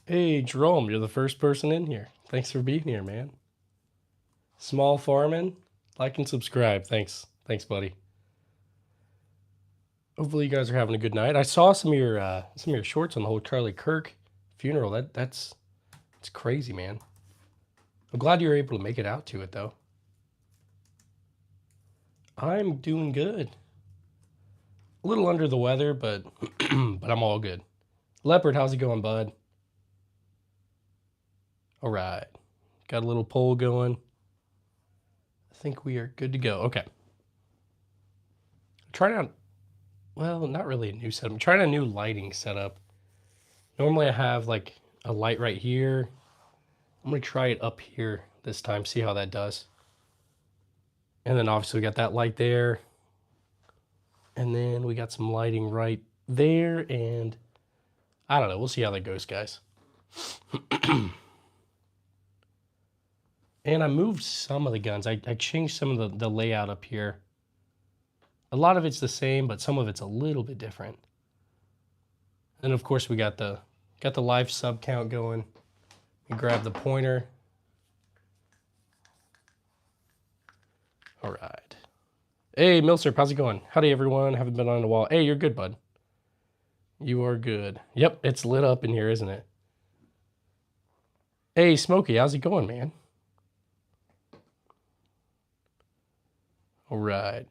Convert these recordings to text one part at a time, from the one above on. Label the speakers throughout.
Speaker 1: Hey, Jerome, you're the first person in here. Thanks for being here, man. Small farming, like and subscribe. Thanks, buddy. Hopefully you guys are having a good night. I saw some of your shorts on the whole Charlie Kirk funeral. It's crazy, man. I'm glad you were able to make it out to it though. I'm doing good. A little under the weather, but but I'm all good. Leopard, how's it going, bud? All right. Got a little poll going. I think we are good to go. Okay. Trying out, well, not really a new setup. I'm trying a new lighting setup. Normally I have like a light right here. I'm going to try it up here this time, see how that does. And then obviously we got that light there. And then we got some lighting right there. And I don't know. We'll see how that goes, guys. And I moved some of the guns. I changed some of the layout up here. A lot of it's the same, but some of it's a little bit different. And of course we got the live sub count going. We grab the pointer. All right. Hey, Milsurp, how's it going? Howdy, everyone. Haven't been on in a while. Hey, you're good, bud. You are good. Yep, it's lit up in here, isn't it? Hey, Smokey, how's it going, man? All right.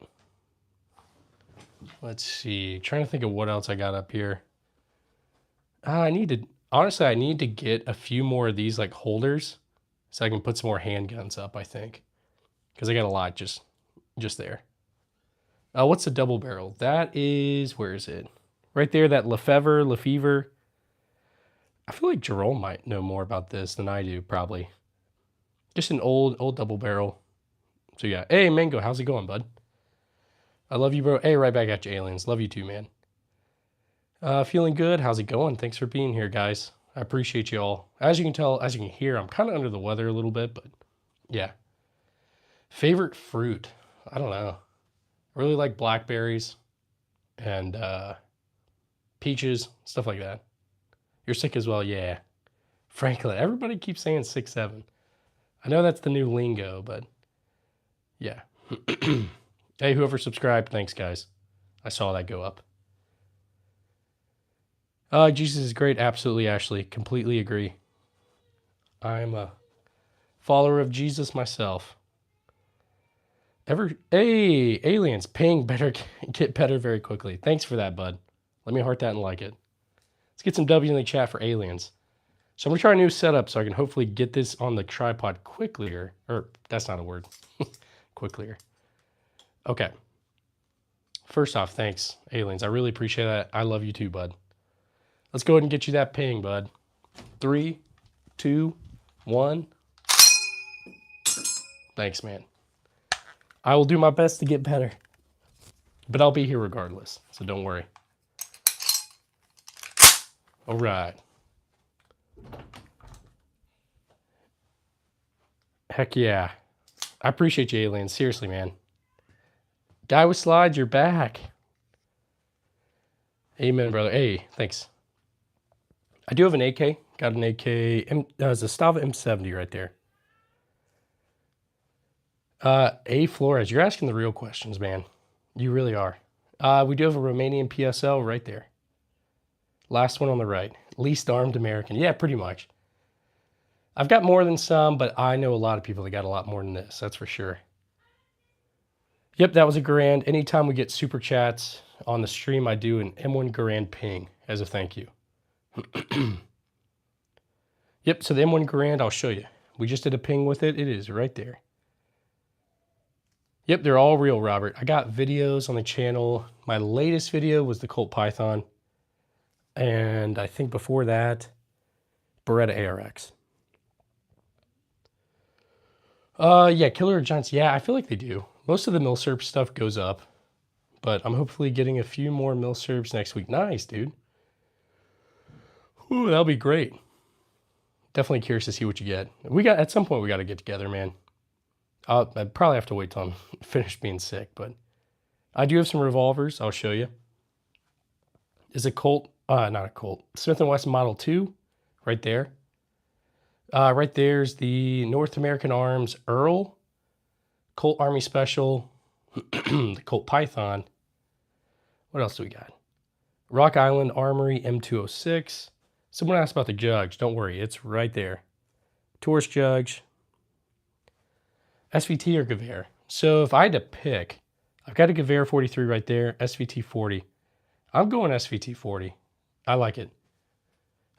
Speaker 1: Let's see. Trying to think of what else I got up here. Honestly, I need to get a few more of these like holders so I can put some more handguns up, I think. Because I got a lot just there. What's the double barrel? That is, where is it? Right there, that Lefevre. I feel like Jerome might know more about this than I do, probably. Just an old double barrel. So yeah. Hey, Mango, how's it going, bud? I love you, bro. Hey, right back at you, aliens. Love you too, man. Feeling good. How's it going? Thanks for being here, guys. I appreciate you all. As you can tell, as you can hear, I'm kind of under the weather a little bit, but yeah. Favorite fruit? I don't know. I really like blackberries and peaches, stuff like that. You're sick as well? Yeah. Franklin. Everybody keeps saying 6'7". I know that's the new lingo, but yeah. Hey, whoever subscribed, thanks, guys. I saw that go up. Jesus is great. Absolutely, Ashley. Completely agree. I'm a follower of Jesus myself. Hey, aliens, ping better get better very quickly. Thanks for that, bud. Let me heart that and like it. Let's get some W in the chat for aliens. So I'm gonna try a new setup so I can hopefully get this on the tripod quicklier. Or that's not a word. Quicklier. Okay. First off, thanks, aliens. I really appreciate that. I love you too, bud. Let's go ahead and get you that ping, bud. 3, 2, 1. Thanks, man. I will do my best to get better. But I'll be here regardless, so don't worry. All right. Heck yeah. I appreciate you, aliens. Seriously, man. Guy with slides, you're back. Amen, brother. Hey, thanks. I do have an AK. Got an AK. It's a Stava M70 right there. A Flores, you're asking the real questions, man. You really are. We do have a Romanian PSL right there. Last one on the right. Least armed American. Yeah, pretty much. I've got more than some, but I know a lot of people that got a lot more than this. That's for sure. Yep, that was a Garand. Anytime we get super chats on the stream, I do an M1 Garand ping as a thank you. Yep, so the M1 Garand, I'll show you. We just did a ping with it. It is right there. Yep, they're all real, Robert. I got videos on the channel. My latest video was the Colt Python. And I think before that, Beretta ARX. Yeah, Killer Giants. Yeah, I feel like they do. Most of the Milsurp stuff goes up. But I'm hopefully getting a few more Milsurps next week. Nice, dude. Ooh, that'll be great. Definitely curious to see what you get. At some point we got to get together, man. I'd probably have to wait till I'm finished being sick, but I do have some revolvers. I'll show you. Is a Colt, not a Colt, Smith & Wesson Model 2 right there. Right there's the North American Arms Earl, Colt Army Special, the Colt Python. What else do we got? Rock Island Armory M206. Someone asked about the jugs. Don't worry, it's right there. Taurus jugs. SVT or Gewehr. So if I had to pick, I've got a Gewehr 43 right there, SVT 40. I'm going SVT 40. I like it.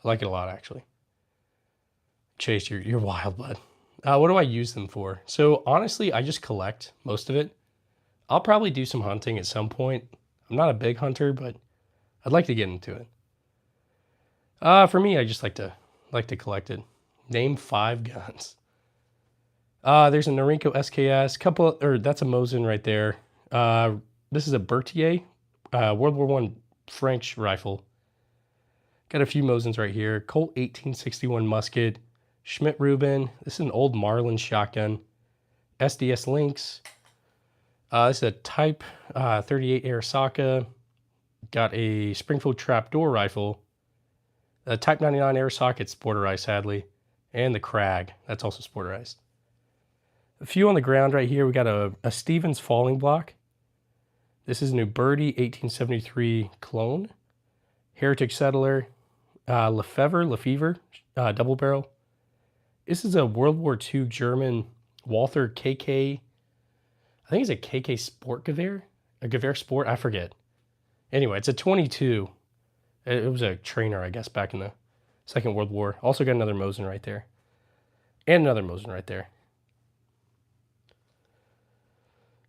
Speaker 1: I like it a lot, actually. Chase, you're wild, bud. What do I use them for? So honestly, I just collect most of it. I'll probably do some hunting at some point. I'm not a big hunter, but I'd like to get into it. For me, I just like to collect it. Name 5 guns. There's a Norinco SKS, that's a Mosin right there. This is a Berthier, World War I French rifle. Got a few Mosins right here. Colt 1861 musket. Schmidt Rubin. This is an old Marlin shotgun. SDS Lynx. This is a Type 38 Arisaka. Got a Springfield trapdoor rifle. A Type 99 Arisaka, it's sporterized, sadly. And the Krag, that's also sporterized. A few on the ground right here. We got a Stevens falling block. This is a new Birdie 1873 clone. Heritage Settler. Lefevre, double barrel. This is a World War II German Walther KK. I think it's a KK Sport Gewehr. A Gewehr Sport, I forget. Anyway, it's a 22. It was a trainer, I guess, back in the Second World War. Also got another Mosin right there. And another Mosin right there.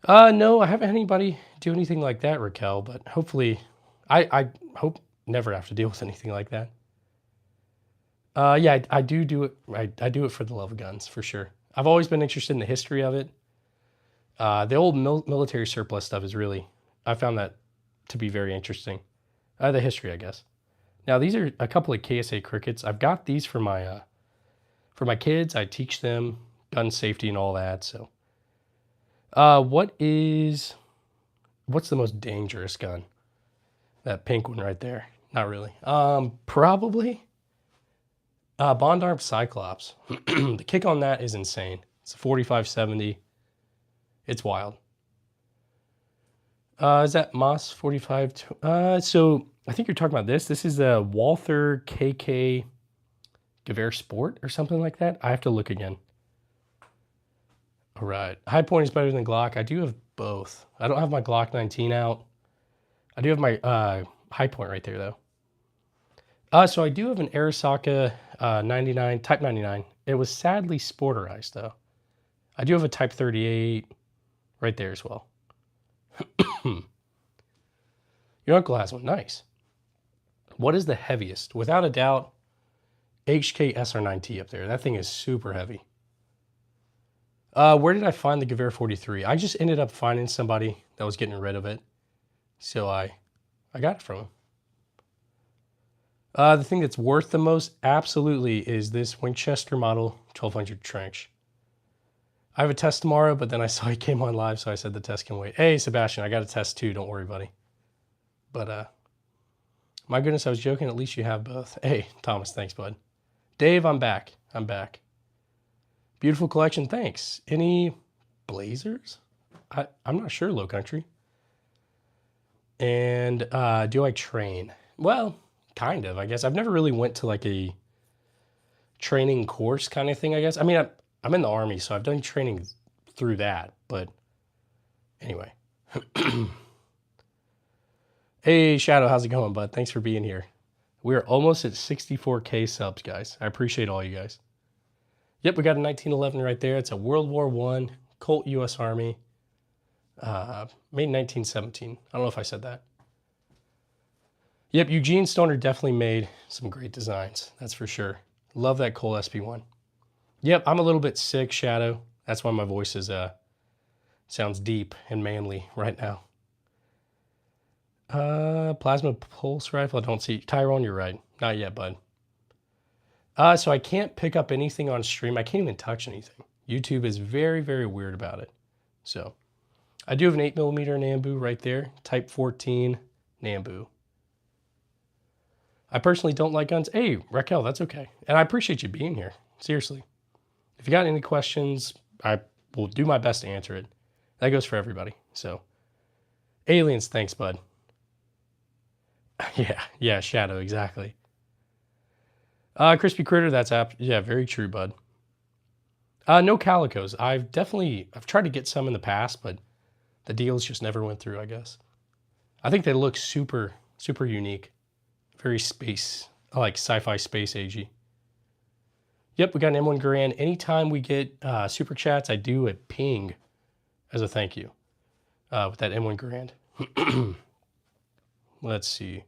Speaker 1: No, I haven't had anybody do anything like that, Raquel, but hopefully, I hope never have to deal with anything like that. Yeah, I do it. I do it for the love of guns, for sure. I've always been interested in the history of it. The old military surplus stuff is really, I found that to be very interesting. The history, I guess. Now, these are a couple of KSA crickets. I've got these for my kids. I teach them gun safety and all that, so. What's the most dangerous gun? That pink one right there. Not really. Probably Bond Arm Cyclops. The kick on that is insane. It's a 4570. It's wild. Is that Moss 45? So I think you're talking about this. This is a Walther KK Gewehr Sport or something like that. I have to look again. All right. High point is better than Glock. I do have both. I don't have my Glock 19 out. I do have my high point right there, though. So I do have an Arisaka 99, Type 99. It was sadly sporterized, though. I do have a Type 38 right there as well. Your uncle has one. Nice. What is the heaviest? Without a doubt, HK SR9T up there. That thing is super heavy. Where did I find the Gewehr 43? I just ended up finding somebody that was getting rid of it. So I got it from him. The thing that's worth the most, absolutely, is this Winchester model 1200 trench. I have a test tomorrow, but then I saw he came on live, so I said the test can wait. Hey, Sebastian, I got a test too. Don't worry, buddy. But, my goodness, I was joking. At least you have both. Hey, Thomas, thanks, bud. Dave, I'm back. I'm back. Beautiful collection, thanks. Any blazers? I'm not sure, Low Country. And do I train? Well, kind of, I guess. I've never really went to like a training course kind of thing, I guess. I mean, I'm in the Army, so I've done training through that. But anyway. Hey, Shadow, how's it going, bud? Thanks for being here. We're almost at 64K subs, guys. I appreciate all you guys. Yep, we got a 1911 right there. It's a World War I Colt U.S. Army. Made in 1917. I don't know if I said that. Yep, Eugene Stoner definitely made some great designs. That's for sure. Love that Colt SP1. Yep, I'm a little bit sick, Shadow. That's why my voice is sounds deep and manly right now. Plasma pulse rifle. I don't see. Tyrone, you're right. Not yet, bud. So I can't pick up anything on stream. I can't even touch anything. YouTube is very, very weird about it. So I do have an 8mm Nambu right there. Type 14 Nambu. I personally don't like guns. Hey, Raquel, that's okay. And I appreciate you being here. Seriously. If you got any questions, I will do my best to answer it. That goes for everybody. So, aliens, thanks, bud. Yeah, Shadow, exactly. Crispy Critter, that's yeah, very true, bud. No calicos. I've tried to get some in the past, but the deals just never went through, I guess. I think they look super, super unique. Very space, like sci-fi space agey. Yep, we got an M1 Garand. Anytime we get super chats, I do a ping as a thank you with that M1 Garand. Let's see.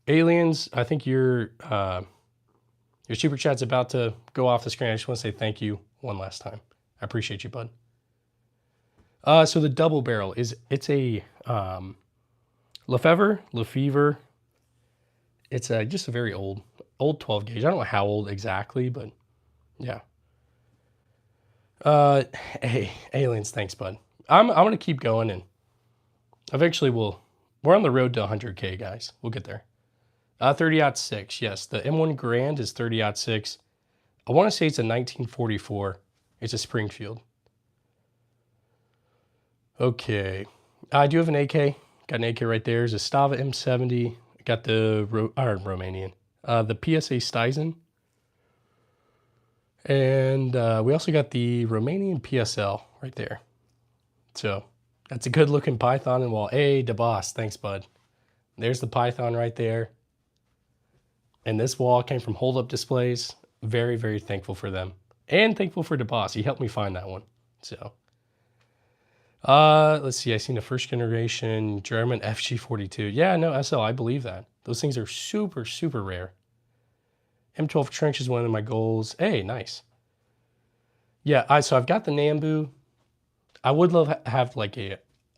Speaker 1: Aliens, I think your super chat's about to go off the screen. I just want to say thank you one last time. I appreciate you, bud. So the double barrel it's a Lefevre. It's just a very old 12 gauge. I don't know how old exactly, but yeah. Hey, aliens, thanks, bud. I'm gonna keep going, and eventually we're on the road to 100K, guys. We'll get there. 30-06, yes. The M1 Garand is 30-06. I want to say it's a 1944. It's a Springfield. Okay. I do have an AK. Got an AK right there. It's a Stava M70. Got the Romanian. The PSA Stizen. And we also got the Romanian PSL right there. So that's a good looking Python and wall. Hey, DeBoss, thanks, bud. There's the Python right there. And this wall came from Hold Up Displays. Very, very thankful for them. And thankful for DeBoss. He helped me find that one. So, let's see. I seen a first generation German FG42. Yeah, no, SL, I believe that. Those things are super, super rare. M12 Trench is one of my goals. Hey, nice. Yeah, so I've got the Nambu. I would love to have like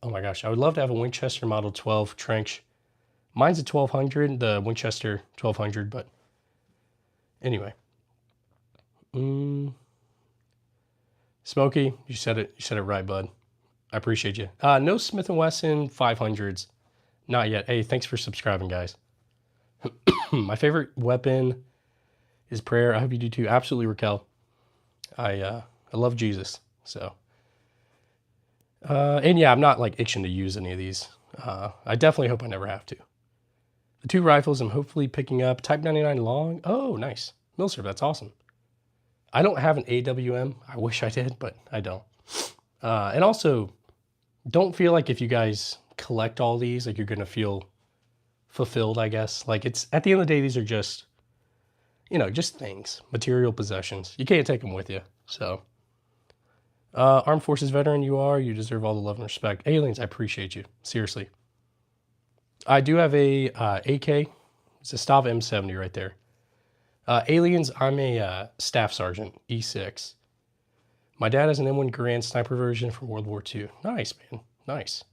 Speaker 1: oh my gosh, I would love to have a Winchester Model 12 Trench. Mine's a 1200, the Winchester 1200, but anyway. Smokey, you said it right, bud. I appreciate you. No Smith & Wesson 500s. Not yet. Hey, thanks for subscribing, guys. My favorite weapon is prayer. I hope you do too. Absolutely, Raquel. I love Jesus. So, and yeah, I'm not like itching to use any of these. I definitely hope I never have to. The two rifles I'm hopefully picking up. Type 99 long. Oh, nice. Milsurf, that's awesome. I don't have an AWM. I wish I did, but I don't. And also, don't feel like if you guys collect all these, like you're going to feel fulfilled, I guess. Like it's, at the end of the day, these are just, just things, material possessions. You can't take them with you. So, Armed Forces veteran you deserve all the love and respect. Aliens, I appreciate you. Seriously. I do have a AK. It's a Stava M70 right there. Aliens, I'm a staff sergeant, E6. My dad has an M1 Garand sniper version from World War II. Nice, man. Nice.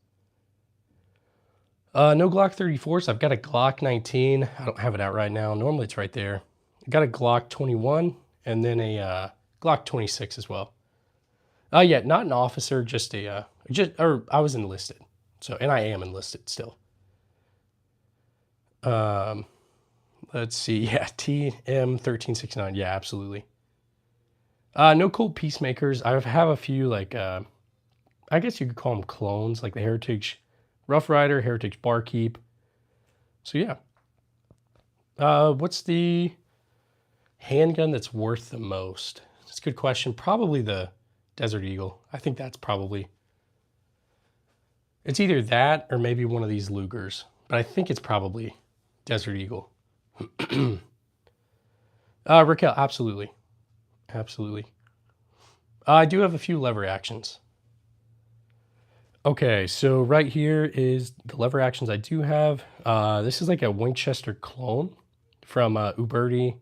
Speaker 1: No Glock 34s. I've got a Glock 19. I don't have it out right now. Normally it's right there. I got a Glock 21 and then a Glock 26 as well. Yeah, not an officer, just I was enlisted. So, and I am enlisted still. Let's see. Yeah, TM1369. Yeah, absolutely. No Colt Peacemakers. I have a few, like, I guess you could call them clones, like the Heritage Rough Rider, Heritage Barkeep. So, yeah. What's the handgun that's worth the most? That's a good question. Probably the Desert Eagle. I think that's probably... It's either that or maybe one of these Lugers. But I think it's probably Desert Eagle. Raquel, absolutely. Absolutely. I do have a few lever actions. Okay, so right here is the lever actions I do have. This is like a Winchester clone from Uberti.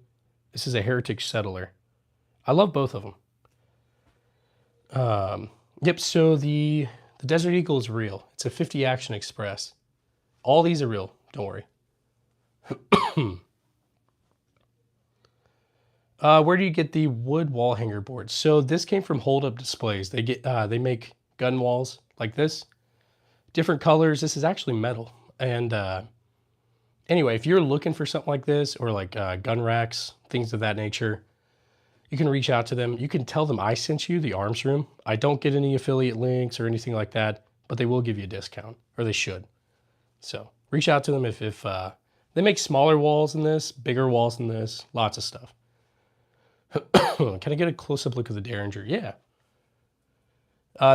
Speaker 1: This is a Heritage Settler. I love both of them. Yep, so the Desert Eagle is real. It's a 50 Action Express. All these are real, don't worry. Where do you get the wood wall hanger boards? So this came from Hold Up Displays. They make gun walls like this, different colors. This is actually metal, and Anyway, if you're looking for something like this or like gun racks, things of that nature, you can reach out to them. You can tell them I sent you, the arms room. I don't get any affiliate links or anything like that, but they will give you a discount, or they should. So reach out to them if they make smaller walls than this, bigger walls than this, lots of stuff. Can I get a close-up look of the Derringer? Yeah.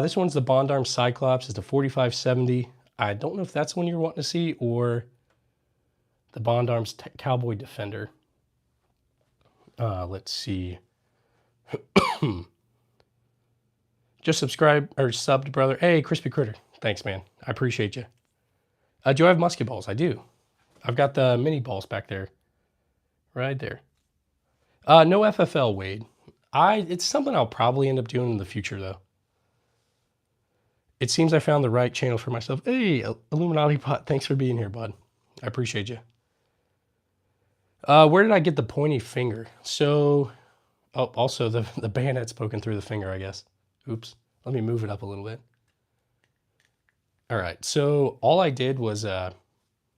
Speaker 1: This one's the Bond Arms Cyclops. It's the 4570. I don't know if that's one you're wanting to see or the Bond Arms Cowboy Defender. Let's see. Just subscribe or subbed, brother. Hey, Crispy Critter. Thanks, man. I appreciate you. Do I have musket balls? I do. I've got the mini balls back there. Right there. No FFL, Wade. It's something I'll probably end up doing in the future, though. It seems I found the right channel for myself. Hey, Illuminati Pot, thanks for being here, bud. I appreciate you. Where did I get the pointy finger? So, oh, also the bayonet's poking through the finger, I guess. Oops. Let me move it up a little bit. All right, so all I did was, not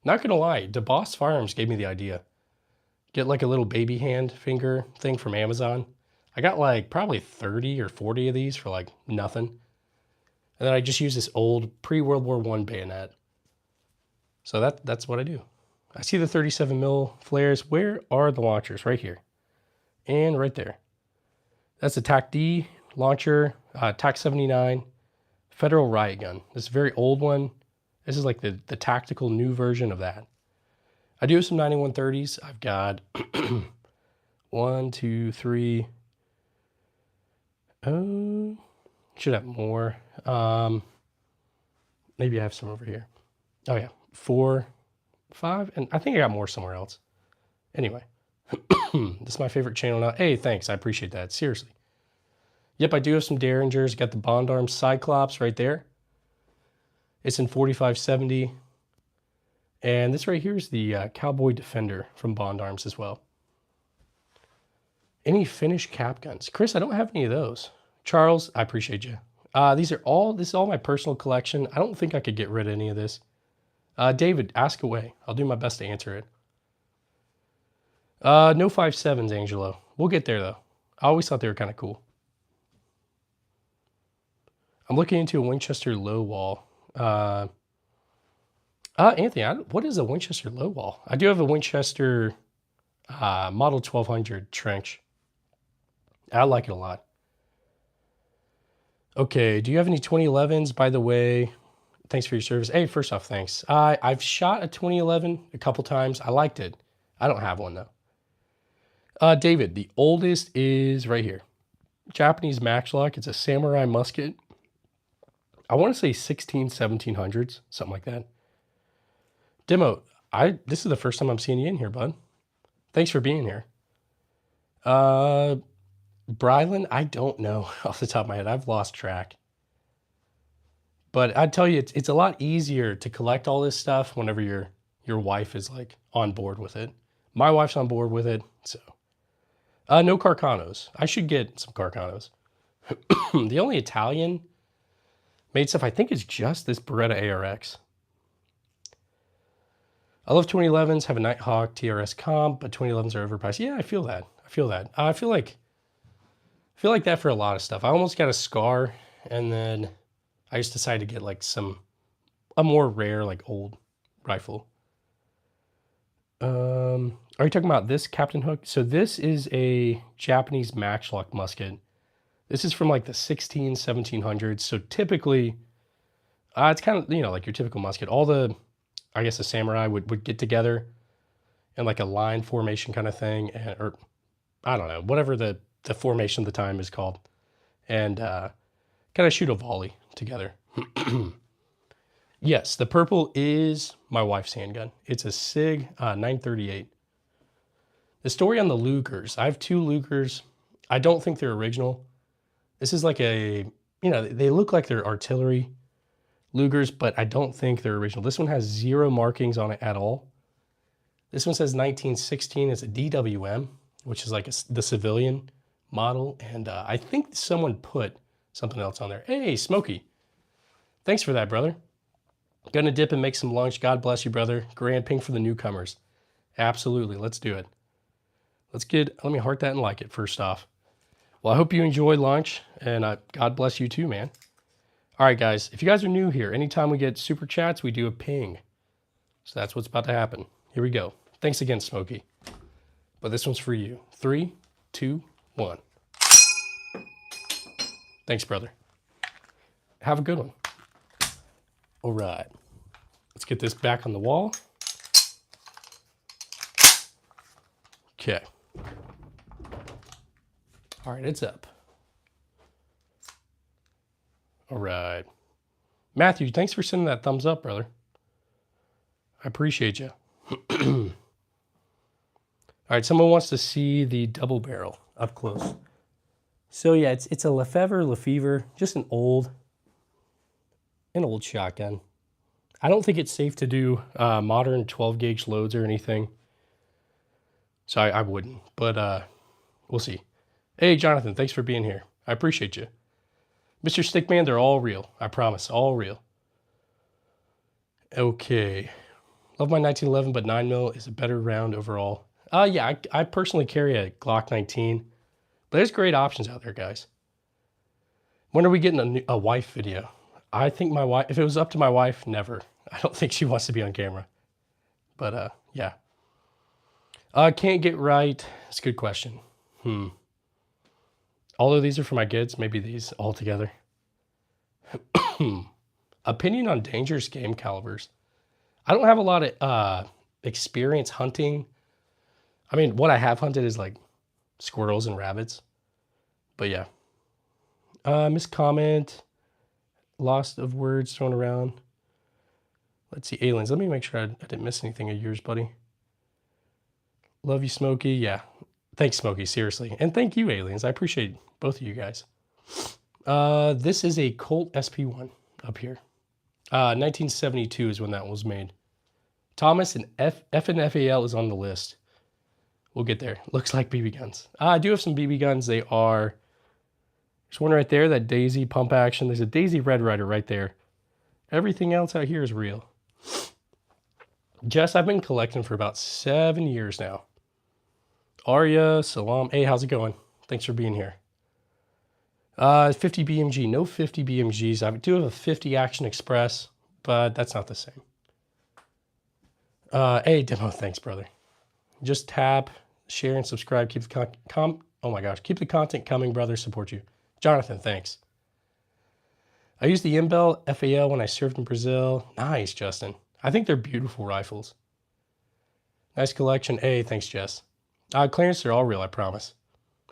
Speaker 1: gonna lie, DeBoss Firearms gave me the idea. Get like a little baby hand finger thing from Amazon. I got like probably 30 or 40 of these for like nothing. And then I just use this old pre-World War I bayonet. So that's what I do. I see the 37 mil flares. Where are the launchers? Right here. And right there. That's the TAC D launcher, TAC 79, Federal Riot Gun. This very old one. This is like the tactical new version of that. I do have some 9130s. I've got 1, 2, 3. Should have more. Maybe I have some over here. Oh yeah, 4, 5, and I think I got more somewhere else. Anyway, this is my favorite channel now. Hey, thanks. I appreciate that. Seriously. Yep, I do have some Derringers. Got the Bond Arms Cyclops right there. It's in 4570. And this right here is the Cowboy Defender from Bond Arms as well. Any finished cap guns? Chris, I don't have any of those. Charles, I appreciate you. This is all my personal collection. I don't think I could get rid of any of this. David, ask away. I'll do my best to answer it. No 5.7s, Angelo. We'll get there though. I always thought they were kind of cool. I'm looking into a Winchester low wall. Anthony, what is a Winchester low wall? I do have a Winchester Model 1200 trench. I like it a lot. Okay, do you have any 2011s, by the way? Thanks for your service. Hey, first off, thanks. I've shot a 2011 a couple times. I liked it. I don't have one, though. David, the oldest is right here. Japanese matchlock. It's a samurai musket. I want to say 1700s, something like that. Demo, this is the first time I'm seeing you in here, bud. Thanks for being here. Brylan, I don't know off the top of my head. I've lost track. But I'd tell you, it's a lot easier to collect all this stuff whenever your wife is like on board with it. My wife's on board with it, so. No Carcanos. I should get some Carcanos. The only Italian made stuff I think is just this Beretta ARX. I love 2011s, have a Nighthawk TRS comp, but 2011s are overpriced. Yeah, I feel that. I feel like that for a lot of stuff. I almost got a Scar, and then I just decided to get like a more rare, like old rifle. Are you talking about this Captain Hook? So this is a Japanese matchlock musket. This is from like the 1700s. So typically, it's kind of, like your typical musket. All the, I guess the samurai would get together in like a line formation kind of thing, or I don't know, whatever the formation of the time is called, and kind of shoot a volley together. Yes, the purple is my wife's handgun. It's a SIG 938. The story on the Lugers, I have 2 Lugers. I don't think they're original. This is like they look like they're artillery Lugers, but I don't think they're original. This one has 0 markings on it at all. This one says 1916. It's a DWM, which is like the civilian model. And I think someone put something else on there. Hey, Smokey. Thanks for that, brother. Gonna dip and make some lunch. God bless you, brother. Grand ping for the newcomers. Absolutely. Let's do it. Let me heart that and like it first off. Well, I hope you enjoy lunch, and God bless you too, man. All right, guys, if you guys are new here, anytime we get super chats, we do a ping. So that's what's about to happen. Here we go. Thanks again, Smokey. But this one's for you. 3, 2, 1. Thanks, brother. Have a good one. All right. Let's get this back on the wall. Okay. All right, it's up. All right. Matthew, thanks for sending that thumbs up, brother. I appreciate you. All right, someone wants to see the double barrel up close. So yeah, it's a Lefevre, just an old shotgun. I don't think it's safe to do modern 12 gauge loads or anything. So I wouldn't, but we'll see. Hey, Jonathan, thanks for being here. I appreciate you. Mr. Stickman, they're all real. I promise, all real. Okay. Love my 1911, but 9mm is a better round overall. Yeah, I personally carry a Glock 19. But there's great options out there, guys. When are we getting a wife video? I think my wife, if it was up to my wife, never. I don't think she wants to be on camera. But yeah. Can't get right. It's a good question. Although these are for my kids, maybe these all together. Opinion on dangerous game calibers. I don't have a lot of experience hunting. I mean, what I have hunted is like squirrels and rabbits. But yeah. Miscomment. Lost of words thrown around. Let's see, aliens. Let me make sure I didn't miss anything of yours, buddy. Love you, Smokey. Yeah. Thanks, Smokey. Seriously. And thank you, aliens. I appreciate both of you guys. This is a Colt SP1 up here. 1972 is when that was made. Thomas and FNFAL is on the list. We'll get there. Looks like BB guns. I do have some BB guns. They are... There's one right there, that Daisy pump action. There's a Daisy Red Ryder right there. Everything else out here is real. Jess, I've been collecting for about 7 years now. Arya, Salam. Hey, how's it going? Thanks for being here. 50 BMG. No 50 BMGs. I do have a 50 Action Express, but that's not the same. Hey, Demo. Thanks, brother. Just tap, share, and subscribe. Keep the oh my gosh. Keep the content coming, brother. Support you. Jonathan, thanks. I used the Imbel FAL when I served in Brazil. Nice, Justin. I think they're beautiful rifles. Nice collection. Hey, thanks, Jess. Clarence, they're all real, I promise.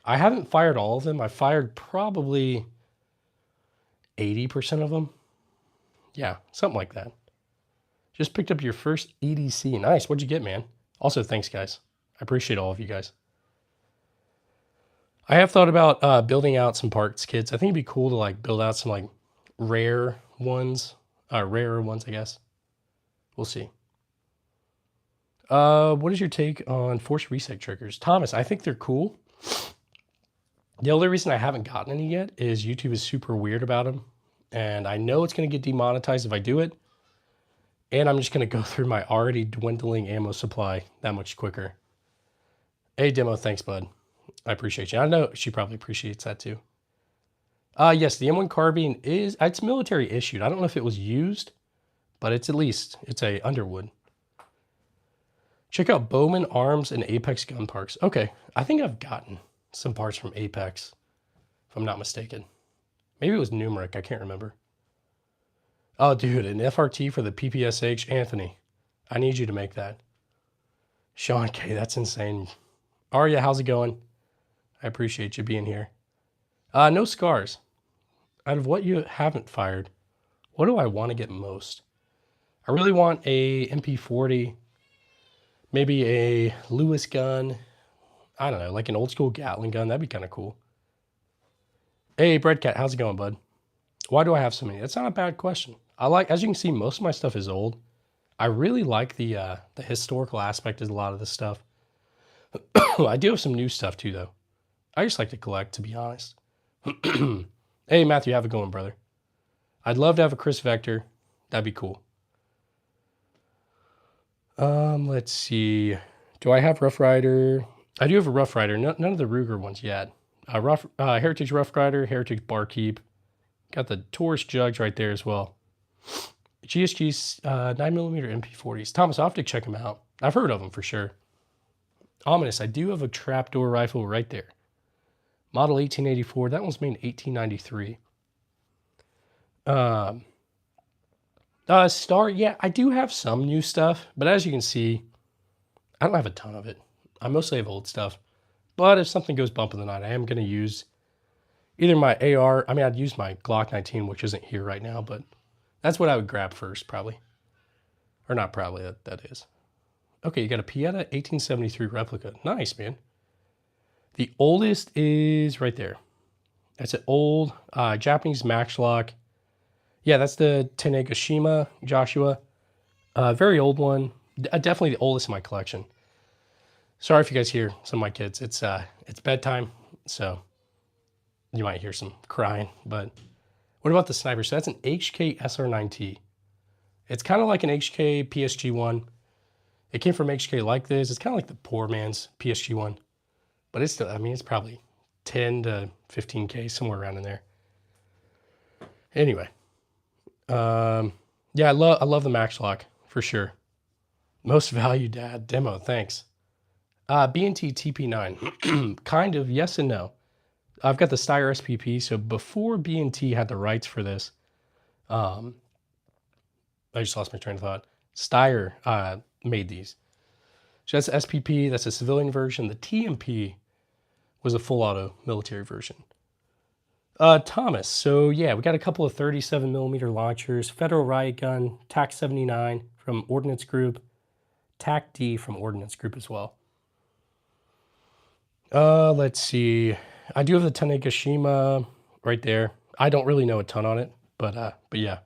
Speaker 1: I haven't fired all of them. I fired probably 80% of them. Yeah, something like that. Just picked up your first EDC. Nice. What'd you get, man? Also, thanks, guys. I appreciate all of you guys. I have thought about building out some parts kits. I think it'd be cool to like build out some like rarer ones, I guess. We'll see. What is your take on force reset triggers? Thomas, I think they're cool. The only reason I haven't gotten any yet is YouTube is super weird about them. And I know it's going to get demonetized if I do it. And I'm just going to go through my already dwindling ammo supply that much quicker. Hey, Demo, thanks, bud. I appreciate you. I know she probably appreciates that too. Yes, the M1 carbine it's military issued. I don't know if it was used, but it's a Underwood. Check out Bowman Arms and Apex Gun Parks. Okay, I think I've gotten some parts from Apex, if I'm not mistaken. Maybe it was Numeric, I can't remember. Oh, dude, an FRT for the PPSH. Anthony, I need you to make that. Sean K, that's insane. Arya, how's it going? I appreciate you being here. No scars. Out of what you haven't fired, what do I want to get most? I really want a MP40, maybe a Lewis gun. I don't know, like an old school Gatling gun. That'd be kind of cool. Hey, Breadcat, how's it going, bud? Why do I have so many? That's not a bad question. As you can see, most of my stuff is old. I really like the historical aspect of a lot of this stuff. I do have some new stuff too, though. I just like to collect, to be honest. Hey, Matthew, have a good one, brother. I'd love to have a Chris Vector. That'd be cool. Let's see. Do I have Rough Rider? I do have a Rough Rider. None of the Ruger ones yet. Heritage Rough Rider, Heritage Barkeep. Got the Taurus Jugs right there as well. GSG's 9mm MP40s. Thomas, I'll have to check them out. I've heard of them for sure. Ominous, I do have a trapdoor rifle right there. Model 1884. That one's made in 1893. Star, yeah, I do have some new stuff, but as you can see, I don't have a ton of it. I mostly have old stuff. But if something goes bump in the night, I am going to use either my AR. I mean, I'd use my Glock 19, which isn't here right now, but that's what I would grab first, probably. Or not probably, that is. Okay, you got a Pieta 1873 replica. Nice, man. The oldest is right there. That's an old Japanese matchlock. Yeah, that's the Tanegashima Joshua. Very old one. Definitely the oldest in my collection. Sorry if you guys hear some of my kids. It's bedtime, so you might hear some crying. But what about the sniper? So that's an HK SR9T. It's kind of like an HK PSG-1. It came from HK like this. It's kind of like the poor man's PSG-1. But it's still, I mean, it's probably 10 to 15K, somewhere around in there. Anyway. Yeah, I love the matchlock, for sure. Most value, Dad. Demo, thanks. B&T TP9. Kind of, yes and no. I've got the Steyr SPP, so before B&T had the rights for this, I just lost my train of thought. Steyr made these. So that's SPP, that's a civilian version. The TMP was a full auto military version. Thomas, so yeah, we got a couple of 37mm launchers, Federal Riot Gun, TAC 79 from Ordnance Group, TAC D from Ordnance Group as well. Let's see. I do have the Tanegashima right there. I don't really know a ton on it, but yeah.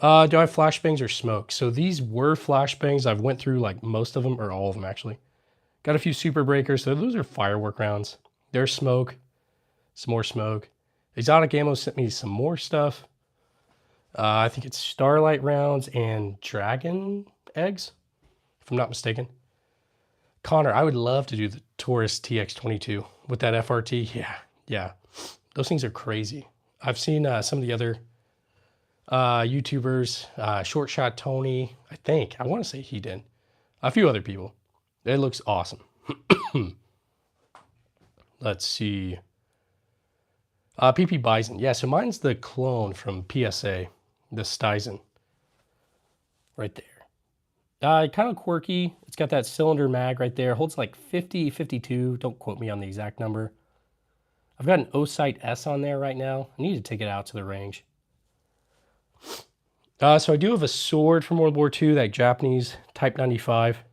Speaker 1: Do I have flashbangs or smoke? So these were flashbangs. I've went through like most of them, or all of them actually. Got a few super breakers. So those are firework rounds. There's smoke. Some more smoke. Exotic Ammo sent me some more stuff. I think it's Starlight rounds and Dragon eggs, if I'm not mistaken. Connor, I would love to do the Taurus TX22 with that FRT. Yeah. Those things are crazy. I've seen some of the other YouTubers, Short Shot Tony, I want to say he did. A few other people. It looks awesome. Let's see. PP Bison. Yeah, so mine's the clone from PSA, the Stizen. Right there. Kind of quirky. It's got that cylinder mag right there. Holds like 50, 52. Don't quote me on the exact number. I've got an O-Sight S on there right now. I need to take it out to the range. So I do have a sword from World War II, that Japanese Type 95.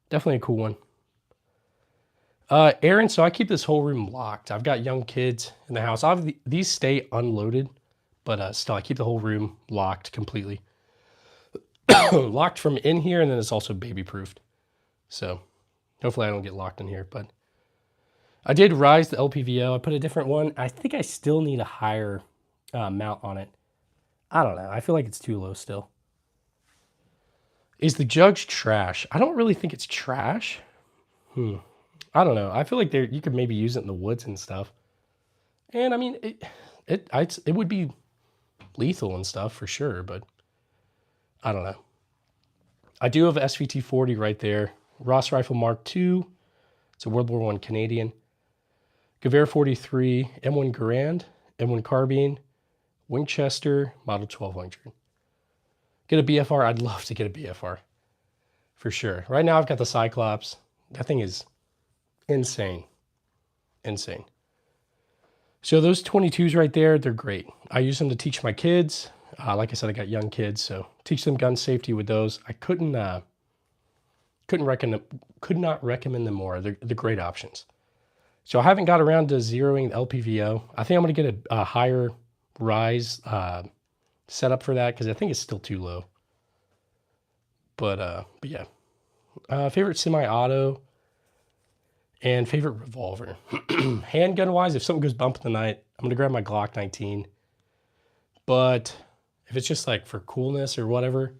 Speaker 1: Definitely a cool one. Aaron, so I keep this whole room locked. I've got young kids in the house. These stay unloaded, but still I keep the whole room locked completely. Locked from in here, and then it's also baby-proofed. So hopefully I don't get locked in here, but I did rise the LPVO. I put a different one. I think I still need a higher mount on it. I don't know. I feel like it's too low still. Is the Jugs trash? I don't really think it's trash. I don't know. I feel like you could maybe use it in the woods and stuff. And I mean, it would be lethal and stuff for sure, but I don't know. I do have a SVT-40 right there. Ross Rifle Mark II. It's a World War I Canadian. Gewehr 43, M1 Garand, M1 Carbine, Winchester, Model 1200. Get a BFR? I'd love to get a BFR. For sure. Right now I've got the Cyclops. That thing is insane. Insane. So those 22s right there, they're great. I use them to teach my kids. Like I said, I got young kids, so teach them gun safety with those. I could not recommend them more. They're great options. So I haven't got around to zeroing the LPVO. I think I'm going to get a higher rise setup for that because I think it's still too low. But yeah. Favorite semi-auto and favorite revolver. Handgun-wise, if something goes bump in the night, I'm going to grab my Glock 19. But if it's just like for coolness or whatever,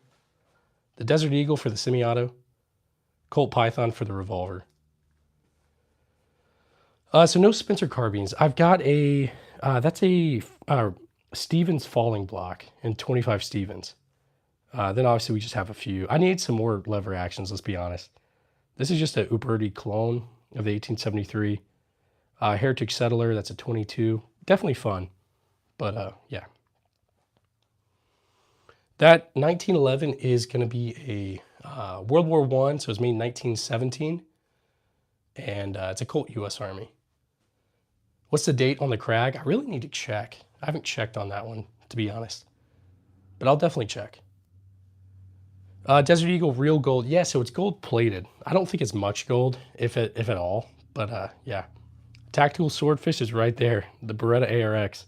Speaker 1: the Desert Eagle for the semi-auto. Colt Python for the revolver. So no Spencer carbines. I've got a, that's a Stevens falling block and 25 Stevens. Then obviously we just have a few. I need some more lever actions, let's be honest. This is just a Uberti clone of the 1873. Heritage Settler, that's a 22. Definitely fun, but yeah. That 1911 is going to be a World War I, so it was made in 1917. And it's a Colt U.S. Army. What's the date on the Crag? I really need to check. I haven't checked on that one, to be honest. But I'll definitely check. Desert Eagle Real Gold. Yeah, so it's gold plated. I don't think it's much gold, if at all. But yeah. Tactical Swordfish is right there. The Beretta ARX.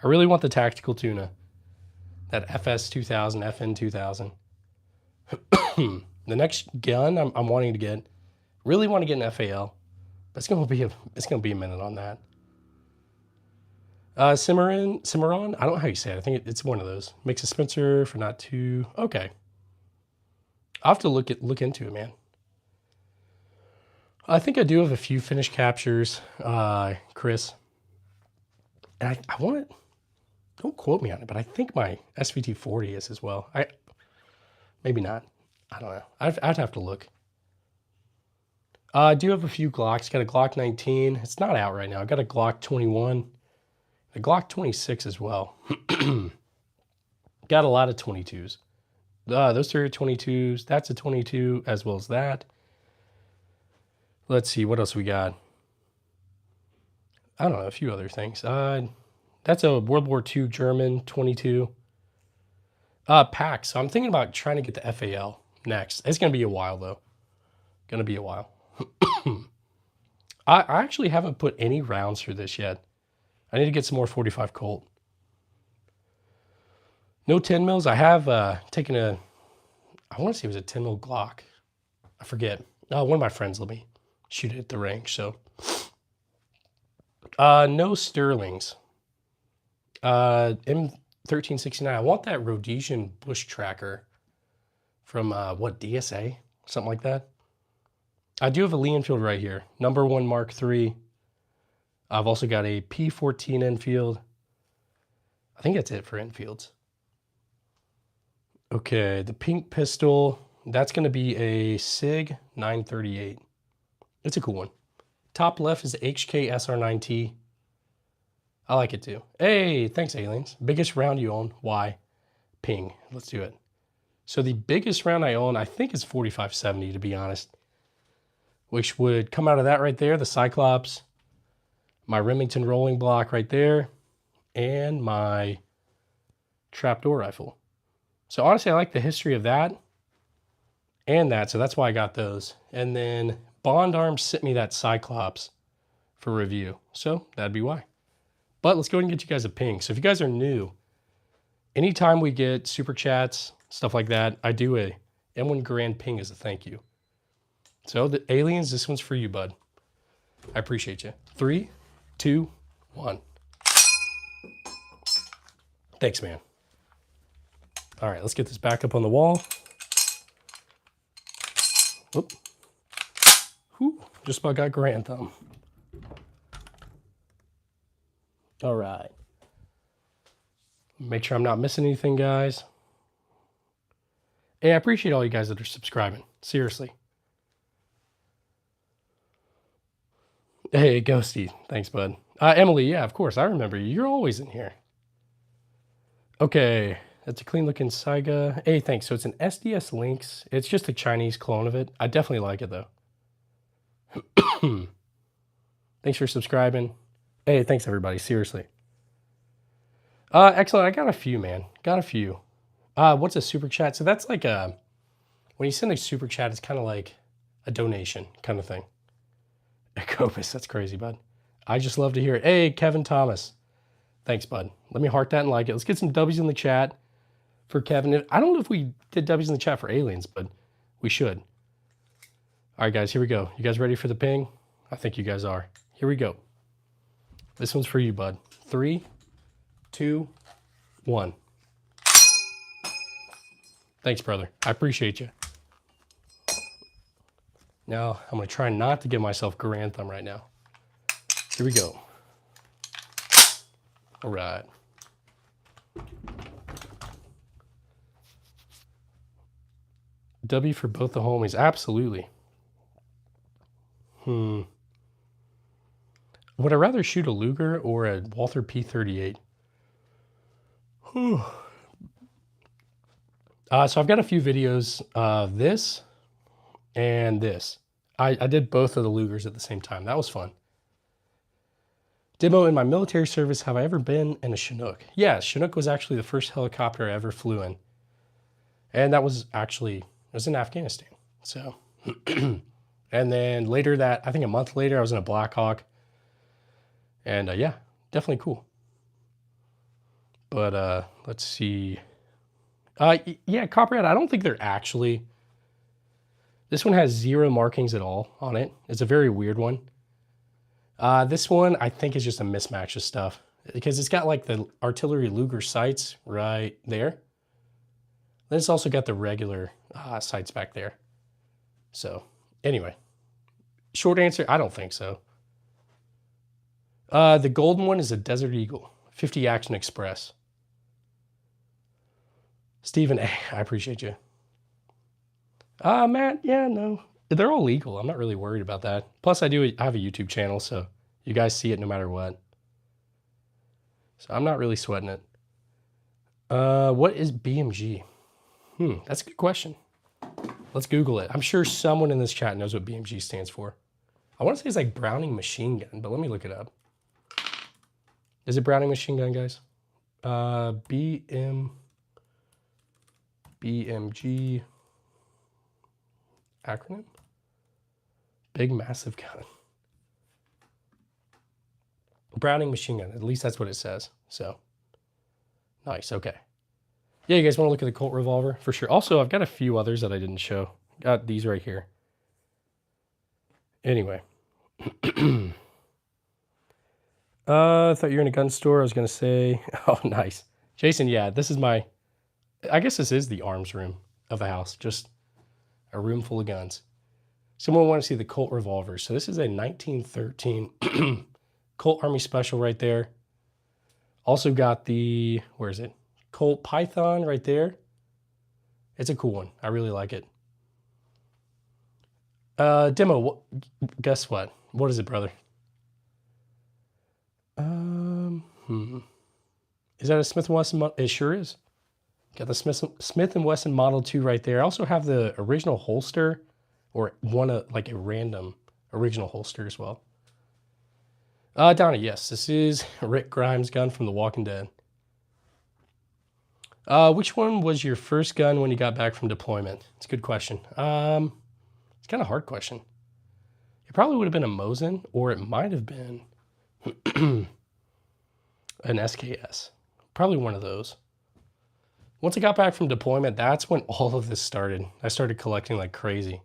Speaker 1: I really want the Tactical Tuna. That FS 2000, FN 2000. The next gun I'm wanting to get, really want to get an FAL. But it's gonna be a minute on that. Cimarron, I don't know how you say it. I think it's one of those. Makes a Spencer for not too. Okay. I'll have to look into it, man. I think I do have a few finished captures, Chris. And I want it. Don't quote me on it, but I think my SVT 40 is as well. Maybe not. I don't know. I'd have to look. I do have a few Glocks. Got a Glock 19. It's not out right now. I got a Glock 21. A Glock 26 as well. Got a lot of 22s. Those three are 22s. That's a 22 as well as that. Let's see. What else we got? I don't know. A few other things. That's a World War II German 22. Pack. So I'm thinking about trying to get the FAL next. It's going to be a while, though. Going to be a while. I actually haven't put any rounds through this yet. I need to get some more 45 Colt. No 10 mils. I have taken I want to say it was a 10 mil Glock. I forget. One of my friends let me shoot it at the range. So, no Sterlings. M1369. I want that Rhodesian bush tracker from what, DSA? Something like that. I do have a Lee Enfield right here. Number 1 Mark III. I've also got a P14 Enfield. I think that's it for Enfields. Okay, the pink pistol. That's going to be a SIG 938. It's a cool one. Top left is HK SR9T. I like it too. Hey, thanks, aliens. Biggest round you own? Why? Ping. Let's do it. So the biggest round I own, I think, is 4570, to be honest. Which would come out of that right there, the Cyclops, my Remington rolling block right there, and my trapdoor rifle. So honestly, I like the history of that and that, so that's why I got those. And then Bond Arms sent me that Cyclops for review, so that'd be why. But let's go ahead and get you guys a ping. So if you guys are new, anytime we get super chats, stuff like that, I do a M1 Garand ping as a thank you. So the aliens, this one's for you, bud. I appreciate you. 3, 2, 1. Thanks, man. All right, let's get this back up on the wall. Whoop. Whew, just about got Grand Thumb. All right. Make sure I'm not missing anything, guys. Hey, I appreciate all you guys that are subscribing. Seriously. Hey, Ghosty. Thanks, bud. Emily, yeah, of course. I remember you. You're always in here. Okay. That's a clean-looking Saiga. Hey, thanks. So it's an SDS Lynx. It's just a Chinese clone of it. I definitely like it, though. Thanks for subscribing. Hey, thanks, everybody. Seriously. Excellent. I got a few, man. Got a few. What's a super chat? So that's like a... When you send a super chat, it's kind of like a donation kind of thing. Ecopus, that's crazy, bud. I just love to hear it. Hey, Kevin Thomas. Thanks, bud. Let me heart that and like it. Let's get some W's in the chat for Kevin. I don't know if we did W's in the chat for aliens, but we should. All right, guys, here we go. You guys ready for the ping? I think you guys are. Here we go. This one's for you, bud. 3, 2, 1. Thanks, brother. I appreciate you. Now, I'm going to try not to give myself Garand thumb right now. Here we go. All right. W for both the homies. Absolutely. Would I rather shoot a Luger or a Walther P38? So I've got a few videos of this and this. I did both of the Lugers at the same time. That was fun. Demo, in my military service, have I ever been in a Chinook? Yeah, Chinook was actually the first helicopter I ever flew in. And that was actually, it was in Afghanistan. So, and then later I think a month later, I was in a Black Hawk. And yeah, definitely cool. But let's see. Yeah, Copperhead, I don't think they're actually. This one has 0 markings at all on it. It's a very weird one. This one, I think, is just a mismatch of stuff. Because it's got like the artillery Luger sights right there. Then it's also got the regular sights back there. So, anyway. Short answer, I don't think so. The golden one is a Desert Eagle. 50 Action Express. Stephen, I appreciate you. Matt, yeah, no. They're all legal. I'm not really worried about that. Plus, I have a YouTube channel, so you guys see it no matter what. So I'm not really sweating it. What is BMG? That's a good question. Let's Google it. I'm sure someone in this chat knows what BMG stands for. I want to say it's like Browning Machine Gun, but let me look it up. Is it Browning Machine Gun, guys? BMG acronym? Big Massive Gun. Browning Machine Gun. At least that's what it says. So, nice. Okay. Yeah, you guys want to look at the Colt revolver? For sure. Also, I've got a few others that I didn't show. Got these right here. Anyway. I thought you were in a gun store. I was going to say, oh, nice. Jason, yeah, this is I guess this is the arms room of the house. Just a room full of guns. Someone want to see the Colt revolver. So this is a 1913 Colt Army Special right there. Also got the, where is it? Colt Python right there. It's a cool one. I really like it. Demo, guess what? What is it, brother? Is that a Smith & Wesson? It sure is. Got the Smith & Wesson Model 2 right there. I also have the original holster, or like a random original holster as well. Donna, yes, this is Rick Grimes' gun from The Walking Dead. Which one was your first gun when you got back from deployment? It's a good question. It's kind of a hard question. It probably would have been a Mosin, or it might have been an SKS. Probably one of those. Once I got back from deployment, that's when all of this started. I started collecting like crazy.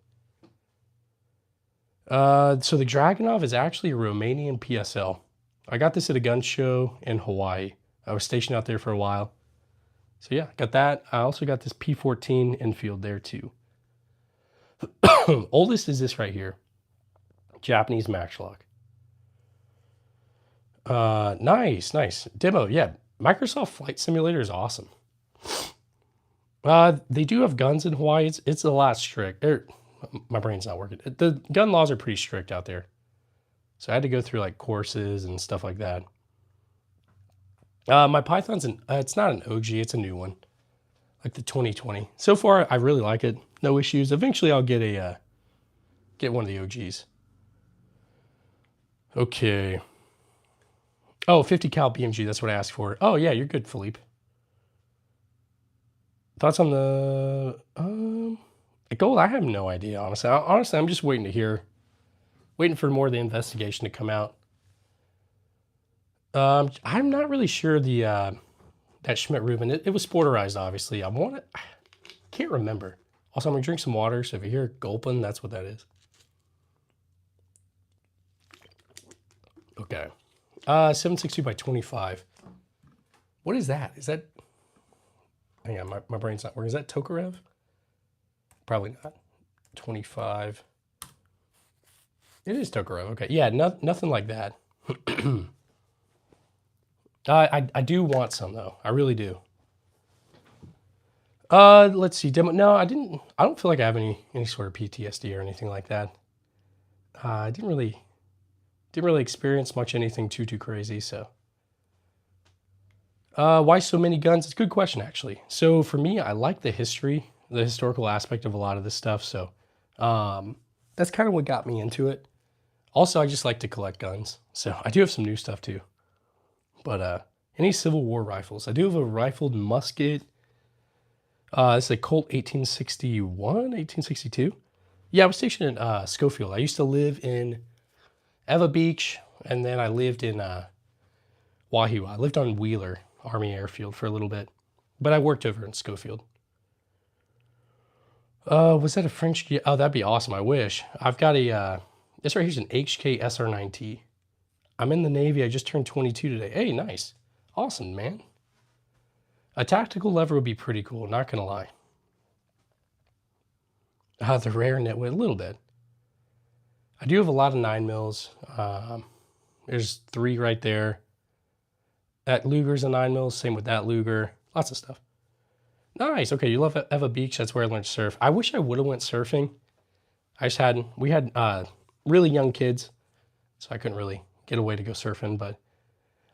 Speaker 1: So the Dragunov is actually a Romanian PSL. I got this at a gun show in Hawaii. I was stationed out there for a while. So yeah, got that. I also got this P14 infield there too. Oldest is this right here. Japanese Matchlock. Nice. Demo, yeah. Microsoft Flight Simulator is awesome. They do have guns in Hawaii. It's a lot strict. My brain's not working. The gun laws are pretty strict out there. So I had to go through like courses and stuff like that. My Python's it's not an OG, it's a new one. Like the 2020. So far, I really like it. No issues. Eventually, I'll get one of the OGs. Okay. Oh, 50 cal BMG, that's what I asked for. Oh, yeah, you're good, Philippe. Thoughts on the gold? I have no idea, honestly. Honestly, I'm just waiting to hear. Waiting for more of the investigation to come out. I'm not really sure that Schmidt-Rubin, it was sporterized, obviously. I can't remember. Also, I'm going to drink some water, so if you hear gulping, that's what that is. Okay. 762 by 25. What is that? Is that... Hang on, my brain's not working. Is that Tokarev? Probably not. 25. It is Tokoro. Okay. Yeah, nothing like that. I do want some though. I really do. Let's see. Demo. No, I didn't. I don't feel like I have any sort of PTSD or anything like that. I didn't really experience much anything too crazy. So, why so many guns? It's a good question actually. So for me, I like the historical aspect of a lot of this stuff. So, that's kind of what got me into it. Also, I just like to collect guns. So I do have some new stuff too. But any Civil War rifles? I do have a rifled musket. This is a Colt 1861, 1862. Yeah, I was stationed in Schofield. I used to live in Eva Beach, and then I lived in Wahoo. I lived on Wheeler Army Airfield for a little bit, but I worked over in Schofield. Was that a French? Oh, that'd be awesome. I wish. I've got a, this right here's an HK SR9T. I'm in the Navy. I just turned 22 today. Hey, nice. Awesome, man. A tactical lever would be pretty cool, not gonna lie. The rare nitwit, a little bit. I do have a lot of 9mm. There's 3 right there. That Luger's a 9mm, same with that Luger. Lots of stuff. Nice, okay, you love Eva Beach, that's where I learned to surf. I wish I would have went surfing. We had really young kids, so I couldn't really get away to go surfing, but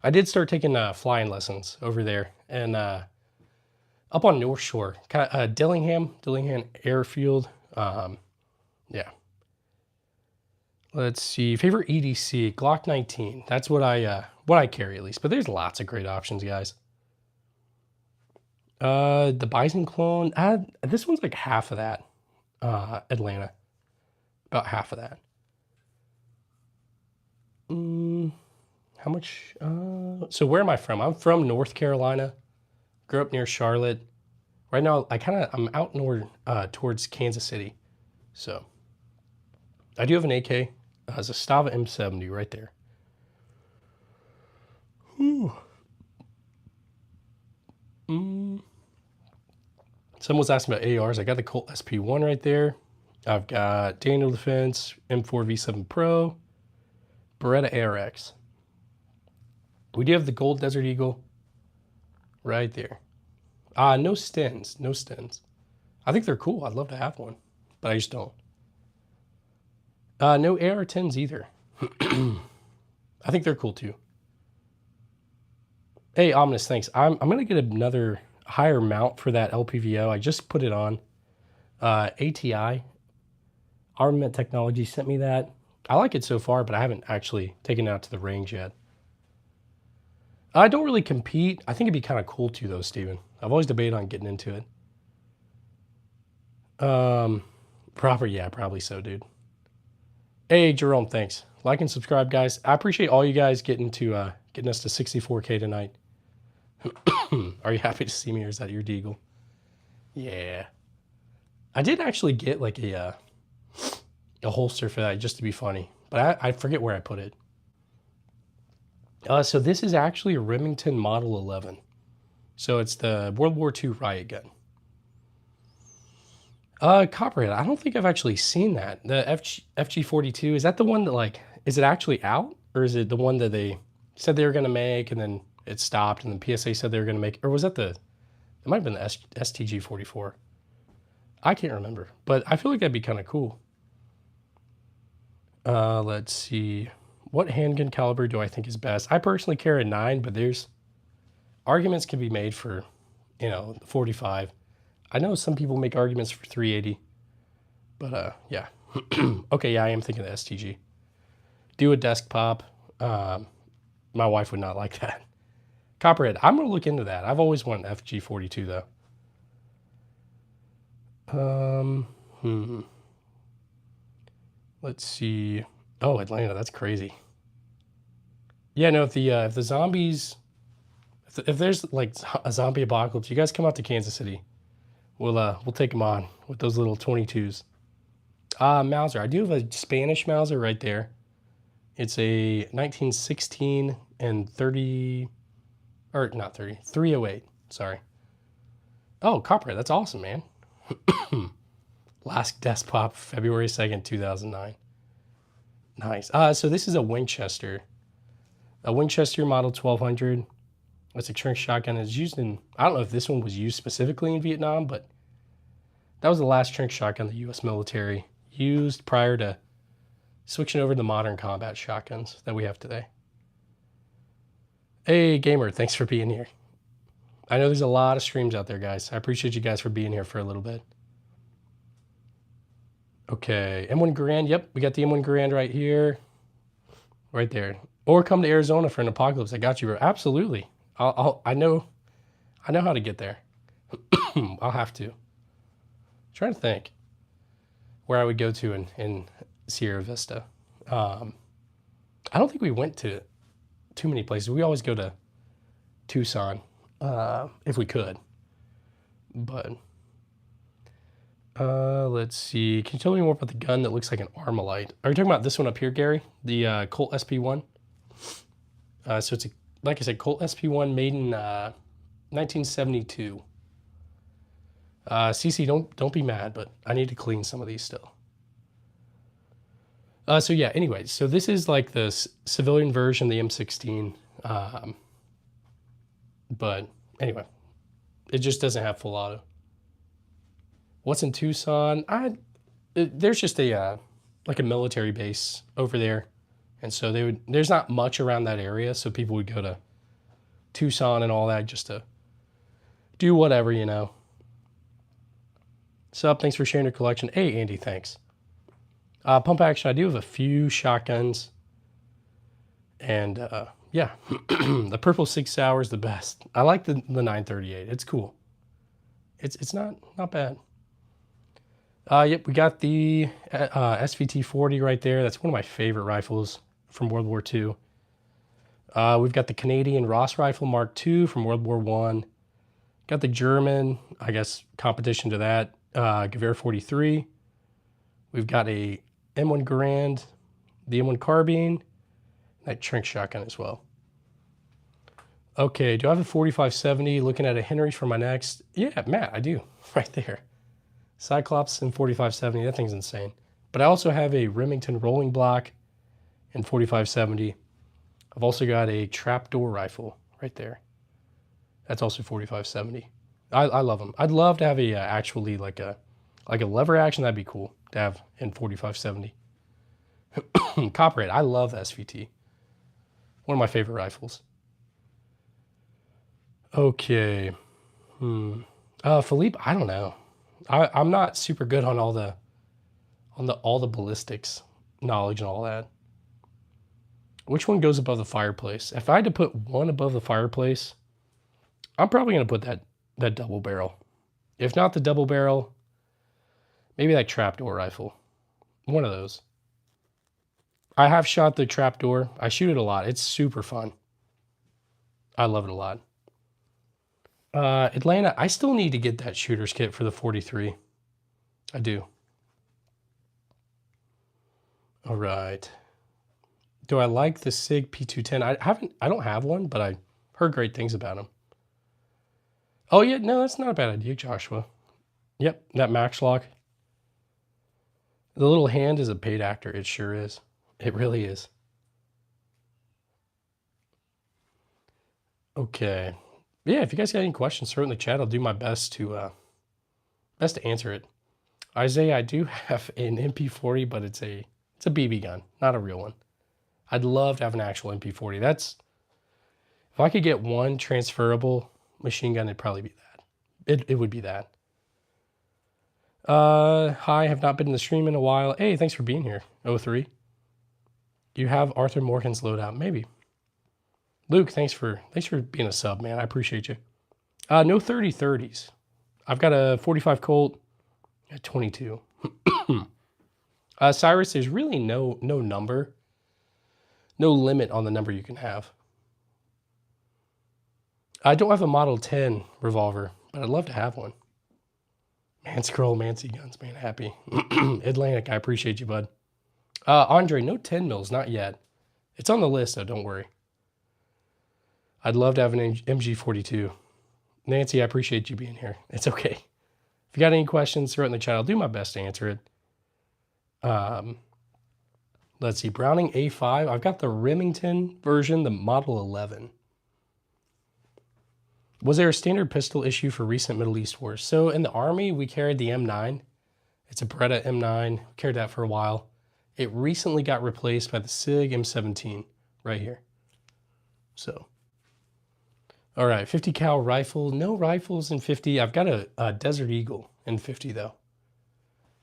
Speaker 1: I did start taking flying lessons over there. And up on North Shore, kind of Dillingham Airfield. Yeah. Let's see. Favorite EDC, Glock 19. That's what I carry at least. But there's lots of great options, guys. The Bison clone. This one's like half of that. Atlanta. About half of that. How much? So where am I from? I'm from North Carolina. Grew up near Charlotte. Right now, I'm out north towards Kansas City. So I do have an AK. It's a Stava M70 right there. Whew. Someone was asking about ARs. I got the Colt SP1 right there. I've got Daniel Defense, M4 V7 Pro, Beretta ARX. We do have the Gold Desert Eagle right there. No stins, no stins. I think they're cool. I'd love to have one, but I just don't. No AR-10s either. I think they're cool too. Hey, Ominous, thanks. I'm gonna get another higher mount for that LPVO. I just put it on. ATI, Armament Technology, sent me that. I like it so far, but I haven't actually taken it out to the range yet. I don't really compete. I think it'd be kind of cool too, though, Steven. I've always debated on getting into it. Probably so, dude. Hey, Jerome, thanks. Like and subscribe, guys. I appreciate all you guys getting us to 64K tonight. Are you happy to see me, or is that your deagle? Yeah. I did actually get like a holster for that just to be funny, but I forget where I put it. So this is actually a Remington Model 11. So it's the World War II riot gun. Copperhead, I don't think I've actually seen that. The FG42, is that the one that, like, is it actually out? Or is it the one that they said they were going to make and then it stopped and then PSA said they were going to make, or was that it might have been the STG44. I can't remember, but I feel like that'd be kind of cool. Let's see. What handgun caliber do I think is best? I personally carry a 9, but there's arguments can be made for, the 45. I know some people make arguments for 380, but yeah. Okay, yeah, I am thinking of the STG. Do a desk pop. My wife would not like that. Copperhead, I'm gonna look into that. I've always wanted FG42 though. Let's see. Oh, Atlanta, that's crazy. Yeah, no, if the zombies, if there's like a zombie apocalypse, you guys come out to Kansas City. We'll take them on with those little 22s. Mauser, I do have a Spanish Mauser right there. It's a 1916 and 30, or not 30, 308. Sorry. Oh, Copperhead, that's awesome, man. Last desk pop, February 2nd, 2009. Nice. So this is a Winchester Model 1200. It's a Trink shotgun. It's used in, I don't know if this one was used specifically in Vietnam, but that was the last Trink shotgun the U.S. military used prior to switching over to modern combat shotguns that we have today. Hey, Gamer, thanks for being here. I know there's a lot of streams out there, guys. I appreciate you guys for being here for a little bit. Okay, M1 Garand. Yep, we got the M1 Garand right here. Right there. Or come to Arizona for an apocalypse. I got you, bro. Absolutely. I know how to get there. I'll have to. I'm trying to think where I would go to in Sierra Vista. I don't think we went to too many places. We always go to Tucson if we could. But let's see. Can you tell me more about the gun that looks like an Armalite? Are you talking about this one up here, Gary? The Colt SP1? So it's, like I said, Colt SP1 made in 1972. CC, don't be mad, but I need to clean some of these still. So yeah, anyway, so this is like the civilian version, the M16. But anyway, it just doesn't have full auto. What's in Tucson? There's just a like a military base over there, and so there's not much around that area, so people would go to Tucson and all that just to do whatever, you know. Sup, thanks for sharing your collection. Hey, Andy, thanks. Pump action, I do have a few shotguns, and yeah, the purple 6 Hour is the best. I like the 938. It's cool. It's not bad. Yep, we got the SVT-40 right there. That's one of my favorite rifles from World War II. We've got the Canadian Ross rifle Mark II from World War I. Got the German, I guess, competition to that, Gewehr 43. We've got a M1 Garand, the M1 carbine, that Trink shotgun as well. Okay, do I have a 4570? Looking at a Henry for my next. Yeah, Matt, I do, right there. Cyclops and 4570, that thing's insane. But I also have a Remington rolling block and 4570. I've also got a trapdoor rifle right there. That's also 4570. I love them. I'd love to have a actually like a lever action. That'd be cool to have in 4570. Copperhead. I love the SVT. One of my favorite rifles. Okay. Philippe, I don't know. I'm not super good on all the ballistics knowledge and all that. Which one goes above the fireplace? If I had to put one above the fireplace, I'm probably gonna put that double barrel. If not the double barrel, maybe that trapdoor rifle. One of those. I have shot the trapdoor. I shoot it a lot. It's super fun. I love it a lot. Atlanta, I still need to get that shooter's kit for the 43. I do. All right. Do I like the SIG P210? I don't have one, but I heard great things about them. Oh yeah, no, that's not a bad idea, Joshua. Yep, that max lock. The little hand is a paid actor. It sure is. It really is. Okay. Yeah, if you guys got any questions, throw it in the chat. I'll do my best to answer it. Isaiah, I do have an MP40, but it's a BB gun, not a real one. I'd love to have an actual MP40. If I could get one transferable machine gun, it'd probably be that. It would be that. Hi, have not been in the stream in a while. Hey, thanks for being here. 03. Do you have Arthur Morgan's loadout? Maybe. Luke, thanks for being a sub, man. I appreciate you. No 30-30s. I've got a 45 Colt at 22. Cyrus, there's really no number, no limit on the number you can have. I don't have a Model 10 revolver, but I'd love to have one. Man, scroll, Mancy guns, man, happy. Atlantic, I appreciate you, bud. Andre, no 10 mils, not yet. It's on the list, though, don't worry. I'd love to have an MG42. Nancy, I appreciate you being here. It's okay. If you got any questions, throw it in the chat. I'll do my best to answer it. Let's see, Browning A5. I've got the Remington version, the Model 11. Was there a standard pistol issue for recent Middle East wars? So in the Army, we carried the M9. It's a Beretta M9. We carried that for a while. It recently got replaced by the SIG M17 right here. So, all right, 50 cal rifle. No rifles in 50. I've got a Desert Eagle in 50 though.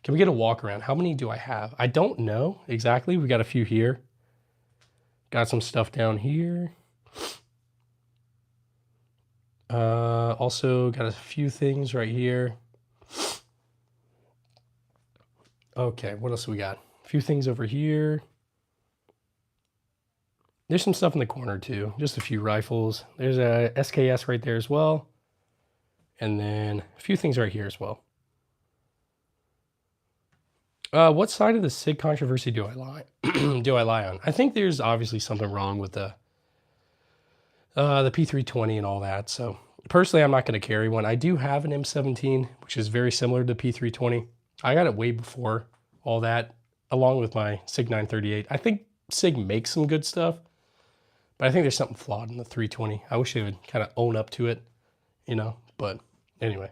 Speaker 1: Can we get a walk around? How many do I have? I don't know exactly. We got a few here. Got some stuff down here. Also got a few things right here. Okay, what else we got? A few things over here. There's some stuff in the corner too. Just a few rifles. There's a SKS right there as well. And then a few things right here as well. What side of the SIG controversy do I lie on? I think there's obviously something wrong with the P320 and all that. So personally, I'm not going to carry one. I do have an M17, which is very similar to P320. I got it way before all that, along with my SIG 938. I think SIG makes some good stuff, but I think there's something flawed in the 320. I wish they would kind of own up to it, you know, but anyway.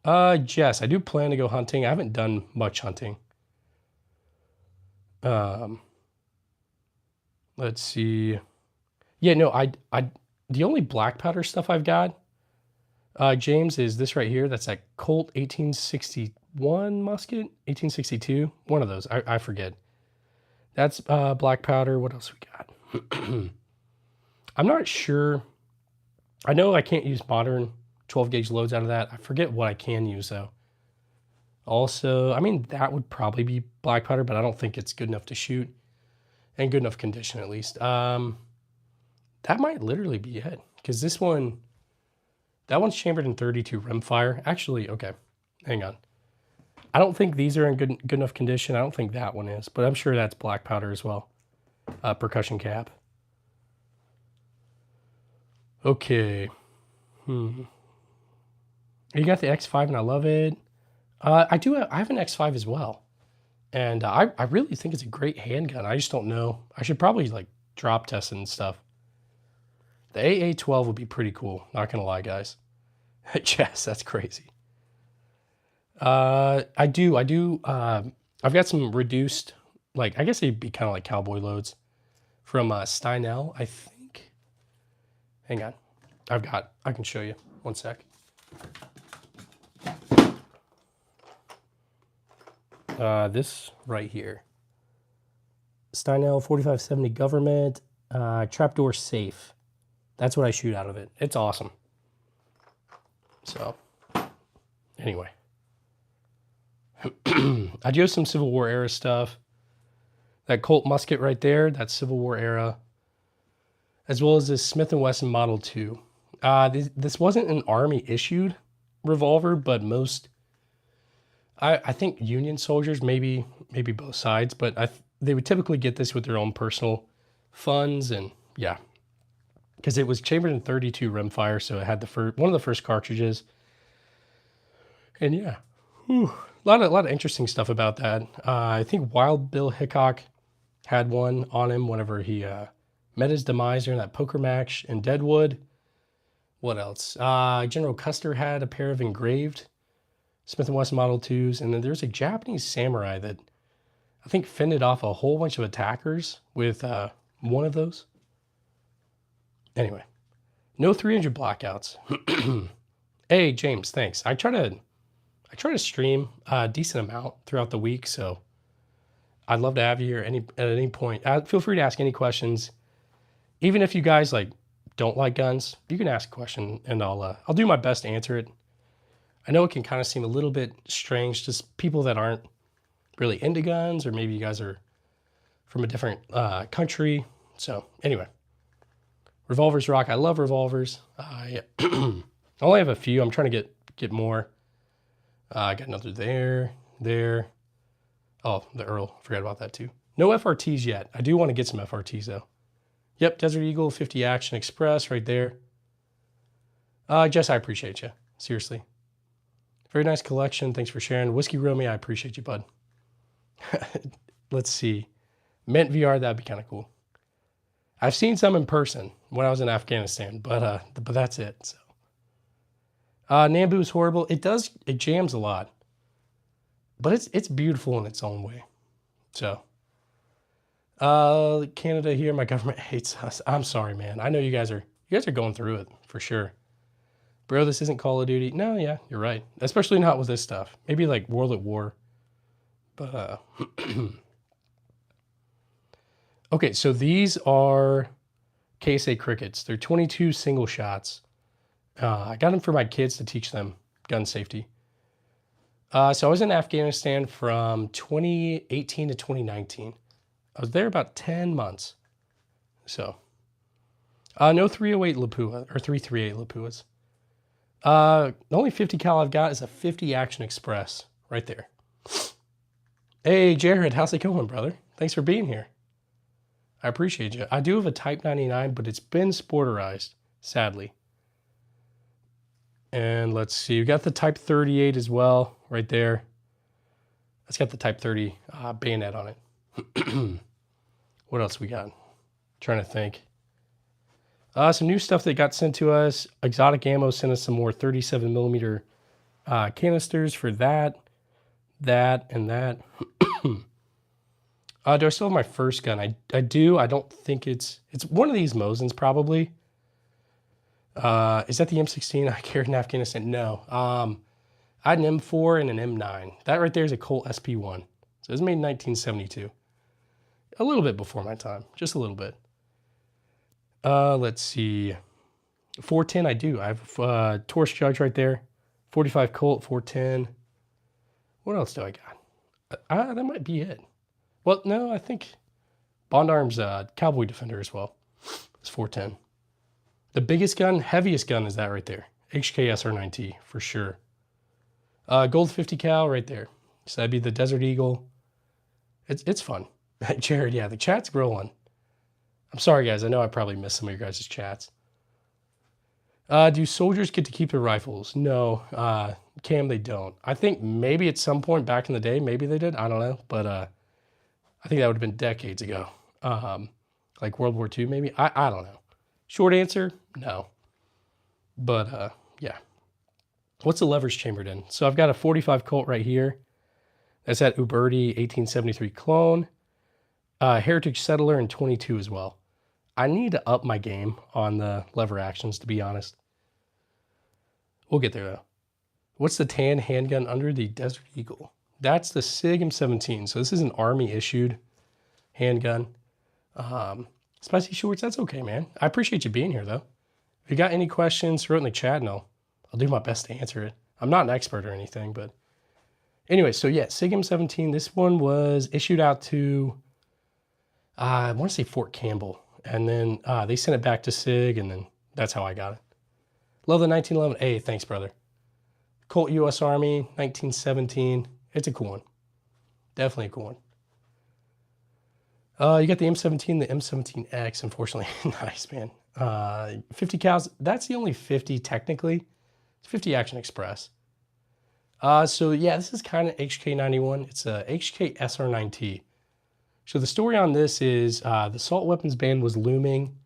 Speaker 1: Jess, I do plan to go hunting. I haven't done much hunting. Let's see. Yeah, no, the only black powder stuff I've got, James, is this right here. That's that Colt 1861 musket, 1862, one of those. I forget. That's black powder. What else we got? I'm not sure. I know I can't use modern 12 gauge loads out of that. I forget what I can use though. Also, I mean, that would probably be black powder, but I don't think it's good enough to shoot and good enough condition at least. That might literally be it, because this one, that one's chambered in 32 rimfire. Actually, okay, hang on. I don't think these are in good enough condition. I don't think that one is, but I'm sure that's black powder as well. Percussion cap. Okay. You got the X5 and I love it. I have an X5 as well. And I really think it's a great handgun. I just don't know. I should probably like drop test it and stuff. The AA-12 would be pretty cool. Not gonna lie, guys. Yes, that's crazy. I've got some reduced, like, I guess they'd be kind of like cowboy loads from Steinel, I think. Hang on. I can show you. One sec. This right here. Steinel 4570 government, trapdoor safe. That's what I shoot out of it. It's awesome. So, anyway. I do have some Civil War era stuff. That Colt musket right there, that's Civil War era. As well as this Smith & Wesson Model 2. This wasn't an Army issued revolver, but most, I think Union soldiers, maybe both sides, but they would typically get this with their own personal funds, and yeah. Because it was chambered in 32 rimfire, so it had one of the first cartridges. And yeah, a lot of interesting stuff about that. I think Wild Bill Hickok had one on him whenever he met his demise during that poker match in Deadwood. What else? General Custer had a pair of engraved Smith & Wesson Model 2s, and then there's a Japanese samurai that I think fended off a whole bunch of attackers with one of those. Anyway, no 300 blackouts. Hey, James, thanks. I try to stream a decent amount throughout the week, so I'd love to have you here at any point. Feel free to ask any questions. Even if you guys like don't like guns, you can ask a question and I'll do my best to answer it. I know it can kind of seem a little bit strange to people that aren't really into guns, or maybe you guys are from a different country. So anyway. Revolvers rock. I love revolvers. I only have a few. I'm trying to get more. I got another there. Oh, the Earl. I forgot about that too. No FRTs yet. I do want to get some FRTs though. Yep, Desert Eagle 50 Action Express right there. Jess, I appreciate you. Seriously. Very nice collection. Thanks for sharing. Whiskey Romy, I appreciate you, bud. Let's see. Mint VR, that'd be kind of cool. I've seen some in person when I was in Afghanistan, but that's it. So, Nambu is horrible. It jams a lot, but it's beautiful in its own way. So, Canada here, my government hates us. I'm sorry, man. I know you guys are going through it for sure. Bro, this isn't Call of Duty. No, yeah, you're right. Especially not with this stuff. Maybe like World at War. But okay, so these are KSA crickets. They're 22 single shots. I got them for my kids to teach them gun safety. So I was in Afghanistan from 2018 to 2019. I was there about 10 months. So, no 308 Lapua or 338 Lapuas. The only 50 cal I've got is a 50 Action Express right there. Hey, Jared, how's it going, brother? Thanks for being here. I appreciate you. I do have a Type 99, but it's been sporterized, sadly. And let's see, we got the Type 38 as well, right there. It's got the Type 30 bayonet on it. What else we got? Trying to think. Some new stuff that got sent to us. Exotic Ammo sent us some more 37 millimeter canisters for that, and that. Do I still have my first gun? I do. I don't think it's one of these Mosins probably. Is that the M16 I carried in Afghanistan? No. I had an M4 and an M9. That right there is a Colt SP1. So it was made in 1972. A little bit before my time, just a little bit. Let's see. 410 I do. I have Torch Judge right there. 45 Colt, 410. What else do I got? That might be it. Well, no, I think Bond Arms Cowboy Defender as well. It's 410. The biggest gun, heaviest gun is that right there. HK SR9T for sure. Gold 50 cal right there. So that'd be the Desert Eagle. It's fun. Jared, yeah, the chat's rolling. I'm sorry, guys. I know I probably missed some of your guys' chats. Do soldiers get to keep their rifles? No, Cam, they don't. I think maybe at some point back in the day, maybe they did. I don't know. But I think that would have been decades ago. Like World War II, maybe. I don't know. Short answer, no. But yeah. What's the levers chambered in? So I've got a 45 Colt right here. That's that Uberti 1873 clone. Heritage Settler in 22 as well. I need to up my game on the lever actions, to be honest. We'll get there, though. What's the tan handgun under the Desert Eagle? That's the SIG M17. So this is an Army-issued handgun. Spicy Shorts, that's okay, man. I appreciate you being here, though. If you got any questions, throw it in the chat, and I'll do my best to answer it. I'm not an expert or anything, but... Anyway, so yeah, SIG M17. This one was issued out to... I want to say Fort Campbell. And then they sent it back to SIG, and then that's how I got it. Love the 1911. Hey, thanks, brother. Colt U.S. Army, 1917. It's a cool one. Definitely a cool one. You got the M17, the M17X, unfortunately. Nice, man. 50 cals. That's the only 50, technically. It's 50 Action Express. So, yeah, this is kind of HK91. It's a HK SR9T. So the story on this is the assault weapons ban was looming,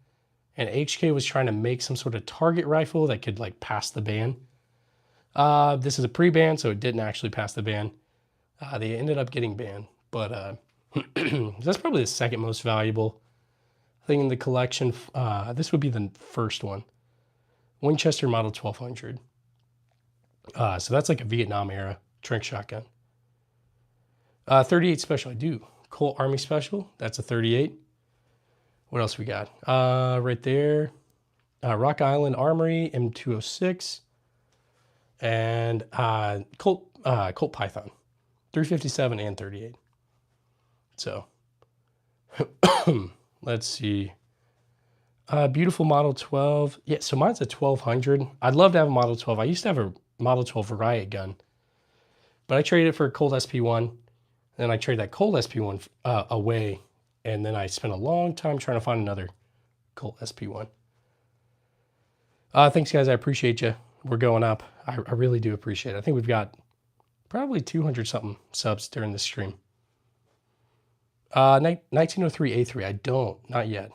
Speaker 1: and HK was trying to make some sort of target rifle that could like pass the ban. This is a pre-ban, so it didn't actually pass the ban. They ended up getting banned, but that's probably the second most valuable thing in the collection. This would be the first one. Winchester Model 1200. So that's like a Vietnam era trank shotgun. 38 Special, I do. Colt Army Special, that's a 38. What else we got? Right there, Rock Island Armory, M206, and Colt Python, 357 and 38. So, let's see. Beautiful Model 12. Yeah, so mine's a 1200. I'd love to have a Model 12. I used to have a Model 12 riot gun, but I traded it for a Colt SP1. Then I traded that Colt SP1 away, and then I spent a long time trying to find another Colt SP1. Thanks, guys. I appreciate you. We're going up. I really do appreciate it. I think we've got probably 200-something subs during this stream. 1903 A3. I don't. Not yet.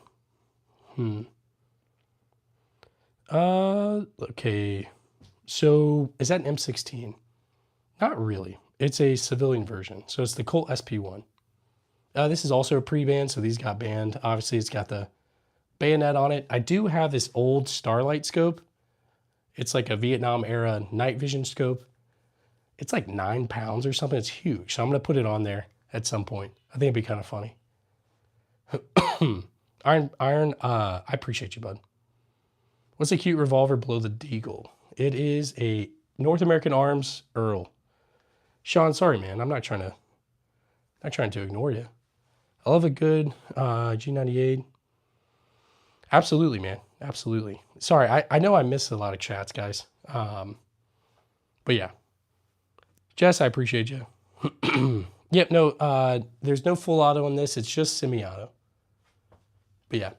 Speaker 1: Okay. So is that an M16? Not really. It's a civilian version. So it's the Colt SP1. This is also a pre-banned, so these got banned. Obviously, it's got the bayonet on it. I do have this old Starlight scope. It's like a Vietnam era night vision scope. It's like 9 pounds or something. It's huge. So I'm going to put it on there at some point. I think it'd be kind of funny. Iron, I appreciate you, bud. What's a cute revolver below the deagle? It is a North American Arms Earl. Sean, sorry, man. I'm not trying to ignore you. I love a good G98. Absolutely, man. Absolutely. Sorry, I know I missed a lot of chats, guys. But yeah. Jess, I appreciate you. Yep, no, there's no full auto on this. It's just semi-auto. But yeah,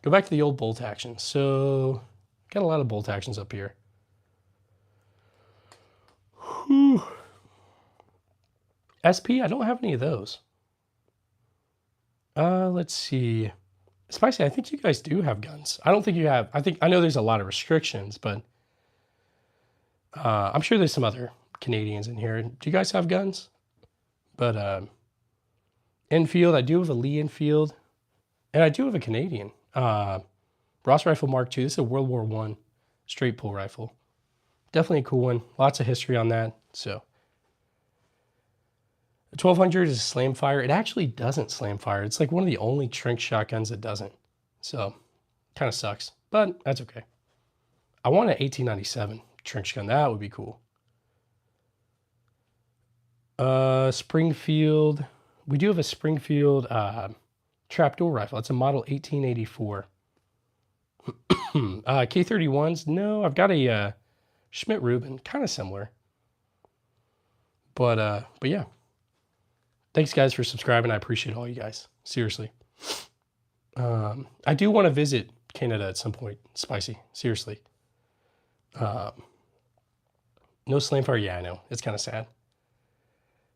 Speaker 1: go back to the old bolt action. So, got a lot of bolt actions up here. Whew. SP, I don't have any of those. Let's see. Spicy, I think you guys do have guns. I don't think you have. I know there's a lot of restrictions, but I'm sure there's some other Canadians in here. Do you guys have guns? But Enfield, I do have a Lee Enfield, and I do have a Canadian. Ross Rifle Mark II. This is a World War I straight pull rifle. Definitely a cool one. Lots of history on that. So, the 1200 is a slam fire. It actually doesn't slam fire. It's like one of the only Trink shotguns that doesn't. So, kind of sucks, but that's okay. I want an 1897 Trink gun. That would be cool. Springfield. We do have a Springfield trapdoor rifle. It's a model 1884. K31s. No, I've got a Schmidt Rubin, kind of similar. But yeah. Thanks guys for subscribing. I appreciate all you guys. Seriously. I do want to visit Canada at some point. Spicy. Seriously. No slamfire. Yeah, I know. It's kind of sad.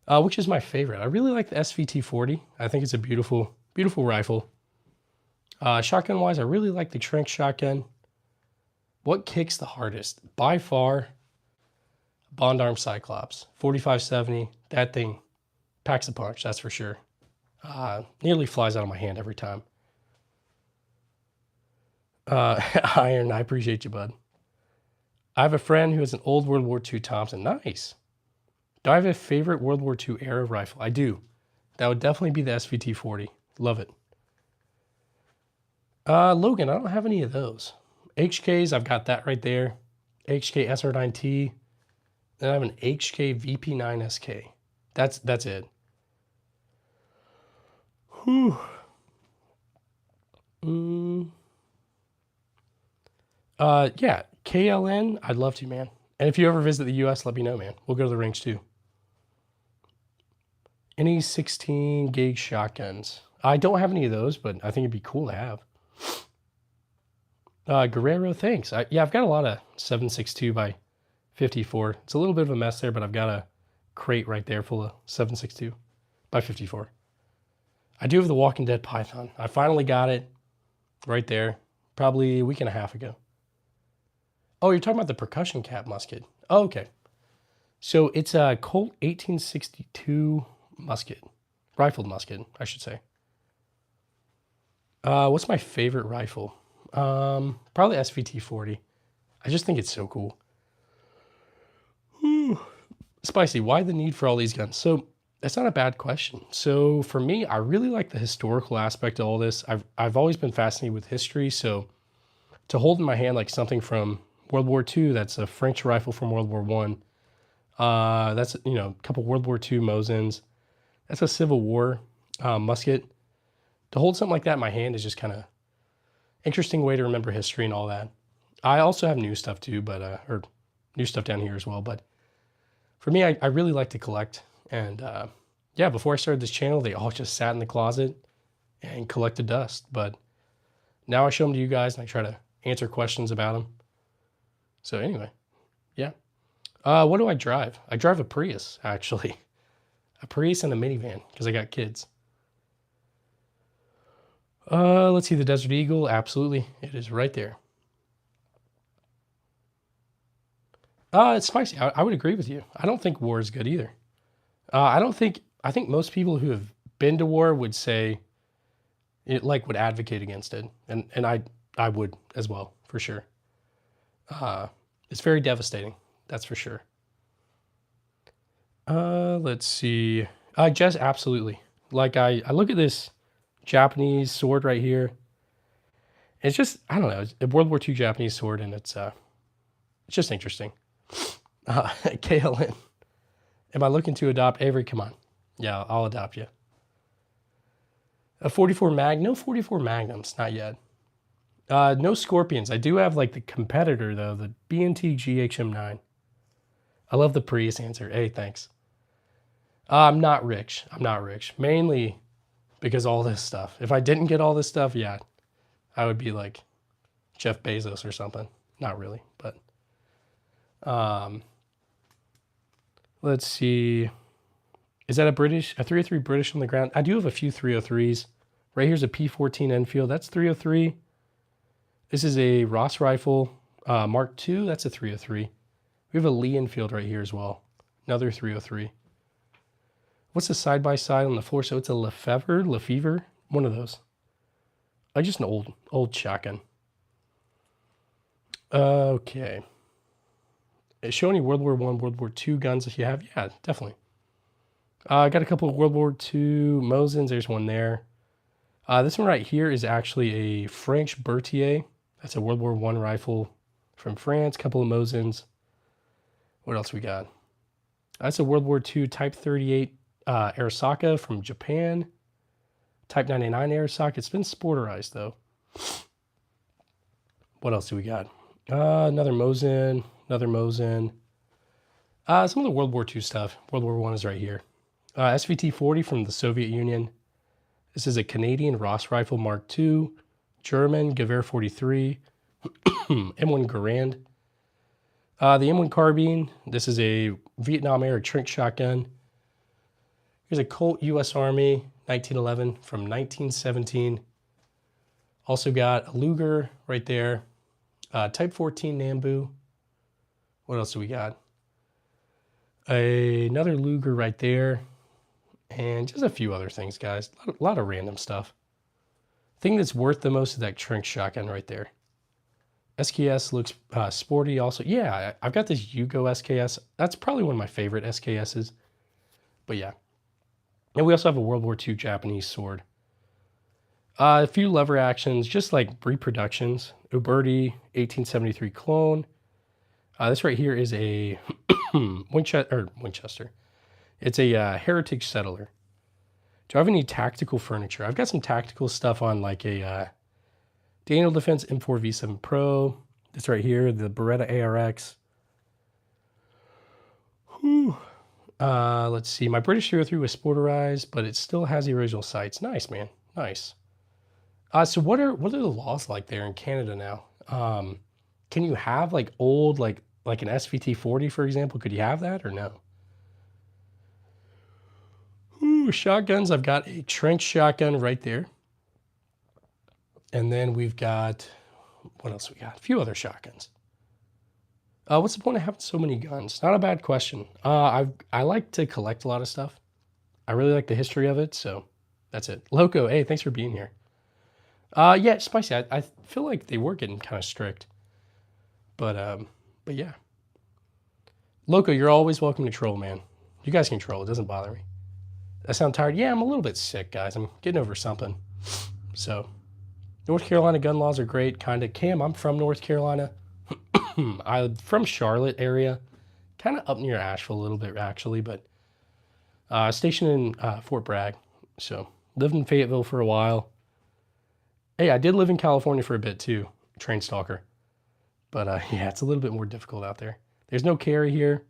Speaker 1: Which is my favorite. I really like the SVT-40. I think it's a beautiful, beautiful rifle. Shotgun-wise, I really like the Trink shotgun. What kicks the hardest? By far, Bond Arm Cyclops. 4570. That thing packs a punch, that's for sure. Nearly flies out of my hand every time. Iron, I appreciate you, bud. I have a friend who has an old World War II Thompson. Nice. Do I have a favorite World War II era rifle? I do. That would definitely be the SVT-40. Love it. Logan, I don't have any of those. HKs, I've got that right there. HK SR9T. Then I have an HK VP9SK. That's it. Whew. Yeah, KLN, I'd love to, man. And if you ever visit the US, let me know, man. We'll go to the range too. Any 16 gauge shotguns? I don't have any of those, but I think it'd be cool to have. Guerrero, thanks. Yeah, I've got a lot of 7.62 by 54. It's a little bit of a mess there, but I've got a crate right there full of 7.62 by 54. I do have the Walking Dead Python. I finally got it right there, probably a week and a half ago. Oh, you're talking about the percussion cap musket. Oh, okay. So it's a Colt 1862 musket, rifled musket, I should say. What's my favorite rifle? Probably SVT-40. I just think it's so cool. Whew. Spicy, why the need for all these guns? So that's not a bad question. So for me, I really like the historical aspect of all this. I've always been fascinated with history. So to hold in my hand like something from World War II, that's a French rifle from World War I. That's, you know, a couple World War II Mosins. That's a Civil War musket. To hold something like that in my hand is just kind of interesting way to remember history and all that. I also have new stuff too, but or new stuff down here as well. But for me, I really like to collect. And yeah, before I started this channel, they all just sat in the closet and collected dust. But now I show them to you guys and I try to answer questions about them. So anyway, yeah. What do I drive? I drive a Prius, actually. A Prius and a minivan because I got kids. Let's see, the Desert Eagle. Absolutely. It is right there. It's spicy. I would agree with you. I don't think war is good either. I think most people who have been to war would say it, like, would advocate against it. And I would as well, for sure. It's very devastating. That's for sure. Let's see. Just absolutely. Like I look at this Japanese sword right here. It's just, I don't know, it's a World War II Japanese sword, and it's just interesting. KLN. Am I looking to adopt Avery? Come on. Yeah, I'll adopt you. A 44 Mag? No 44 Magnums, not yet. No Scorpions. I do have like the competitor though, the B&T GHM9. I love the Prius answer. Hey, thanks. I'm not rich. I'm not rich. Mainly because all this stuff. If I didn't get all this stuff, yeah, I would be like Jeff Bezos or something. Not really, but let's see. Is that a 303 British on the ground? I do have a few 303s. Right here's a P14 Enfield. That's 303. This is a Ross rifle, Mark II. That's a 303. We have a Lee Enfield right here as well. Another 303. What's the side-by-side on the floor? So it's a Lefevre, one of those. Just an old shotgun. Okay. Show any World War I, World War II guns if you have. Yeah, definitely. I got a couple of World War II Mosins. There's one there. This one right here is actually a French Berthier. That's a World War I rifle from France. Couple of Mosins. What else we got? That's a World War II Type 38 Arisaka from Japan. Type 99 Arisaka. It's been sporterized though. What else do we got? Another Mosin. Another Mosin. Some of the World War II stuff. World War I is right here. SVT-40 from the Soviet Union. This is a Canadian Ross rifle Mark II. German Gewehr 43. M1 Garand. The M1 carbine. This is a Vietnam era Trink shotgun. Here's a Colt U.S. Army 1911 from 1917. Also got a Luger right there. Type 14 Nambu. What else do we got? Another Luger right there. And just a few other things, guys. A lot of random stuff. Thing that's worth the most is that Trink shotgun right there. SKS looks sporty also. Yeah, I've got this Yugo SKS. That's probably one of my favorite SKSs. But yeah. And we also have a World War II Japanese sword. A few lever actions, just like reproductions. Uberti 1873 clone. This right here is a Winchester. It's a Heritage Settler. Do I have any tactical furniture? I've got some tactical stuff on like a Daniel Defense M4 V7 Pro. This right here, the Beretta ARX. Whew. Let's see. My British 303 was sporterized, but it still has the original sights. Nice, man. Nice. So what are the laws like there in Canada now? Can you have like old like an SVT-40, for example? Could you have that or no? Ooh, shotguns. I've got a trench shotgun right there. And then we've got, what else we got? A few other shotguns. What's the point of having so many guns? Not a bad question. I like to collect a lot of stuff. I really like the history of it, so that's it. Loco, hey, thanks for being here. Yeah, spicy. I feel like they were getting kind of strict. But yeah. Loco, you're always welcome to troll, man. You guys can troll. It doesn't bother me. I sound tired. Yeah, I'm a little bit sick, guys. I'm getting over something. So, North Carolina gun laws are great. Kind of. Cam, I'm from North Carolina. I'm from Charlotte area. Kind of up near Asheville a little bit, actually. But stationed in Fort Bragg. So, lived in Fayetteville for a while. Hey, I did live in California for a bit, too. Train stalker. But yeah, it's a little bit more difficult out there. There's no carry here.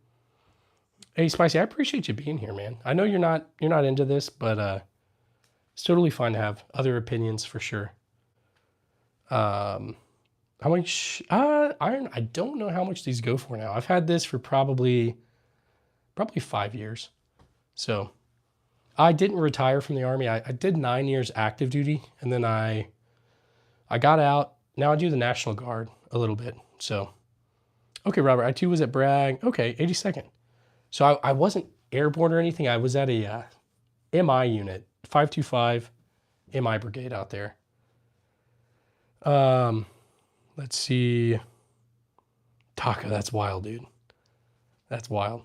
Speaker 1: Hey, Spicy, I appreciate you being here, man. I know you're not into this, but it's totally fine to have other opinions for sure. How much iron? I don't know how much these go for now. I've had this for probably 5 years. So I didn't retire from the Army. I did 9 years active duty, and then I got out. Now I do the National Guard a little bit. So, okay, Robert, I too was at Bragg. Okay, 82nd. So I wasn't airborne or anything. I was at a MI unit, 525 MI brigade out there. Let's see. Taco, that's wild, dude. That's wild.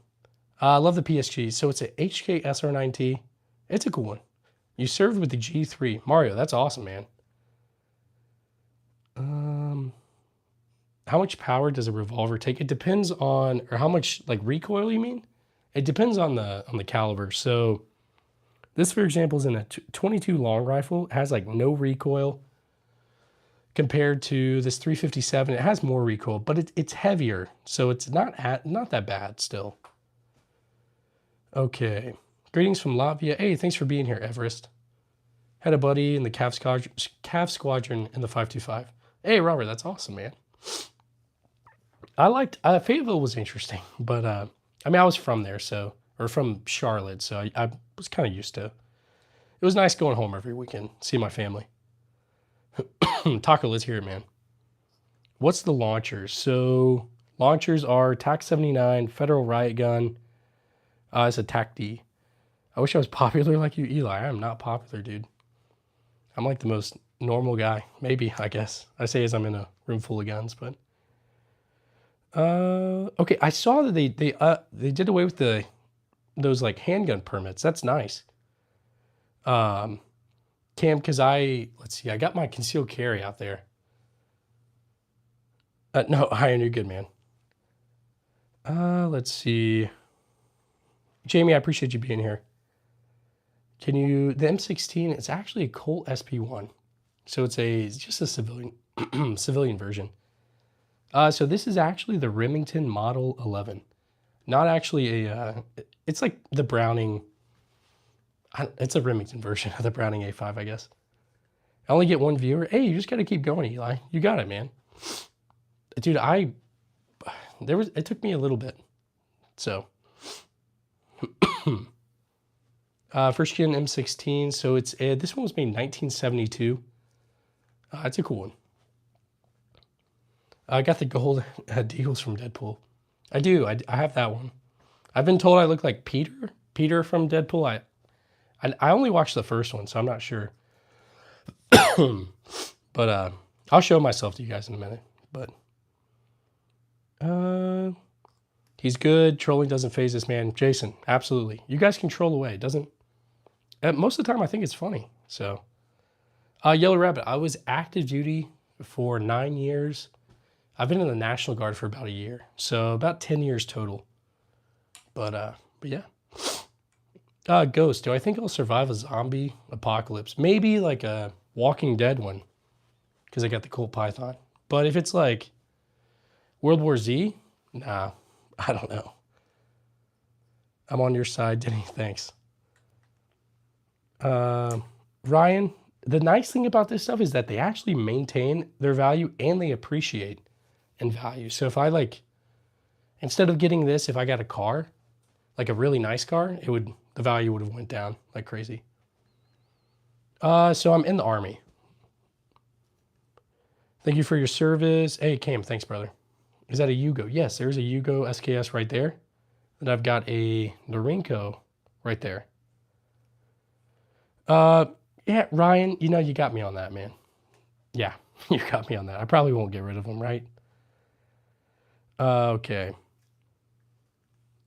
Speaker 1: I love the PSG. So it's a HK SR9T. It's a cool one. You served with the G3. Mario, that's awesome, man. How much power does a revolver take? It depends on, or how much like recoil you mean? It depends on the caliber. So this, for example, is in a 22 long rifle. It has like no recoil compared to this 357. It has more recoil, but it's heavier. So it's not that bad still. Okay. Greetings from Latvia. Hey, thanks for being here, Everest. Had a buddy in the Cav Squadron in the 525. Hey, Robert, that's awesome, man. I liked, Fayetteville was interesting, but I mean, I was from there, so, or from Charlotte, so I was kind of used to it. It was nice going home every weekend, see my family. Taco, let's hear it, man. What's the launchers? So, launchers are TAC 79, Federal Riot Gun. It's a TAC D. I wish I was popular like you, Eli. I am not popular, dude. I'm like the most normal guy. Maybe, I guess. I say as I'm in a room full of guns, but. Okay, I saw that they did away with those like handgun permits. That's nice. Cam, because let's see, I got my concealed carry out there. No, Iron, you're good, man. Let's see. Jamie, I appreciate you being here. The M16, it's actually a Colt SP1. So it's just a civilian version. So this is actually the Remington Model 11. Not actually it's like the Browning, it's a Remington version of the Browning A5, I guess. I only get one viewer. Hey, you just got to keep going, Eli. You got it, man. Dude, it took me a little bit. So, first gen M16. So this one was made in 1972. It's a cool one. I got the gold deals from Deadpool. I do. I have that one. I've been told I look like Peter from Deadpool. I only watched the first one, so I'm not sure. But I'll show myself to you guys in a minute. But he's good. Trolling doesn't phase this man. Jason, absolutely. You guys can troll away. It doesn't. Most of the time, I think it's funny. So, Yellow Rabbit. I was active duty for 9 years. I've been in the National Guard for about a year, so about 10 years total. But yeah. Ghost, do I think I'll survive a zombie apocalypse? Maybe like a Walking Dead one, because I got the Colt Python. But if it's like World War Z, nah, I don't know. I'm on your side, Denny, thanks. Ryan, the nice thing about this stuff is that they actually maintain their value and they appreciate in value. So if I instead of getting this, if I got a car, like a really nice car, the value would have went down like crazy. So I'm in the Army. Thank you for your service. Hey, Cam, thanks, brother. Is that a Yugo? Yes, there's a Yugo SKS right there. And I've got a Norinco right there. Yeah, Ryan, you got me on that, man. Yeah, you got me on that. I probably won't get rid of them, right? Okay.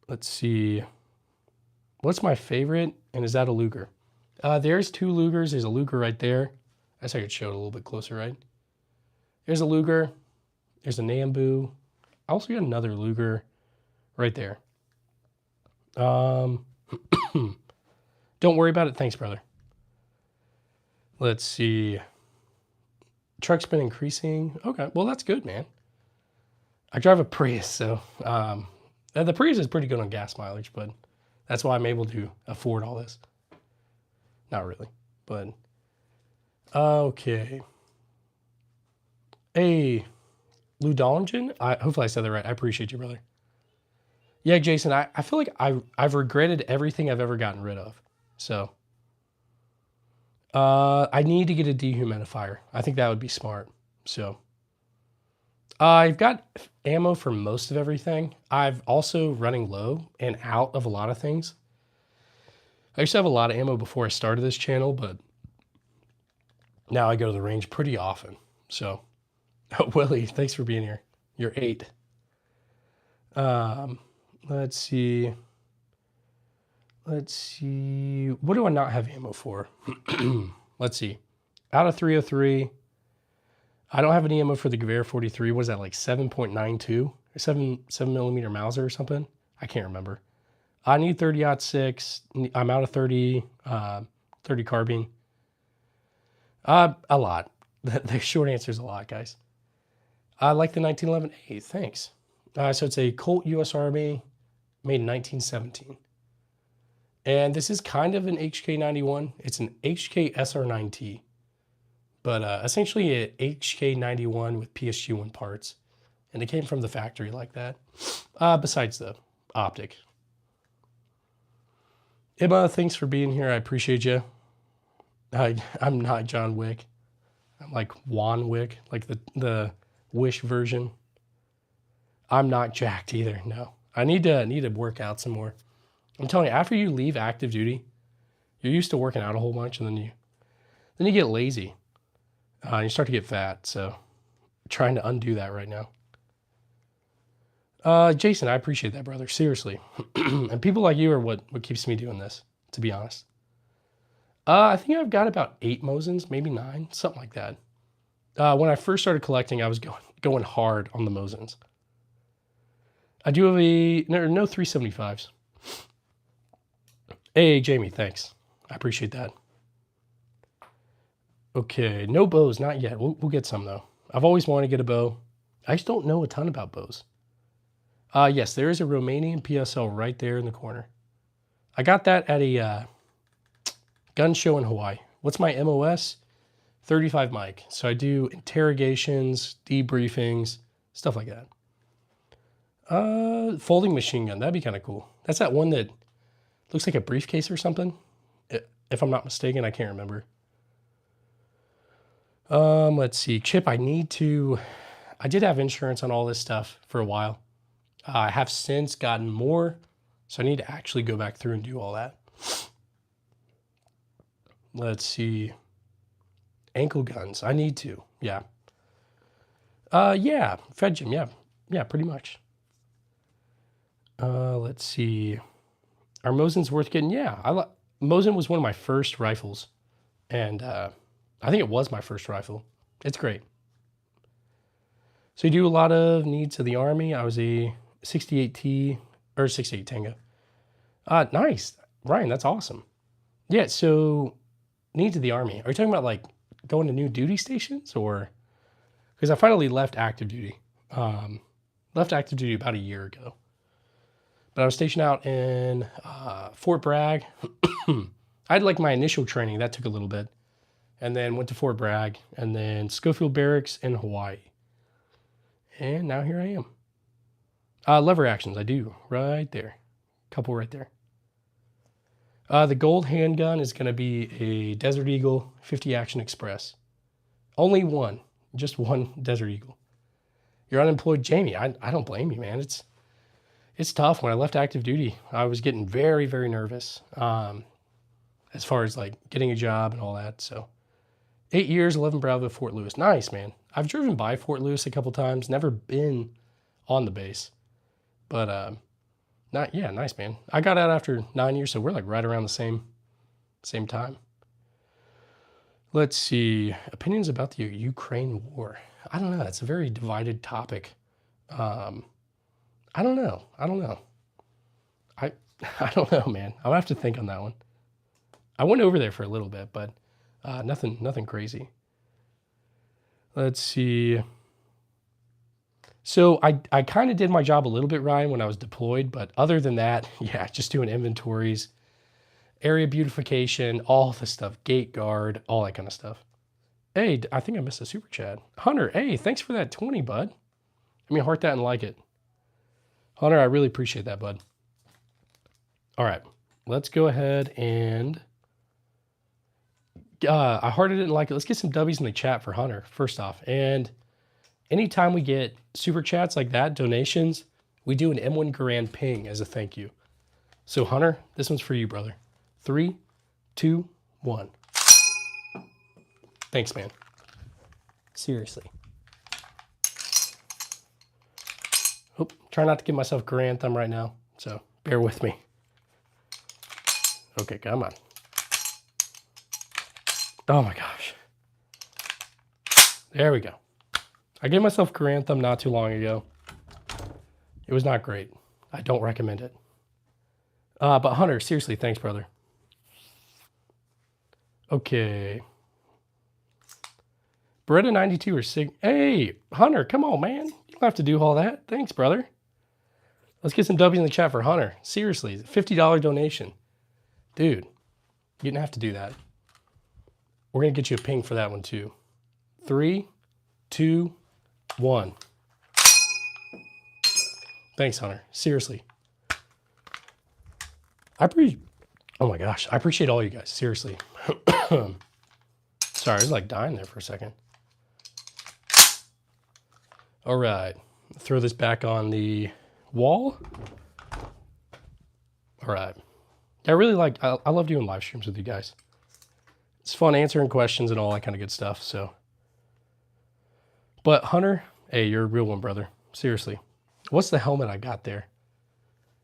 Speaker 1: Let's see. What's my favorite? And is that a Luger? There's two Lugers. There's a Luger right there. I guess I could show it a little bit closer, right? There's a Luger. There's a Nambu. I also got another Luger right there. Don't worry about it. Thanks, brother. Let's see. Truck's been increasing. Okay, well, that's good, man. I drive a Prius, so the Prius is pretty good on gas mileage, but that's why I'm able to afford all this. Not really, but okay. Hey, Ludolingen? Hopefully I said that right. I appreciate you, brother. Yeah, Jason, I feel like I've regretted everything I've ever gotten rid of. So I need to get a dehumidifier. I think that would be smart. So I've got ammo for most of everything. I've also running low and out of a lot of things. I used to have a lot of ammo before I started this channel, but now I go to the range pretty often. So, Willie, thanks for being here. You're 8. Let's see. What do I not have ammo for? Let's see. Out of 303, I don't have any ammo for the Gewehr 43. What is that, like 7.92? 7 millimeter Mauser or something? I can't remember. I need 30-06. I'm out of 30 carbine. A lot. The short answer is a lot, guys. I like the 1911A. Thanks. So it's a Colt U.S. Army made in 1917. And this is kind of an HK91. It's an HK SR9T. But essentially an HK91 with PSG1 parts. And it came from the factory like that. Besides the optic. Emma, thanks for being here. I appreciate you. I'm not John Wick. I'm like Juan Wick, like the Wish version. I'm not jacked either. No, I need to work out some more. I'm telling you, after you leave active duty, you're used to working out a whole bunch, and then you get lazy. You start to get fat. So, I'm trying to undo that right now. Jason, I appreciate that, brother. Seriously, and people like you are what keeps me doing this. To be honest. I think I've got about 8 Mosins, maybe 9, something like that. When I first started collecting, I was going hard on the Mosins. I do have no 375s. Hey, Jamie, thanks. I appreciate that. Okay, no bows, not yet. We'll get some, though. I've always wanted to get a bow. I just don't know a ton about bows. Yes, there is a Romanian PSL right there in the corner. I got that at a gun show in Hawaii. What's my MOS? 35 mic. So I do interrogations, debriefings, stuff like that. Folding machine gun. That'd be kind of cool. That's that one that looks like a briefcase or something. If I'm not mistaken, I can't remember. Let's see. Chip, I did have insurance on all this stuff for a while. I have since gotten more, so I need to actually go back through and do all that. Let's see. Ankle guns. I need to. Yeah. Yeah. Fed gym. Yeah. Yeah, pretty much. Let's see. Are Mosins worth getting? Yeah. Mosin was one of my first rifles. And I think it was my first rifle. It's great. So you do a lot of needs of the Army. I was a 68T or 68 Tango. Nice. Ryan, that's awesome. Yeah, so needs of the Army. Are you talking about like going to new duty stations, or because I finally left active duty. Left active duty about a year ago. But I was stationed out in Fort Bragg. I had like my initial training. That took a little bit. And then went to Fort Bragg. And then Schofield Barracks in Hawaii. And now here I am. Lever actions, I do. Right there. Couple right there. The gold handgun is going to be a Desert Eagle 50 Action Express. Only one. Just one Desert Eagle. You're unemployed, Jamie. I don't blame you, man. It's tough. When I left active duty, I was getting very, very nervous as far as like getting a job and all that. So 8 years, 11 Bravo, Fort Lewis. Nice, man. I've driven by Fort Lewis a couple times. Never been on the base. But nice, man. I got out after 9 years, so we're like right around the same time. Let's see. Opinions about the Ukraine war. I don't know. It's a very divided topic. I don't know. I don't know, man. I'll have to think on that one. I went over there for a little bit, but nothing crazy. Let's see. So I kind of did my job a little bit, Ryan, when I was deployed, but other than that, yeah, just doing inventories, area beautification, all the stuff, gate guard, all that kind of stuff. Hey, I think I missed a super chat. Hunter, hey, thanks for that 20, bud. Let me heart that and like it. Hunter, I really appreciate that, bud. All right, let's go ahead and I hardly didn't like it. Let's get some W's in the chat for Hunter, first off. And anytime we get super chats like that, donations, we do an M1 Garand ping as a thank you. So Hunter, this one's for you, brother. 3, 2, 1. Thanks, man. Seriously. Oh, try not to give myself Garand thumb right now, so bear with me. Okay, come on. Oh my gosh. There we go. I gave myself Garand thumb not too long ago. It was not great. I don't recommend it. But Hunter, seriously, thanks, brother. Okay. Beretta 92 or Sig. Hey, Hunter, come on, man. You don't have to do all that. Thanks, brother. Let's get some W's in the chat for Hunter. Seriously, $50 donation. Dude, you didn't have to do that. We're going to get you a ping for that one, too. 3, 2, 1. Thanks, Hunter. Seriously. Oh my gosh. I appreciate all you guys. Seriously. Sorry, I was like dying there for a second. All right. Throw this back on the wall. All right. I really like, I love doing live streams with you guys. It's fun answering questions and all that kind of good stuff. So, but Hunter, hey, you're a real one, brother. Seriously. What's the helmet I got there?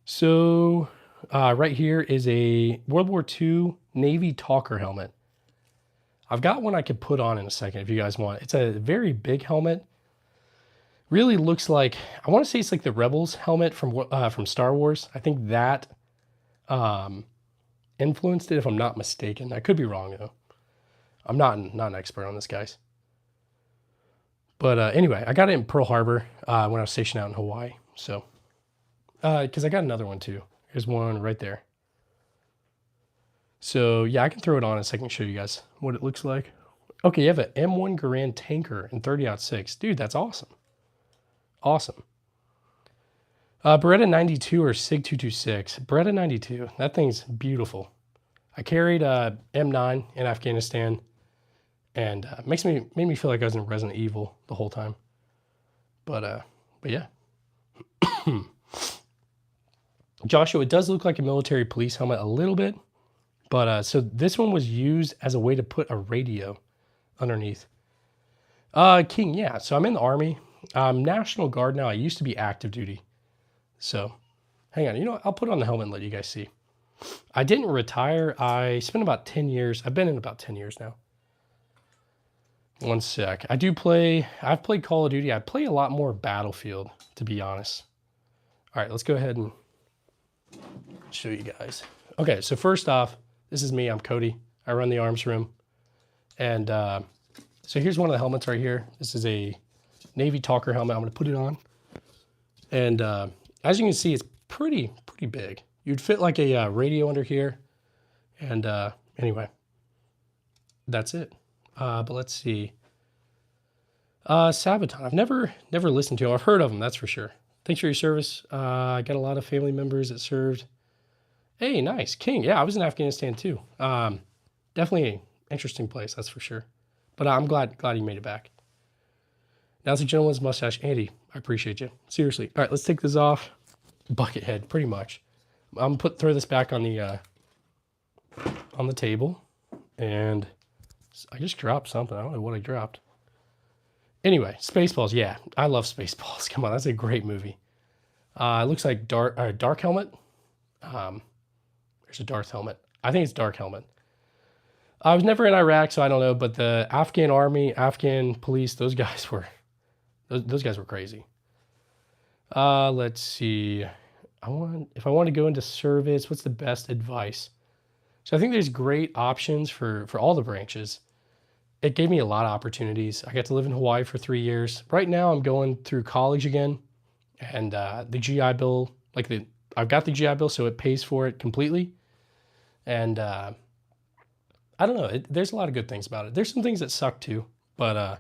Speaker 1: So right here is a World War II Navy Talker helmet. I've got one I could put on in a second if you guys want. It's a very big helmet. Really looks like, I want to say it's like the Rebels helmet from Star Wars. I think that influenced it, if I'm not mistaken. I could be wrong though. I'm not an expert on this, guys. But anyway, I got it in Pearl Harbor when I was stationed out in Hawaii. So, because I got another one too. Here's one right there. So yeah, I can throw it on in a second and show you guys what it looks like. Okay, you have an M1 Garand tanker in 30-06. Dude, that's awesome. Awesome. Beretta 92 or SIG 226. Beretta 92. That thing's beautiful. I carried M9 in Afghanistan, and made me feel like I was in Resident Evil the whole time. But yeah. Joshua, it does look like a military police helmet a little bit, but so this one was used as a way to put a radio underneath. King, yeah. So I'm in the Army. I'm National Guard now. I used to be active duty. So hang on, you know what? I'll put on the helmet and let you guys see. I didn't retire. I spent about 10 years. I've been in about 10 years now. One sec. I've played Call of Duty. I play a lot more Battlefield, to be honest. All right, let's go ahead and show you guys. Okay, so first off, this is me. I'm Cody. I run the arms room. And so here's one of the helmets right here. This is a Navy Talker helmet. I'm going to put it on. And as you can see, it's pretty big. You'd fit like a radio under here. And anyway, that's it. But let's see. Sabaton. I've never listened to him. I've heard of him, that's for sure. Thanks for your service. I got a lot of family members that served. Hey, nice. King. Yeah, I was in Afghanistan too. Definitely an interesting place, that's for sure. But I'm glad you made it back. Now's the gentleman's mustache. Andy, I appreciate you. Seriously. All right, let's take this off. Bucket head, pretty much. I'm gonna throw this back on the table. And I just dropped something. I don't know what I dropped. Anyway, Spaceballs. Yeah, I love Spaceballs. Come on, that's a great movie. It looks like Dark Helmet. There's a Darth helmet. I think it's Dark Helmet. I was never in Iraq, so I don't know. But the Afghan army, Afghan police, those guys were crazy. Let's see. If I want to go into service, what's the best advice? So I think there's great options for all the branches. It gave me a lot of opportunities. I got to live in Hawaii for 3 years. Right now I'm going through college again, and the GI Bill, I've got the GI Bill, so it pays for it completely. And I don't know, there's a lot of good things about it. There's some things that suck too, but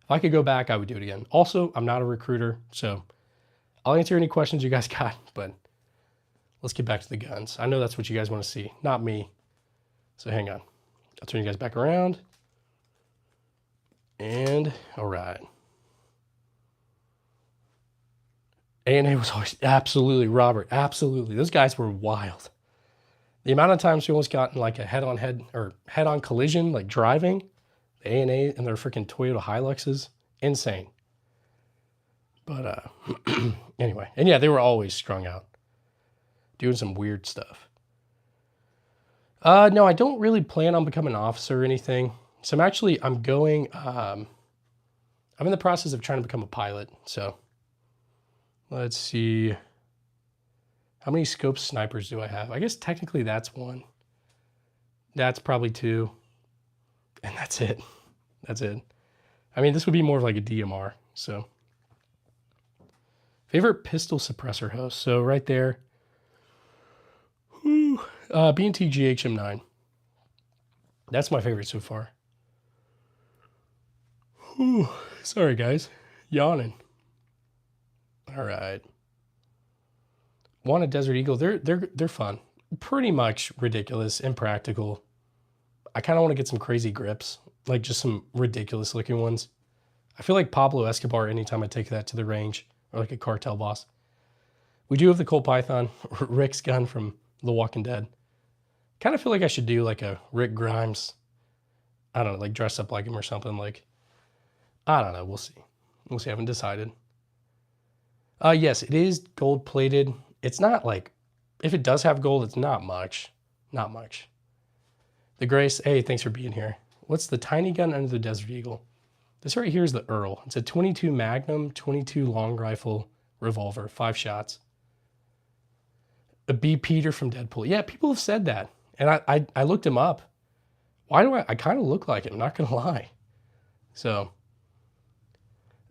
Speaker 1: if I could go back, I would do it again. Also, I'm not a recruiter, so I'll answer any questions you guys got, but let's get back to the guns. I know that's what you guys want to see, not me. So hang on. I'll turn you guys back around. And all right. A&A was always absolutely, Robert, absolutely. Those guys were wild. The amount of times we almost got in like a head-on collision, like driving, the A&A and their freaking Toyota Hiluxes, insane. But anyway, and yeah, they were always strung out, doing some weird stuff. No, I don't really plan on becoming an officer or anything. So I'm going, I'm in the process of trying to become a pilot. So let's see. How many scope snipers do I have? I guess technically that's one. That's probably two. And that's it. That's it. I mean, this would be more of like a DMR. So favorite pistol suppressor host. So right there. B&T GHM9. That's my favorite so far. Whew. Sorry, guys. Yawning. All right. Want a Desert Eagle? They're fun. Pretty much ridiculous, impractical. I kind of want to get some crazy grips, like just some ridiculous looking ones. I feel like Pablo Escobar anytime I take that to the range, or like a cartel boss. We do have the Colt Python, Rick's gun from The Walking Dead. Kind of feel like I should do like a Rick Grimes, I don't know, like dress up like him or something. Like, I don't know, we'll see. We'll see, I haven't decided. Yes, it is gold plated. It's not like, if it does have gold, it's not much. Not much. The Grace, hey, thanks for being here. What's the tiny gun under the Desert Eagle? This right here is the Earl. It's a 22 Magnum, 22 long rifle revolver, 5 shots. A B. Peter from Deadpool. Yeah, people have said that. And I looked him up. Why do I kind of look like him, not gonna lie. So,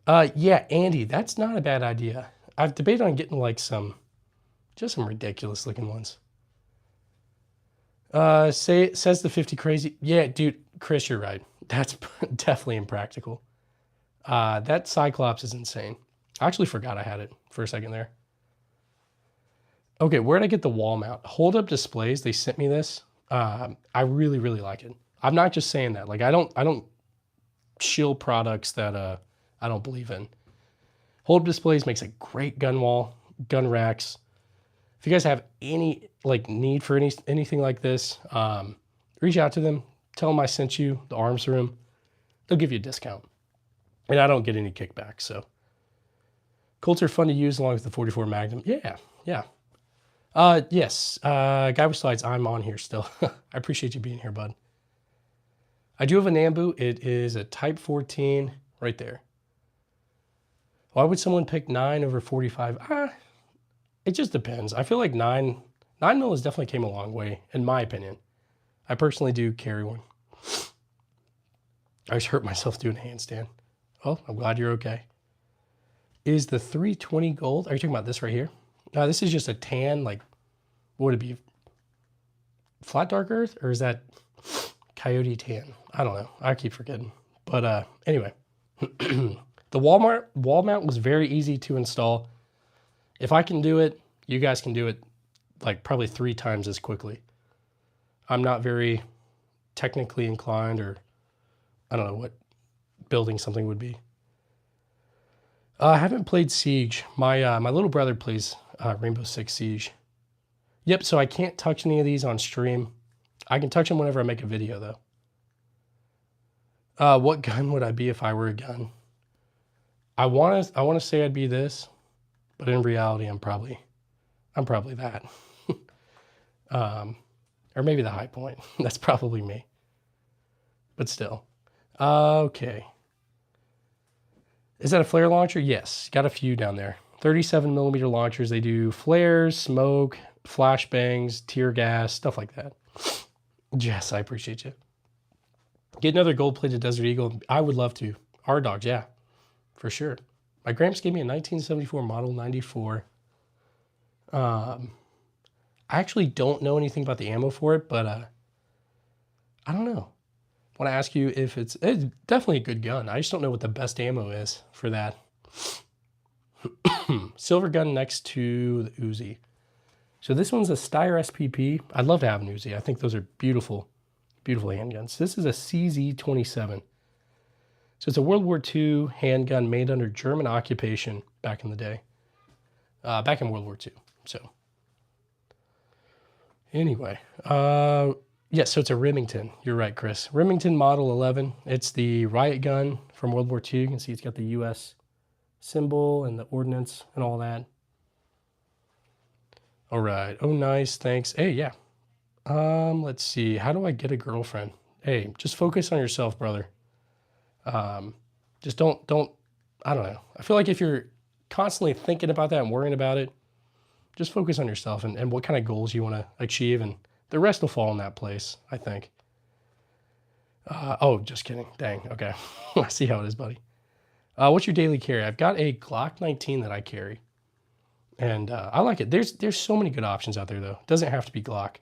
Speaker 1: yeah, Andy, that's not a bad idea. I've debated on getting like just some ridiculous looking ones. Says the 50 crazy. Yeah, dude, Chris, you're right. That's definitely impractical. That Cyclops is insane. I actually forgot I had it for a second there. Okay, where'd I get the wall mount? Hold Up Displays, they sent me this. I really, really like it. I'm not just saying that. Like I don't shill products that I don't believe in. Hold Up Displays makes a great gun wall, gun racks. If you guys have any like need for anything like this, reach out to them. Tell them I sent you the arms room. They'll give you a discount. And I don't get any kickback, so. Colts are fun to use along with the 44 Magnum. Yeah, yeah. Yes, Guy with Slides, I'm on here still. I appreciate you being here, bud. I do have a Nambu. It is a Type 14 right there. Why would someone pick 9 over 45? It just depends. I feel like 9 mil has definitely came a long way, in my opinion. I personally do carry one. I just hurt myself doing a handstand. Oh, I'm glad you're okay. Is the 320 gold? Are you talking about this right here? No, this is just a tan, like, what would it be? Flat dark earth? Or is that coyote tan? I don't know. I keep forgetting. But anyway, the wall mount was very easy to install. If I can do it, you guys can do it like probably 3 times as quickly. I'm not very technically inclined, or I don't know what building something would be. I haven't played Siege. My little brother plays Rainbow Six Siege. Yep, so I can't touch any of these on stream. I can touch them whenever I make a video, though. What gun would I be if I were a gun? I want to say I'd be this, but in reality, I'm probably that. Or maybe the high point. That's probably me. But still. Okay. Is that a flare launcher? Yes. Got a few down there. 37mm launchers. They do flares, smoke, flashbangs, tear gas, stuff like that. Jess, I appreciate you. Get another gold-plated Desert Eagle. I would love to. R-Dogs, yeah. For sure. My gramps gave me a 1974 Model 94. I actually don't know anything about the ammo for it, but I don't know. I want to ask you if it's definitely a good gun. I just don't know what the best ammo is for that. Silver gun next to the Uzi. So this one's a Steyr SPP. I'd love to have an Uzi. I think those are beautiful, Beautiful handguns. This is a CZ-27. So it's a World War II handgun made under German occupation back in the day. Back in World War II. So anyway, yeah, so it's a Remington. You're right, Chris. Remington Model 11. It's the riot gun from World War II. You can see it's got the U.S. symbol and the ordnance and all that. All right. Oh, nice. Thanks. Hey, yeah. Let's see. How do I get a girlfriend? Hey, just focus on yourself, brother. Just don't, I don't know. I feel like if you're constantly thinking about that and worrying about it, just focus on yourself and what kind of goals you want to achieve, and the rest will fall in that place, I think. Oh, just kidding. Dang. Okay. I see how it is, buddy. What's your daily carry? I've got a Glock 19 that I carry, and I like it. There's so many good options out there, though. It doesn't have to be Glock.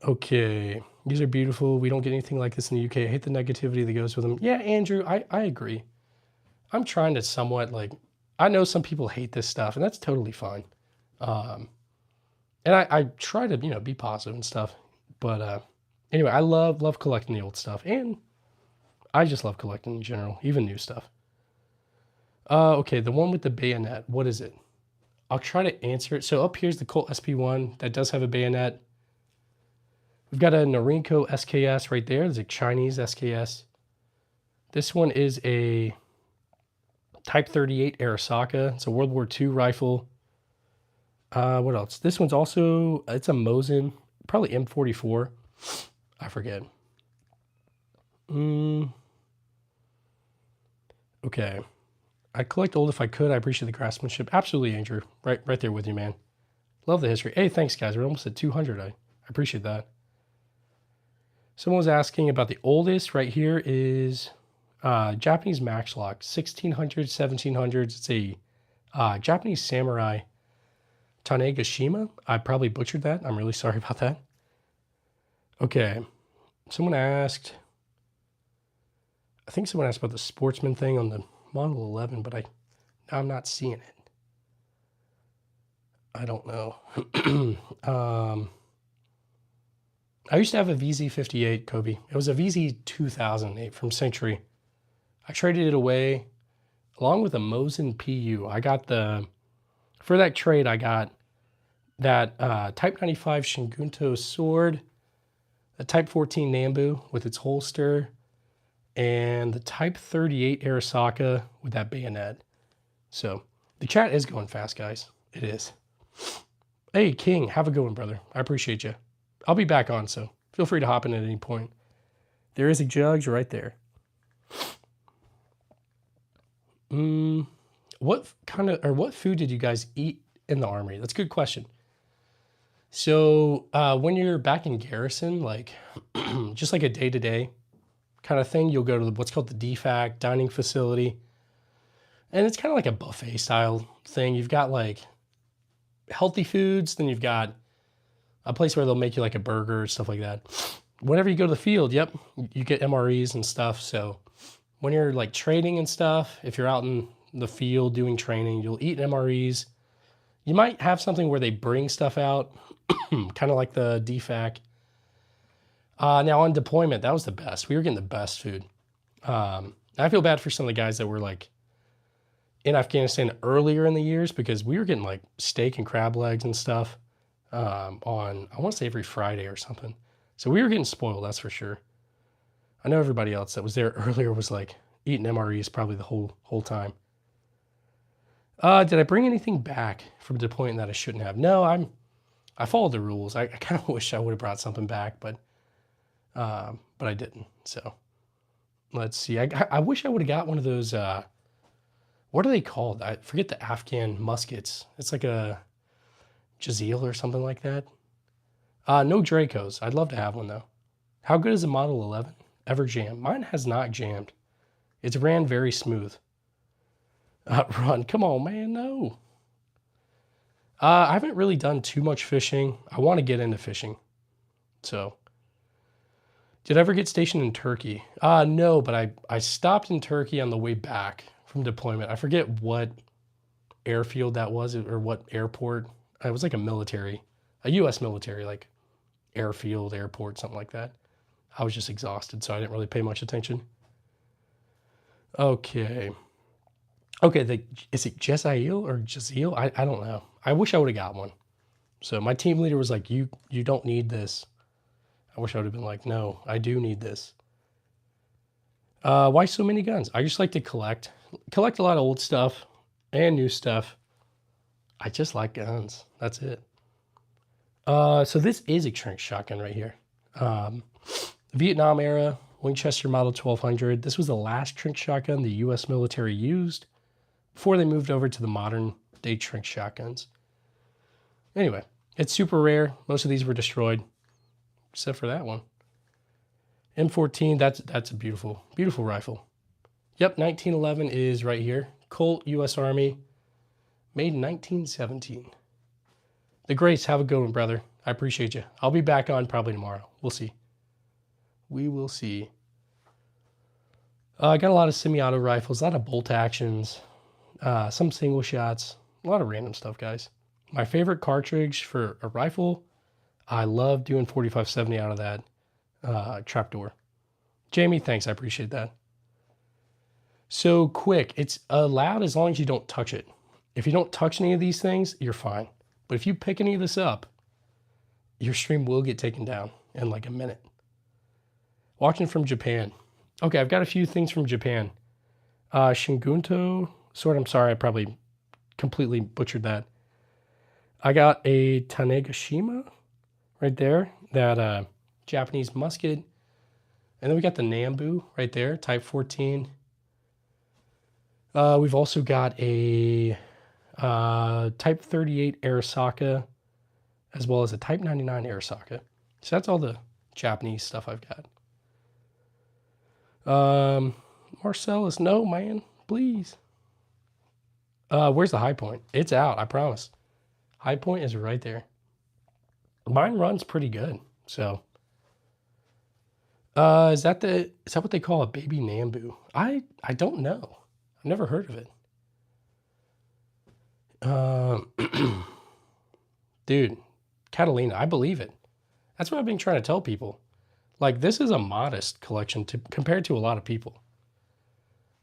Speaker 1: Okay. These are beautiful. We don't get anything like this in the UK. I hate the negativity that goes with them. Yeah, Andrew, I agree. I'm trying to somewhat, like, I know some people hate this stuff, and that's totally fine. And I try to, be positive and stuff. But anyway, I love collecting the old stuff, and I just love collecting in general, even new stuff. Okay, the one with the bayonet, what is it? I'll try to answer it. So up here's the Colt SP1 that does have a bayonet. We've got a Norinco SKS right there. There's a Chinese SKS. This one is a Type 38 Arasaka. It's a World War II rifle. What else? This one's also, it's a Mosin, probably M44. I forget. Okay. I'd collect old if I could. I appreciate the craftsmanship. Absolutely, Andrew. Right there with you, man. Love the history. Hey, thanks, guys. We're almost at 200. I appreciate that. Someone was asking about the oldest. Right here is Japanese Matchlock, 1600s, 1700s. It's a Japanese samurai Tanegashima. I probably butchered that. I'm really sorry about that. Okay. Someone asked, I think someone asked about the sportsman thing on the Model 11, but I'm not seeing it. I don't know. I used to have a VZ58, Kobe. It was a VZ2008 from Century. I traded it away along with a Mosin PU. I got for that trade, I got that Type 95 Shingunto sword, a Type 14 Nambu with its holster, and the Type 38 Arasaka with that bayonet. So the chat is going fast, guys. It is. Hey, King, have a good one, brother. I appreciate you. I'll be back on, so feel free to hop in at any point. There is a judge right there. What food did you guys eat in the Army? That's a good question. So when you're back in garrison, like just like a day-to-day kind of thing, you'll go to what's called the DFAC dining facility. And it's kind of like a buffet style thing. You've got like healthy foods, then you've got a place where they'll make you like a burger, stuff like that. Whenever you go to the field, yep, you get MREs and stuff. So when you're like training and stuff, if you're out in the field doing training, you'll eat MREs. You might have something where they bring stuff out, kind of like the DFAC. Now on deployment, that was the best. We were getting the best food. I feel bad for some of the guys that were like in Afghanistan earlier in the years, because we were getting like steak and crab legs and stuff on, I want to say every Friday or something. So we were getting spoiled, that's for sure. I know everybody else that was there earlier was like eating MREs probably the whole time. Did I bring anything back from deployment that I shouldn't have? No, I followed the rules. I kind of wish I would have brought something back, but I didn't. So let's see. I wish I would have got one of those, what are they called? I forget the Afghan muskets. It's like a Jazeel or something like that. No Dracos. I'd love to have one though. How good is the Model 11? Ever jammed? Mine has not jammed. It's ran very smooth. Run. Come on, man. No. I haven't really done too much fishing. I want to get into fishing. So, did I ever get stationed in Turkey? No, but I stopped in Turkey on the way back from deployment. I forget what airfield that was or what airport. It was like a U.S. military, like airfield, airport, something like that. I was just exhausted, so I didn't really pay much attention. Okay. Okay, is it Jezail or Jaziel? I don't know. I wish I would have got one. So my team leader was like, you don't need this. I wish I would have been like, no, I do need this. Why so many guns? I just like to collect a lot of old stuff and new stuff. I just like guns. That's it. So this is a trench shotgun right here. Vietnam era Winchester Model 1200. This was the last trench shotgun the U.S. military used before they moved over to the modern day trench shotguns. Anyway, it's super rare. Most of these were destroyed, except for that one. M14, that's a beautiful, beautiful rifle. Yep, 1911 is right here. Colt, U.S. Army, made in 1917. The Grace, have a good one, brother. I appreciate you. I'll be back on probably tomorrow. We'll see. We will see. I got a lot of semi-auto rifles, a lot of bolt actions, some single shots, a lot of random stuff, guys. My favorite cartridge for a rifle, I love doing 4570 out of that trapdoor. Jamie, thanks. I appreciate that. So quick, it's allowed as long as you don't touch it. If you don't touch any of these things, you're fine. But if you pick any of this up, your stream will get taken down in like a minute. Watching from Japan. Okay, I've got a few things from Japan. Shingunto sword. I'm sorry, I probably completely butchered that. I got a Tanegashima right there, that Japanese musket. And then we got the Nambu right there, Type 14. We've also got a Type 38 Arisaka, as well as a Type 99 Arisaka. So that's all the Japanese stuff I've got. Marcellus, no, man, please. Where's the high point? It's out, I promise. High point is right there. Mine runs pretty good, so. Is that what they call a baby Nambu? I don't know. I've never heard of it. Dude, Catalina, I believe it. That's what I've been trying to tell people. Like, this is a modest collection compared to a lot of people.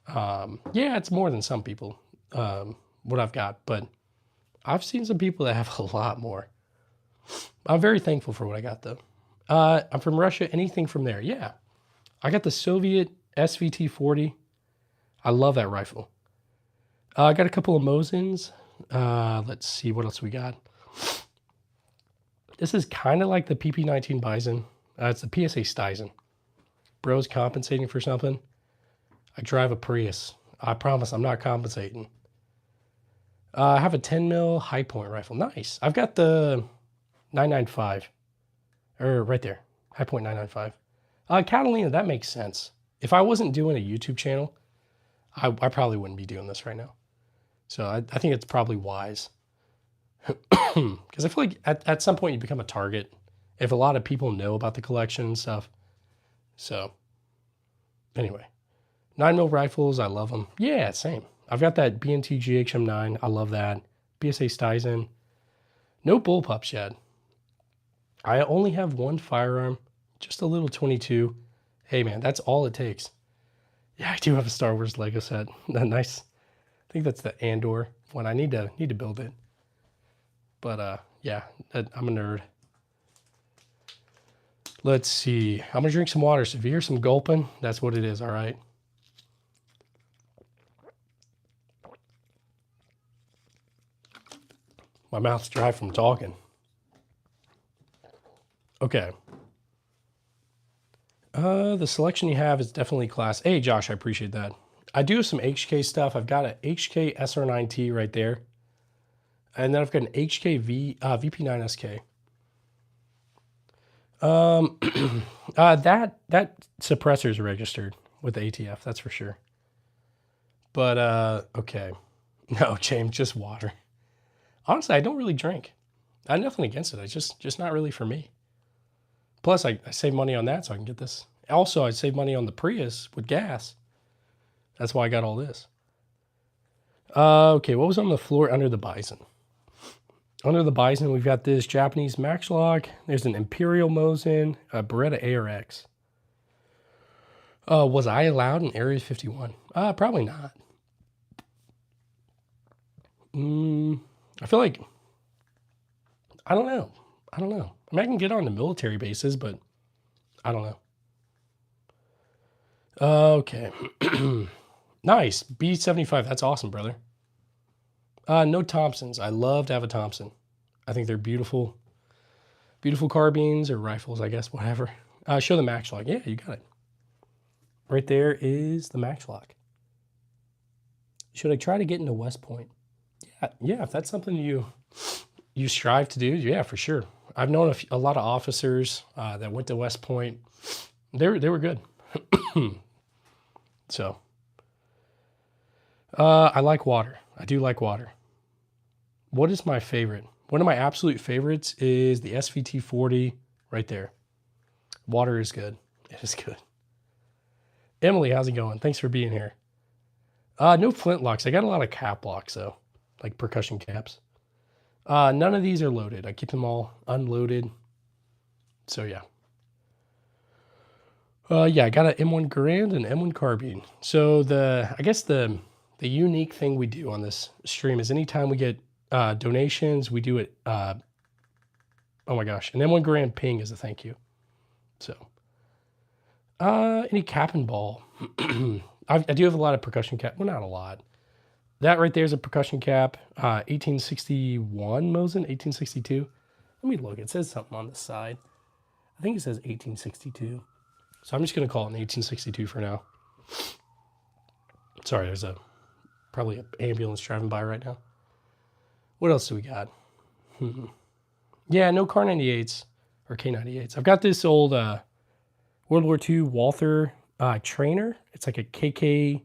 Speaker 1: Yeah, it's more than some people, what I've got, but I've seen some people that have a lot more. I'm very thankful for what I got, though. I'm from Russia. Anything from there? Yeah. I got the Soviet SVT-40. I love that rifle. I got a couple of Mosins. Let's see what else we got. This is kind of like the PP-19 Bison. It's the PSA Stizen. Bro's compensating for something. I drive a Prius. I promise I'm not compensating. I have a 10 mil high point rifle. Nice. I've got the 995. Right there. High point 995. Catalina, that makes sense. If I wasn't doing a YouTube channel, I probably wouldn't be doing this right now. So I think it's probably wise. Because I feel like at some point you become a target if a lot of people know about the collection and stuff. So anyway, 9mm rifles, I love them. Yeah, same. I've got that B&T GHM9. I love that. PSA Stizen. No bullpups yet. I only have one firearm, just a little 22. Hey man, that's all it takes. Yeah, I do have a Star Wars Lego set. Nice. I think that's the Andor one. I need to build it. But yeah, I'm a nerd. Let's see. I'm gonna drink some water. So if you hear some gulping, that's what it is. All right. My mouth's dry from talking. Okay. The selection you have is definitely class. Hey, Josh, I appreciate that. I do have some HK stuff. I've got an HK SR9T right there. And then I've got an HK VP9SK. That suppressor is registered with the ATF, that's for sure. But, okay. No, James, just water. Honestly, I don't really drink. I have nothing against it. It's just not really for me. Plus, I save money on that so I can get this. Also, I save money on the Prius with gas. That's why I got all this. Okay, what was on the floor under the Bison? Under the Bison, we've got this Japanese Maxlock. There's an Imperial Mosin, a Beretta ARX. Was I allowed in Area 51? Probably not. I feel like, I don't know. I mean, I can get on the military bases, but I don't know. Okay. Nice. B75. That's awesome, brother. No Thompsons. I love to have a Thompson. I think they're beautiful. Beautiful carbines or rifles, I guess, whatever. Show the Maxlock. Yeah, you got it. Right there is the Maxlock. Should I try to get into West Point? Yeah, if that's something you strive to do, yeah, for sure. I've known a lot of officers that went to West Point. They were good. So, I like water. I do like water. What is my favorite? One of my absolute favorites is the SVT-40 right there. Water is good. It is good. Emily, how's it going? Thanks for being here. No flintlocks. I got a lot of cap locks though, like percussion caps. None of these are loaded. I keep them all unloaded. So yeah. Yeah, I got an M1 Garand and M1 carbine. So I guess the unique thing we do on this stream is anytime we get donations, we do it. Oh my gosh, an M1 Garand ping is a thank you. So, any cap and ball. I do have a lot of percussion cap. Well, not a lot. That right there is a percussion cap. 1861 Mosin, 1862. Let me look. It says something on the side. I think it says 1862. So I'm just going to call it an 1862 for now. Sorry, there's probably an ambulance driving by right now. What else do we got? Yeah, no Car 98s or K98s. I've got this old World War II Walther trainer. It's like a KK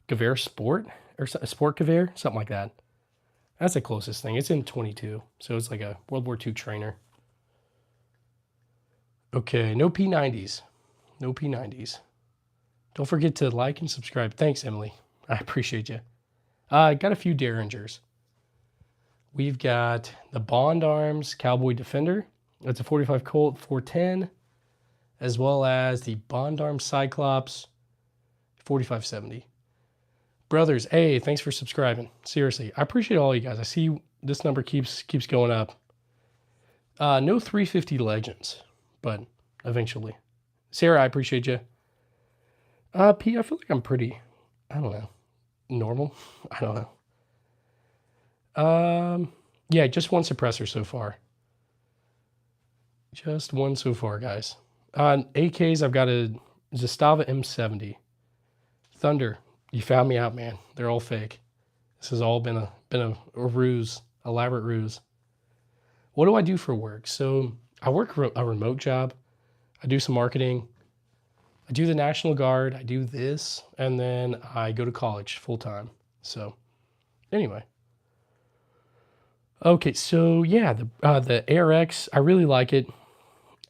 Speaker 1: Gewehr Sport or a Sport Gewehr, something like that. That's the closest thing. It's in 22, so it's like a World War II trainer. Okay, no P90s. No P90s. Don't forget to like and subscribe. Thanks, Emily. I appreciate you. Got a few Derringers. We've got the Bond Arms Cowboy Defender. It's a 45 Colt 410, as well as the Bond Arms Cyclops 4570. Brothers, hey, thanks for subscribing. Seriously, I appreciate all you guys. I see this number keeps going up. No 350 Legends, but eventually. Sarah, I appreciate you. P, I feel like I'm pretty, I don't know, normal. I don't know. Yeah, just one suppressor so far. Just one so far, guys. AKs, I've got a Zastava M70. Thunder, you found me out, man. They're all fake. This has all been a ruse, elaborate ruse. What do I do for work? So I work a remote job. I do some marketing. I do the National Guard. I do this, and then I go to college full time. So anyway. Okay, so yeah, the ARX, I really like it.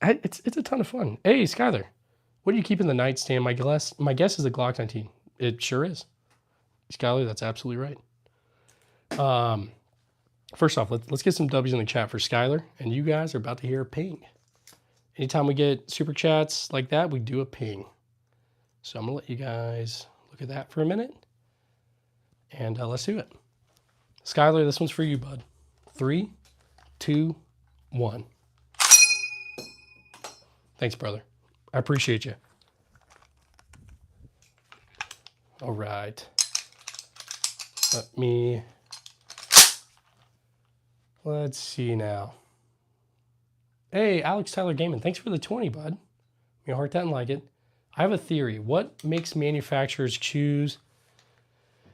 Speaker 1: It's a ton of fun. Hey, Skylar, what do you keep in the nightstand? My guess is a Glock 19. It sure is. Skylar, that's absolutely right. First off, let's get some W's in the chat for Skylar, and you guys are about to hear a ping. Anytime we get super chats like that, we do a ping. So I'm gonna let you guys look at that for a minute, and let's do it. Skylar, this one's for you, bud. 3, 2, 1. Thanks, brother. I appreciate you. All right. Let's see now. Hey, Alex Tyler Gaming, thanks for the 20, bud. You heart that and like it. I have a theory. What makes manufacturers choose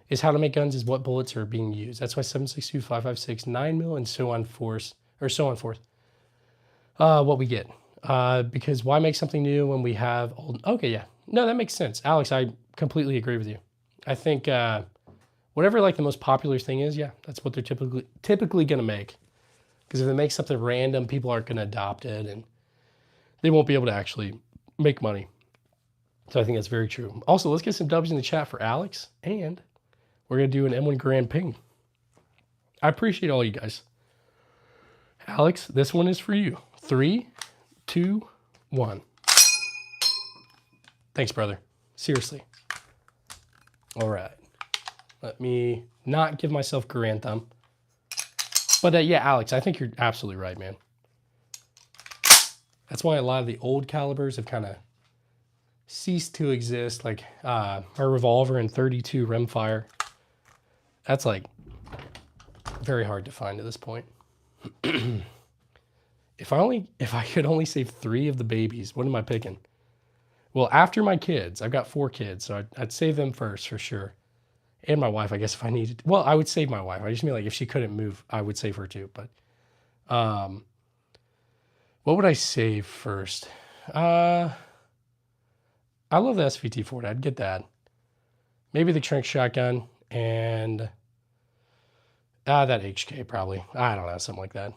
Speaker 1: is how to make guns is what bullets are being used. That's why 7.62, 5.56, 9mm, and so on forth. What we get. Because why make something new when we have old? Okay, yeah. No, that makes sense. Alex, I completely agree with you. I think whatever like the most popular thing is, yeah, that's what they're typically going to make. Because if they make something random, people aren't going to adopt it, and they won't be able to actually make money. So I think that's very true. Also, let's get some W's in the chat for Alex, and we're going to do an M1 Garand ping. I appreciate all you guys. Alex, this one is for you. 3, 2, 1. Thanks, brother. Seriously. All right. Let me not give myself Garand thumb. But yeah, Alex, I think you're absolutely right, man. That's why a lot of the old calibers have kind of ceased to exist. Like my revolver and 32 rimfire. That's like very hard to find at this point. If I could only save 3 of the babies, what am I picking? Well, after my kids, I've got 4 kids, so I'd save them first for sure. And my wife, I guess, if I needed. Well, I would save my wife. I just mean like if she couldn't move, I would save her too. But what would I save first? I love the SVT-40. I'd get that. Maybe the Trank shotgun and that HK probably. I don't know, something like that.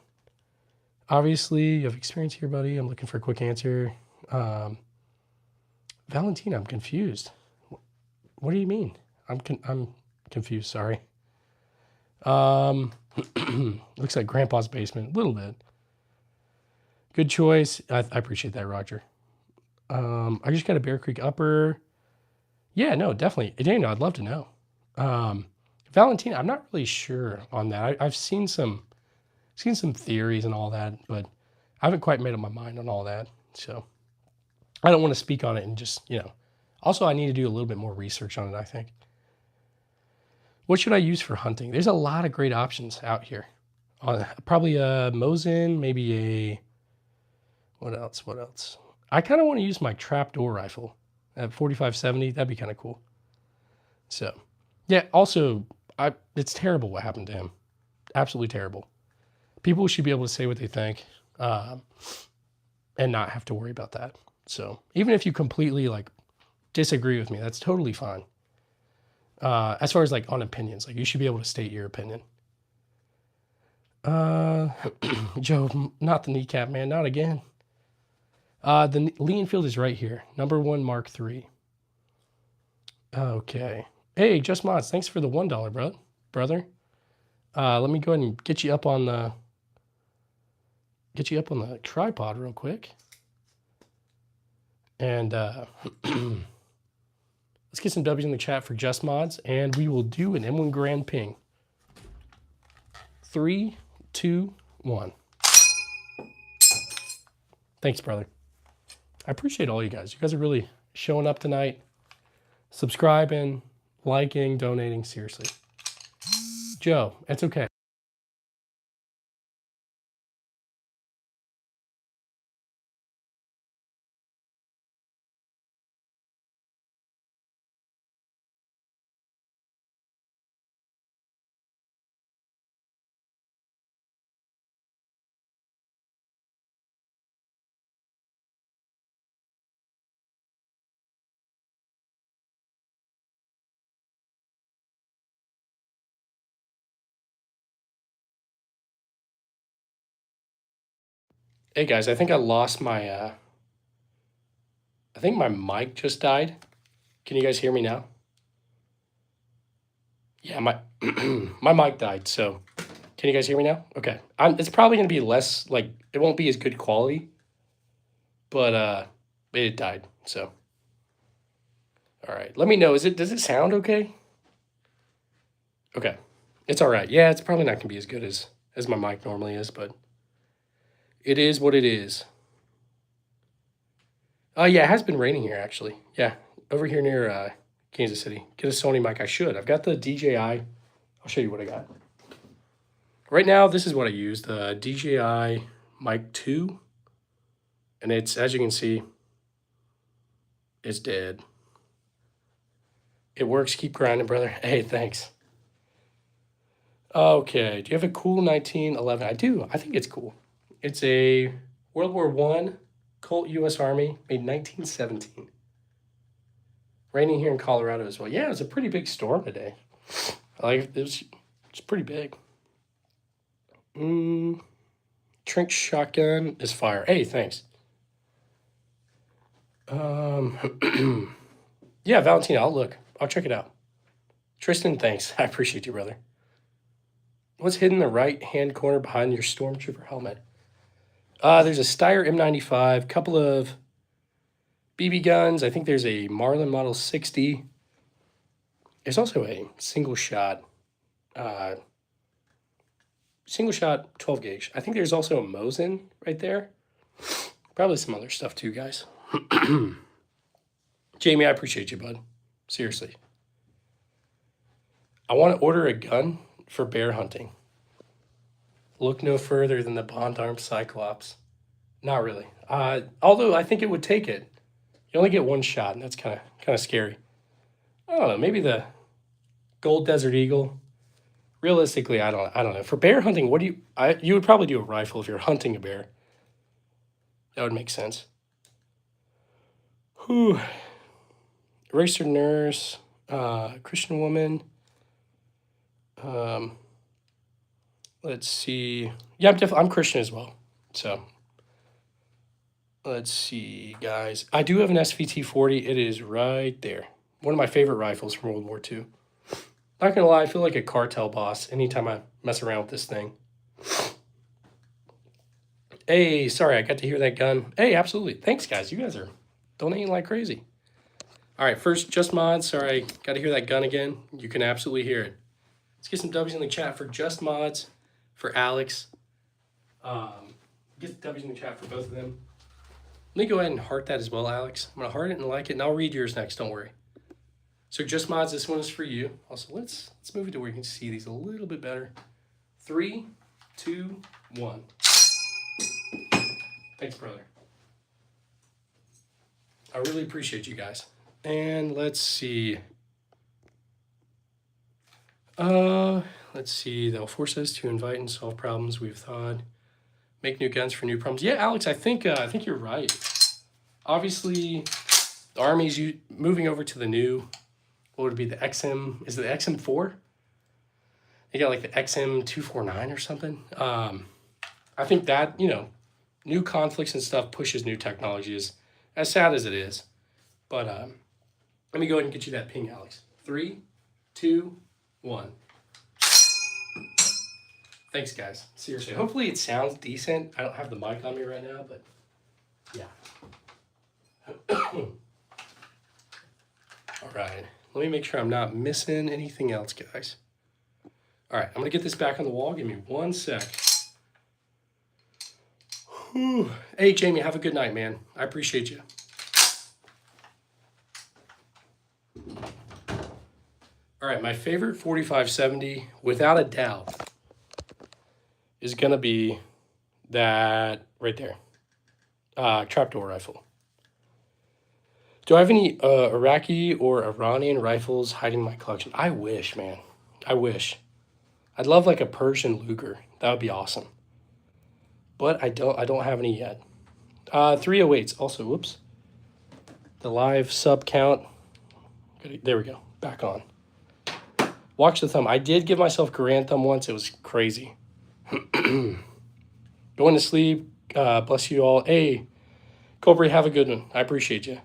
Speaker 1: Obviously, you have experience here, buddy. I'm looking for a quick answer. Valentina, I'm confused. What do you mean? I'm confused, sorry. Looks like Grandpa's basement, a little bit. Good choice. I appreciate that, Roger. I just got a Bear Creek upper. Yeah, no, definitely. Daniel, I'd love to know. Valentina, I'm not really sure on that. I've seen some theories and all that, but I haven't quite made up my mind on all that. So I don't want to speak on it and just, also I need to do a little bit more research on it, I think. What should I use for hunting? There's a lot of great options out here. Probably a Mosin, maybe a, what else? I kind of want to use my trapdoor rifle at 45-70. That'd be kind of cool. So, yeah, also, it's terrible what happened to him. Absolutely terrible. People should be able to say what they think and not have to worry about that. So, even if you completely, disagree with me, that's totally fine. As far as, on opinions, you should be able to state your opinion. Joe, not the kneecap, man. Not again. The Lee Enfield is right here. Number 1 Mark III. Okay. Hey, Just Mods, thanks for the $1, brother. Let me go ahead and get you up on the tripod real quick. And let's get some W's in the chat for Just Mods, and we will do an M1 Garand ping. 3, 2, 1. Thanks, brother. I appreciate all you guys. You guys are really showing up tonight, subscribing, liking, donating. Seriously. Joe, it's okay. Hey guys, I think I lost my I think my mic just died. Can you guys hear me now? Yeah, my my mic died, so can you guys hear me now? Okay. It's probably going to be less, it won't be as good quality, but it died, so. All right, let me know. Does it sound okay? Okay, it's all right. Yeah, it's probably not going to be as good as my mic normally is, but it is what it is. Yeah, it has been raining here, actually. Yeah, over here near Kansas City. Get a Sony mic. I should. I've got the DJI. I'll show you what I got. Right now, this is what I use, the DJI Mic 2. And it's, as you can see, it's dead. It works. Keep grinding, brother. Hey, thanks. Okay, do you have a cool 1911? I do. I think it's cool. It's a World War I Colt U.S. Army, made 1917. Raining here in Colorado as well. Yeah, it was a pretty big storm today. It's pretty big. Trank shotgun is fire. Hey, thanks. Yeah, Valentina, I'll check it out. Tristan, thanks. I appreciate you, brother. What's hidden in the right-hand corner behind your Stormtrooper helmet? There's a Steyr M95, couple of BB guns. I think there's a Marlin Model 60. There's also a single shot 12 gauge. I think there's also a Mosin right there. Probably some other stuff too, guys. Jamie, I appreciate you, bud. Seriously. I want to order a gun for bear hunting. Look no further than the Bond Armed Cyclops. Not really. Although I think it would take it. You only get one shot, and that's kind of scary. I don't know. Maybe the Gold Desert Eagle. Realistically, I don't know. For bear hunting, what do you would probably do a rifle if you're hunting a bear. That would make sense. Whew. Registered nurse, Christian woman. Let's see. Yeah, I'm Christian as well. So let's see, guys. I do have an SVT-40. It is right there. One of my favorite rifles from World War II. Not gonna lie, I feel like a cartel boss anytime I mess around with this thing. Hey, sorry, I got to hear that gun. Hey, absolutely. Thanks, guys. You guys are donating like crazy. All right, first, Just Mods. Sorry, got to hear that gun again. You can absolutely hear it. Let's get some W's in the chat for Just Mods, for Alex. Get the W's in the chat for both of them. Let me go ahead and heart that as well, Alex. I'm going to heart it and like it, and I'll read yours next. Don't worry. So Just Mods, this one is for you. Also, let's move it to where you can see these a little bit better. 3, 2, 1. Thanks, brother. I really appreciate you guys. And let's see. Let's see. They'll force us to invite and solve problems we've thought. Make new guns for new problems. Yeah, Alex, I think you're right. Obviously, the Army's moving over to the new. What would it be? The XM? Is it the XM4? They got like the XM249 or something. I think that new conflicts and stuff pushes new technologies. As sad as it is, but let me go ahead and get you that ping, Alex. 3, 2, 1. Thanks, guys. Seriously. Hopefully it sounds decent. I don't have the mic on me right now, but yeah. All right. Let me make sure I'm not missing anything else, guys. All right. I'm going to get this back on the wall. Give me 1 sec. Whew. Hey, Jamie, have a good night, man. I appreciate you. All right, my favorite 4570, without a doubt, is going to be that right there. Trapdoor rifle. Do I have any Iraqi or Iranian rifles hiding in my collection? I wish, man. I wish. I'd love like a Persian Luger. That would be awesome. But I don't have any yet. 308s also, whoops. The live sub count. There we go, back on. Watch the thumb. I did give myself Garand thumb once. It was crazy. Going to sleep. Bless you all. Hey, Cobra, have a good one. I appreciate you.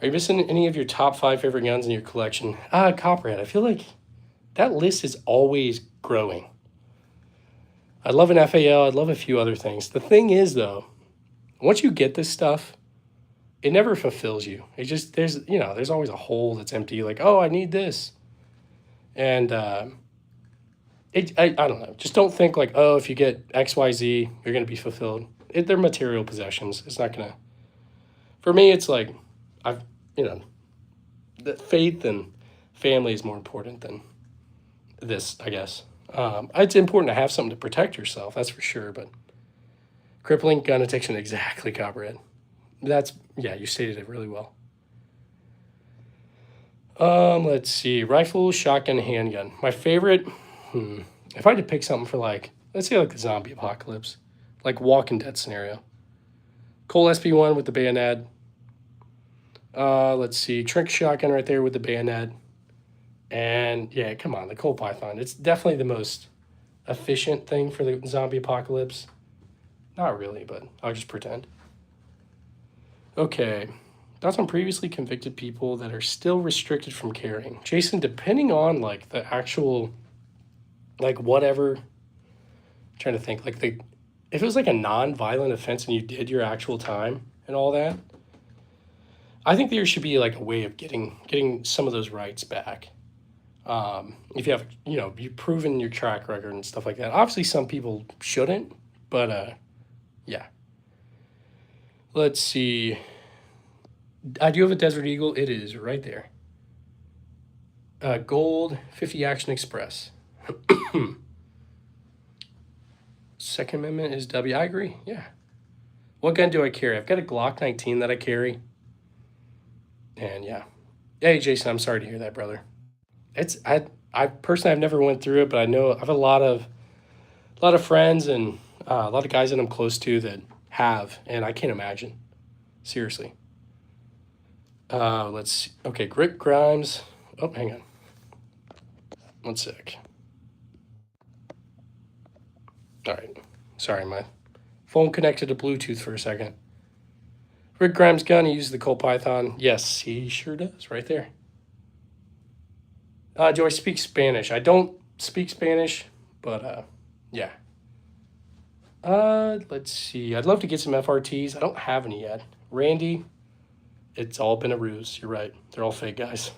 Speaker 1: Are you missing any of your top 5 favorite guns in your collection? Copperhead. I feel like that list is always growing. I love an FAL. I love a few other things. The thing is, though, once you get this stuff, it never fulfills you. It just, there's always a hole that's empty. Like, oh, I need this. And I don't know. Just don't think like, oh, if you get XYZ, you're going to be fulfilled. They're material possessions. It's not going to, for me, it's like, that faith and family is more important than this, I guess. It's important to have something to protect yourself, that's for sure, but crippling gun addiction, exactly, Copperhead. Yeah, you stated it really well. Let's see, rifle, shotgun, handgun. My favorite, if I had to pick something for like, let's say like the zombie apocalypse, like Walking Dead scenario. Colt SP1 with the bayonet. Let's see, Trink shotgun right there with the bayonet. And yeah, come on, the Colt Python. It's definitely the most efficient thing for the zombie apocalypse. Not really, but I'll just pretend. Okay. Thoughts on previously convicted people that are still restricted from carrying? Jason, depending on like the actual like whatever. I'm trying to think, like if it was like a non-violent offense and you did your actual time and all that, I think there should be like a way of getting some of those rights back. If you have, you've proven your track record and stuff like that. Obviously, some people shouldn't, but yeah. Let's see. I do have a Desert Eagle. It is right there. Gold 50 Action Express. Second Amendment is W. I agree. Yeah. What gun do I carry? I've got a Glock 19 that I carry. And yeah. Hey, Jason, I'm sorry to hear that, brother. I personally, I've never went through it, but I know I have a lot of friends and a lot of guys that I'm close to that have, and I can't imagine. Seriously. Let's see. Okay, Grip Grimes. Oh, hang on. One sec. All right. Sorry, my phone connected to Bluetooth for a second. Rick Grimes' gun, he uses the Colt Python. Yes, he sure does, right there. Do I speak Spanish? I don't speak Spanish, but yeah. Let's see. I'd love to get some FRTs. I don't have any yet. Randy, it's all been a ruse. You're right. They're all fake guys.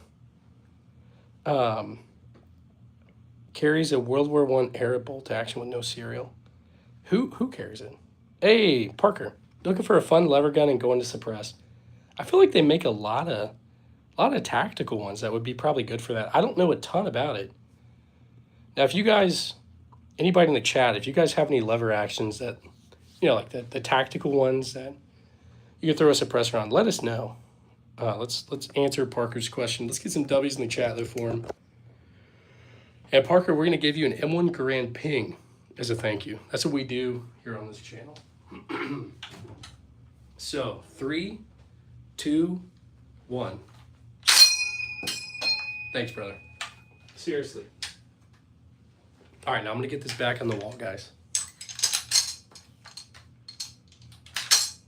Speaker 1: Carries a World War I Arab bolt action with no serial. Who carries it? Hey, Parker. Looking for a fun lever gun and going to suppress. I feel like they make a lot of tactical ones that would be probably good for that. I don't know a ton about it. Now, if you guys, anybody in the chat, if you guys have any lever actions that, like the tactical ones that you could throw a suppressor on, let us know. Let's answer Parker's question. Let's get some W's in the chat though for him. And Parker, we're going to give you an M1 Garand ping as a thank you. That's what we do here on this channel. So 3, 2, 1. Thanks, brother. Seriously. All right, now I'm going to get this back on the wall, guys.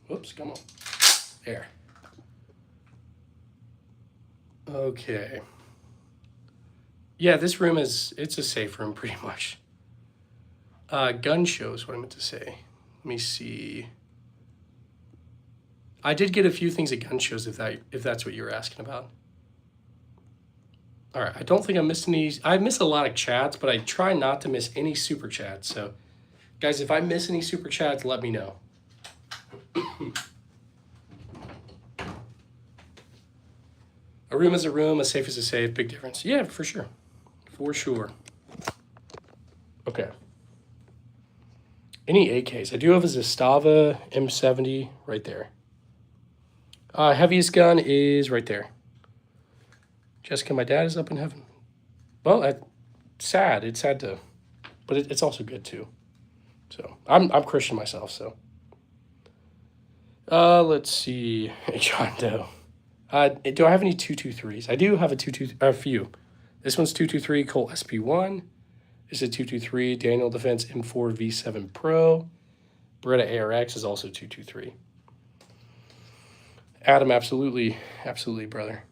Speaker 1: Whoops, come on. There. Okay. Yeah, this room it's a safe room pretty much. Gun shows, what I meant to say. Let me see. I did get a few things at gun shows if that's what you were asking about. All right, I don't think I missed any. I miss a lot of chats, but I try not to miss any super chats. So, guys, if I miss any super chats, let me know. A room is a room, a safe is a safe. Big difference. Yeah, for sure. For sure. Okay. Any AKs? I do have a Zastava M70 right there. Heaviest gun is right there. Jessica, my dad is up in heaven. Well, it's sad. It's sad to, but it's also good too. So I'm Christian myself. So let's see, John Doe. Do I have any 223s? I do have a few. This one's 223 Colt SP1. This is a 223 Daniel Defense M4 V7 Pro. Beretta ARX is also 223. Adam, absolutely, brother.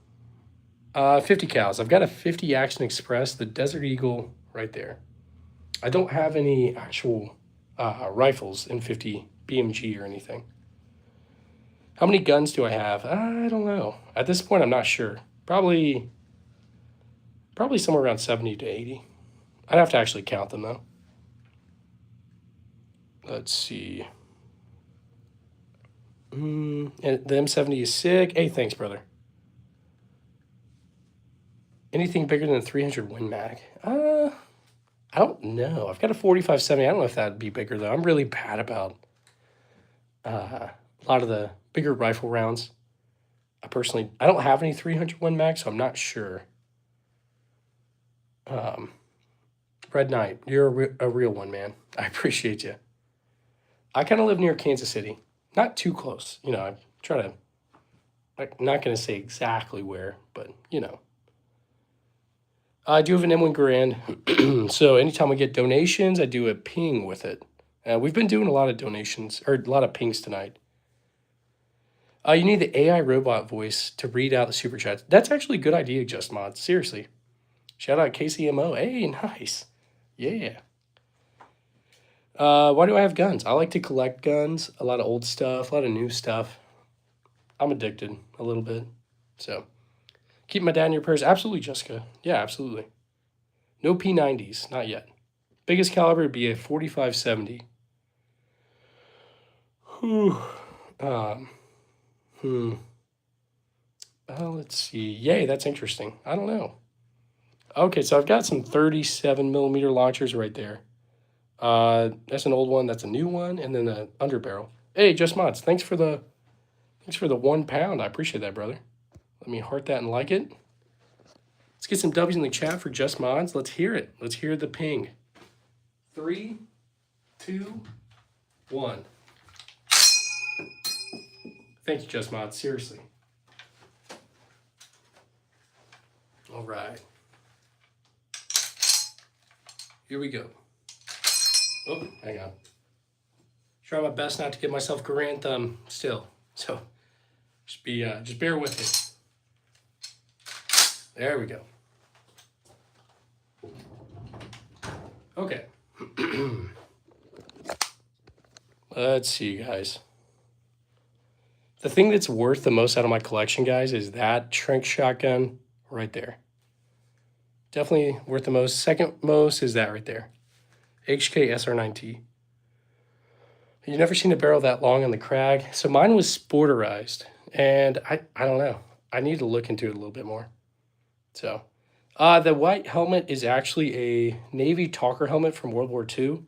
Speaker 1: 50 cals. I've got a 50 Action Express, the Desert Eagle right there. I don't have any actual rifles in 50 BMG or anything. How many guns do I have? I don't know. At this point, I'm not sure. Probably somewhere around 70 to 80. I'd have to actually count them, though. Let's see. And the M70 is sick. Hey, thanks, brother. Anything bigger than a 300 Win Mag? I don't know. I've got a 45-70. I don't know if that'd be bigger, though. I'm really bad about a lot of the bigger rifle rounds. I don't have any 300 Win Mag, so I'm not sure. Red Knight, you're a real one, man. I appreciate you. I kind of live near Kansas City. Not too close. I try to, I'm not going to say exactly where, but, I do have an M1 Garand. So anytime we get donations, I do a ping with it. We've been doing a lot of donations, or a lot of pings tonight. You need the AI robot voice to read out the super chats. That's actually a good idea, Just Mod. Seriously. Shout out KCMO. Hey, nice. Yeah. Why do I have guns? I like to collect guns, a lot of old stuff, a lot of new stuff. I'm addicted a little bit. So keep my dad in your prayers. Absolutely, Jessica. Yeah, absolutely. No P90s, not yet. Biggest caliber would be a 45-70. Whew. Um, hmm. Let's see. Yay, that's interesting. I don't know. Okay, so I've got some 37 millimeter launchers right there. That's an old one. That's a new one, and then an underbarrel. Hey, Just Mods, thanks for the £1. I appreciate that, brother. Let me heart that and like it. Let's get some W's in the chat for Just Mods. Let's hear it. Let's hear the ping. 3, 2, 1. Thank you, Just Mods. Seriously. All right. Here we go. Oh, hang on. Try my best not to get myself Garand thumb still. So just bear with it. There we go. Okay. Let's see, guys. The thing that's worth the most out of my collection, guys, is that Trank shotgun right there. Definitely worth the most. Second most is that right there. HK SR9T. You've never seen a barrel that long on the crag. So mine was sporterized. And I don't know. I need to look into it a little bit more. So, the white helmet is actually a Navy Talker helmet from World War II.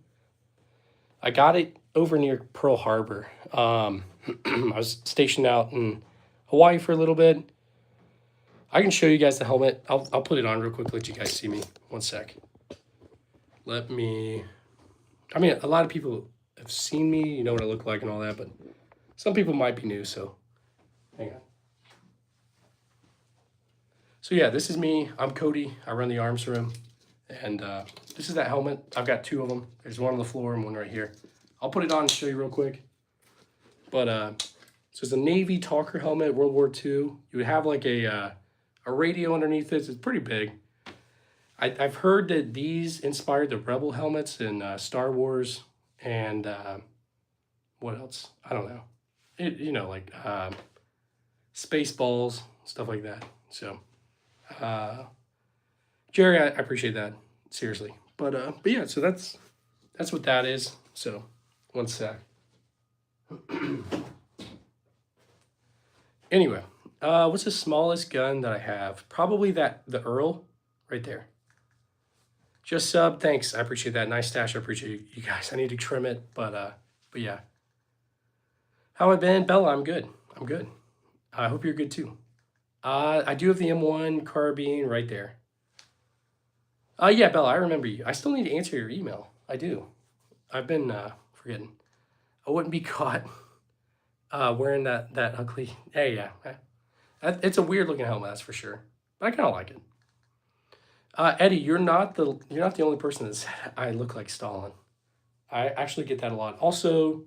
Speaker 1: I got it over near Pearl Harbor. I was stationed out in Hawaii for a little bit. I can show you guys the helmet. I'll put it on real quick, let you guys see me. One sec. I mean, a lot of people have seen me, you know what I look like and all that, but some people might be new, so hang on. So yeah, this is me. I'm Cody. I run the arms room. And this is that helmet. I've got two of them. There's one on the floor and one right here. I'll put it on and show you real quick. But so it's a Navy Talker helmet, World War II. You would have like a radio underneath it. It's pretty big. I've heard that these inspired the Rebel helmets in Star Wars and what else? I don't know. Like Spaceballs, stuff like that. So, Jerry, I appreciate that. Seriously. But yeah, so that's what that is. So, one sec. Anyway, what's the smallest gun that I have? Probably the Earl right there. Just sub, thanks. I appreciate that. Nice stash. I appreciate you guys. I need to trim it, but yeah. How have I been? Bella, I'm good. I'm good. I hope you're good too. I do have the M1 carbine right there. Yeah, Bella, I remember you. I still need to answer your email. I do. I've been forgetting. I wouldn't be caught wearing that ugly. Hey, yeah. It's a weird looking helmet, that's for sure. But I kind of like it. Eddie, you're not the only person that said I look like Stalin. I actually get that a lot. Also,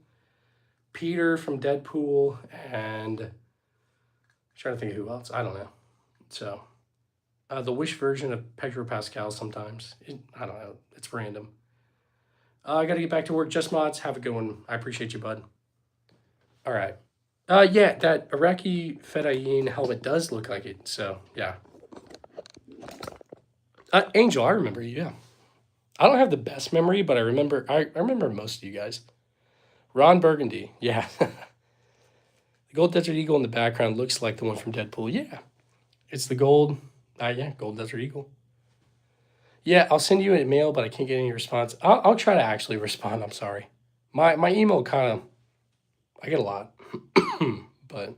Speaker 1: Peter from Deadpool and I'm trying to think of who else. I don't know. So, the Wish version of Pedro Pascal sometimes. I don't know. It's random. I got to get back to work. Just Mods, have a good one. I appreciate you, bud. All right. Yeah, that Iraqi Fedayeen helmet does look like it. So, yeah. Angel, I remember you, yeah. I don't have the best memory, but I remember most of you guys. Ron Burgundy, yeah. The Gold Desert Eagle in the background looks like the one from Deadpool. Yeah. It's the gold. Yeah, Gold Desert Eagle. Yeah, I'll send you an email, but I can't get any response. I'll try to actually respond. I'm sorry. My email I get a lot. But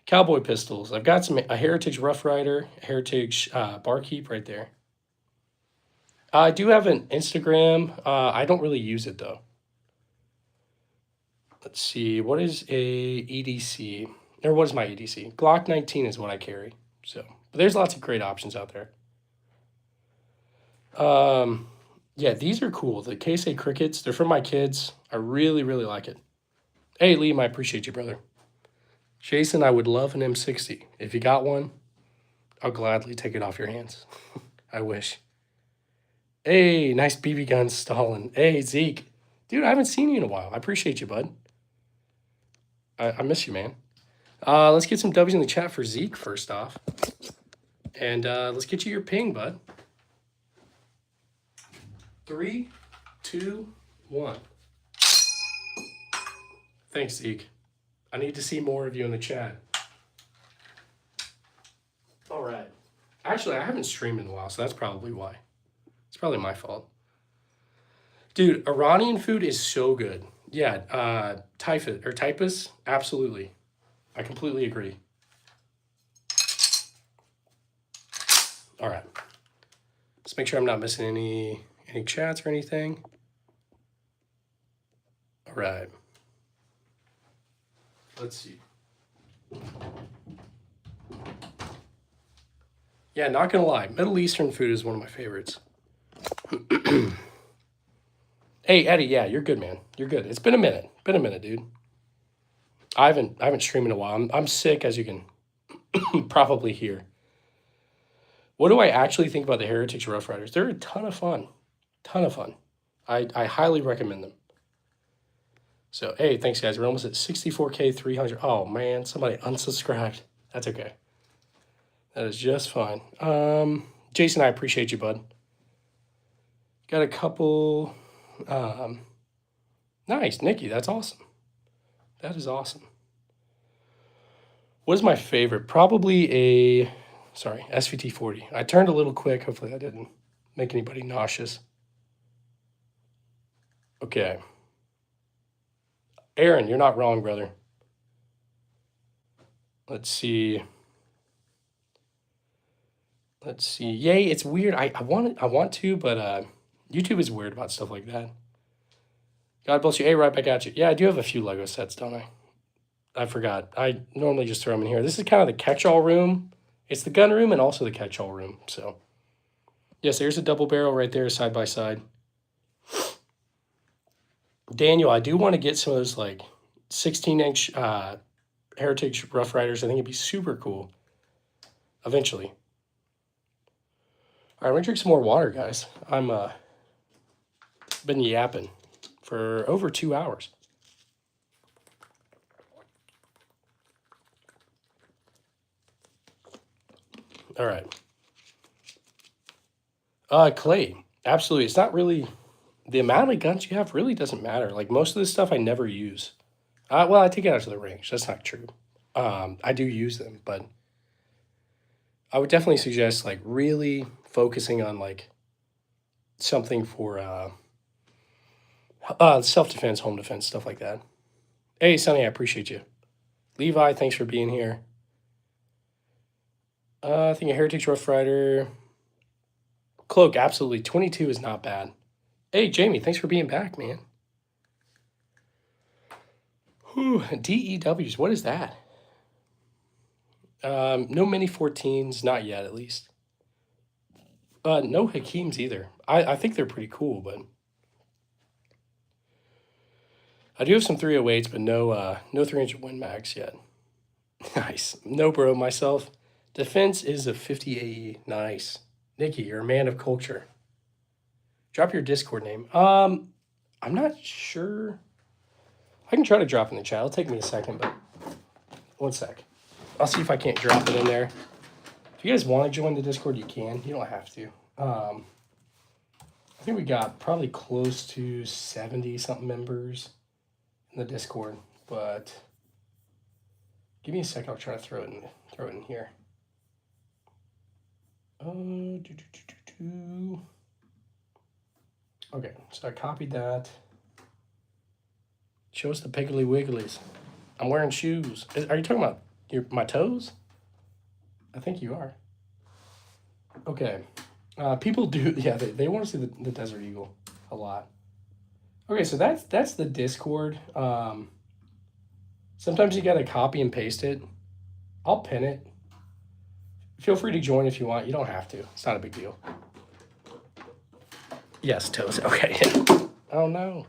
Speaker 1: cowboy pistols. I've got a Heritage Rough Rider, a Heritage Barkeep right there. I do have an Instagram. I don't really use it though. Let's see. What is a EDC? Or what is my EDC? Glock 19 is what I carry. So, but there's lots of great options out there. Yeah, these are cool. The Case Crickets. They're from my kids. I really, really like it. Hey, Liam, I appreciate you, brother. Jason, I would love an M60. If you got one, I'll gladly take it off your hands. I wish. Hey, nice BB gun, Stalin. Hey, Zeke. Dude, I haven't seen you in a while. I appreciate you, bud. I miss you, man. Let's get some W's in the chat for Zeke first off. And let's get you your ping, bud. 3, 2, 1. Thanks, Zeke. I need to see more of you in the chat. All right. Actually, I haven't streamed in a while, so that's probably why. It's probably my fault. Dude, Iranian food is so good. Yeah, typhus, absolutely. I completely agree. All right. Let's make sure I'm not missing any chats or anything. All right. Let's see. Yeah, not gonna lie, Middle Eastern food is one of my favorites. Hey, Eddie, yeah, you're good, man. You're good. It's been a minute. Dude. I haven't streamed in a while. I'm sick, as you can probably hear. What do I actually think about the Heritage Rough Riders? They're a ton of fun. I highly recommend them. So, hey, thanks, guys. We're almost at 64K 300. Oh, man, somebody unsubscribed. That's okay. That is just fine. Jason, I appreciate you, bud. Got a couple. Nice, Nikki. That's awesome. That is awesome. What is my favorite? Probably SVT 40. I turned a little quick. Hopefully, that didn't make anybody nauseous. Okay. Aaron, you're not wrong, brother. Let's see. Yay, it's weird. I want to, but YouTube is weird about stuff like that. God bless you. Hey, right back at you. Yeah, I do have a few Lego sets, don't I? I forgot. I normally just throw them in here. This is kind of the catch-all room. It's the gun room and also the catch-all room. So, yes, there's a double barrel right there, side by side. Daniel, I do want to get some of those like 16-inch Heritage Rough Riders. I think it'd be super cool. Eventually. All right, I'm gonna drink some more water, guys. I'm been yapping for over 2 hours. All right. Clay, absolutely. It's not really the amount of guns you have really doesn't matter. Like most of this stuff I never use. Well, I take it out to the range. That's not true. I do use them, but I would definitely suggest like really focusing on like something for self-defense, home defense, stuff like that. Hey, Sonny, I appreciate you. Levi, thanks for being here. I think a Heritage Rough Rider. Cloak, absolutely. 22 is not bad. Hey, Jamie, thanks for being back, man. Whew, DEWs, what is that? No mini 14s, not yet at least. No Hakeems either. I think they're pretty cool, but I do have some 308s, but no 3-inch Win Mags yet. Nice. No, bro, myself. Defense is a 50 AE. Nice. Nikki, you're a man of culture. Drop your Discord name. I'm not sure. I can try to drop in the chat. It'll take me a second, but one sec. I'll see if I can't drop it in there. If you guys want to join the Discord, you can. You don't have to. I think we got probably close to 70-something members in the Discord, but give me a second. I'll try to throw it in here. Okay, so I copied that. Show us the Piggly Wigglies. I'm wearing shoes. Are you talking about my toes? I think you are. Okay. People do, yeah, they want to see the Desert Eagle a lot. Okay, so that's the Discord. Sometimes you gotta copy and paste it. I'll pin it. Feel free to join if you want. You don't have to. It's not a big deal. Yes, toes. Okay. Oh no.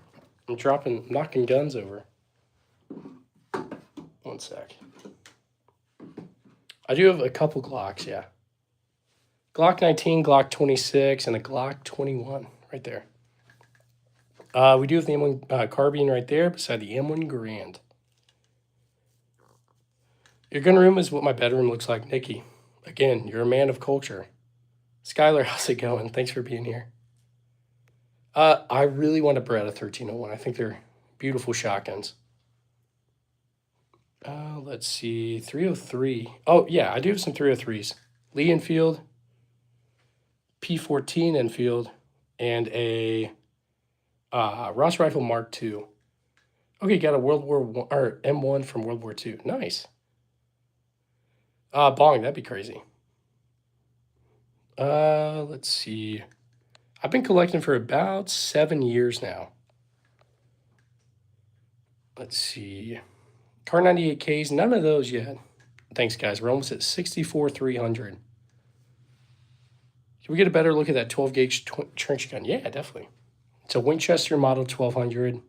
Speaker 1: I'm knocking guns over. One sec. I do have a couple Glocks, yeah. Glock 19, Glock 26, and a Glock 21 right there. We do have the M1 carbine right there beside the M1 Garand. Your gun room is what my bedroom looks like, Nikki. Again, you're a man of culture. Skylar, how's it going? Thanks for being here. I really want a Beretta 1301. I think they're beautiful shotguns. Let's see, 303. Oh, yeah, I do have some 303s. Lee Enfield, P14 Enfield, and a Ross Rifle Mark II. Okay, got a World War I, or M1 from World War II. Nice. Bong, that'd be crazy. Let's see. I've been collecting for about 7 years now. Let's see. Car 98Ks, none of those yet. Thanks, guys. We're almost at 64,300. Can we get a better look at that 12 gauge trench gun? Yeah, definitely. It's a Winchester Model 1200. So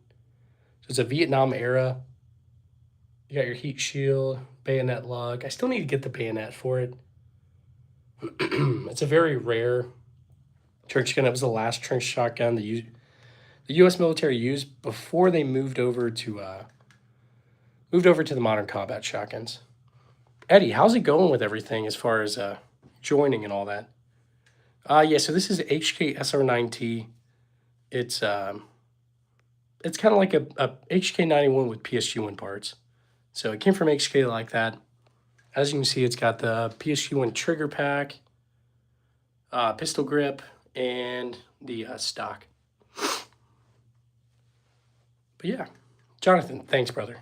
Speaker 1: it's a Vietnam era. You got your heat shield, bayonet lug. I still need to get the bayonet for it. It's a very rare trench gun. It was the last trench shotgun the U.S. military used before they moved over to the modern combat shotguns. Eddie, how's it going with everything as far as joining and all that? Yeah, so this is HK SR9T. It's kind of like a HK91 with PSG1 parts. So it came from HK like that. As you can see, it's got the PSG1 trigger pack, pistol grip, and the stock. But yeah, Jonathan, thanks, brother.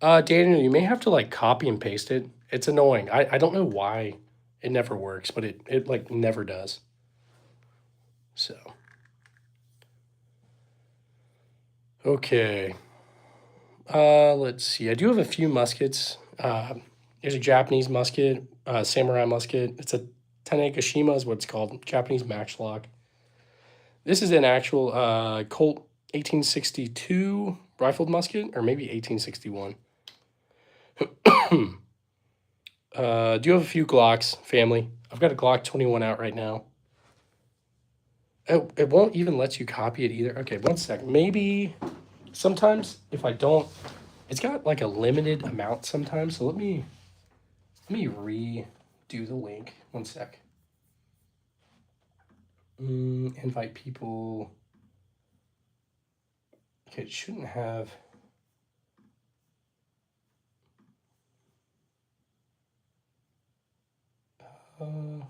Speaker 1: Daniel, you may have to like copy and paste it. It's annoying. I don't know why it never works, but it like never does. So. Okay. Let's see. I do have a few muskets. There's a Japanese musket, samurai musket. It's a Tanegashima is what it's called, Japanese matchlock. This is an actual Colt 1862 rifled musket, or maybe 1861. Do you have a few Glocks, family? I've got a Glock 21 out right now. It won't even let you copy it either. Okay, one second. Maybe sometimes if I don't, it's got like a limited amount sometimes. So let me redo the link. One sec. Invite people. Okay, it shouldn't have. I'm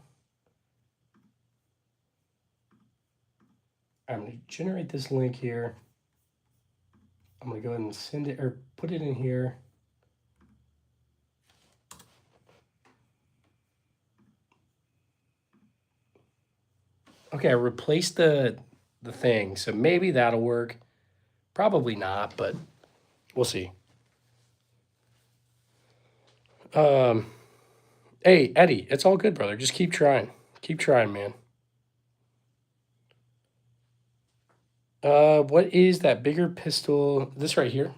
Speaker 1: going to generate this link here. I'm going to go ahead and send it or put it in here. Okay, I replaced the thing, so maybe that'll work. Probably not, but we'll see. Hey, Eddie, it's all good, brother. Just keep trying. Keep trying, man. What is that bigger pistol? This right here.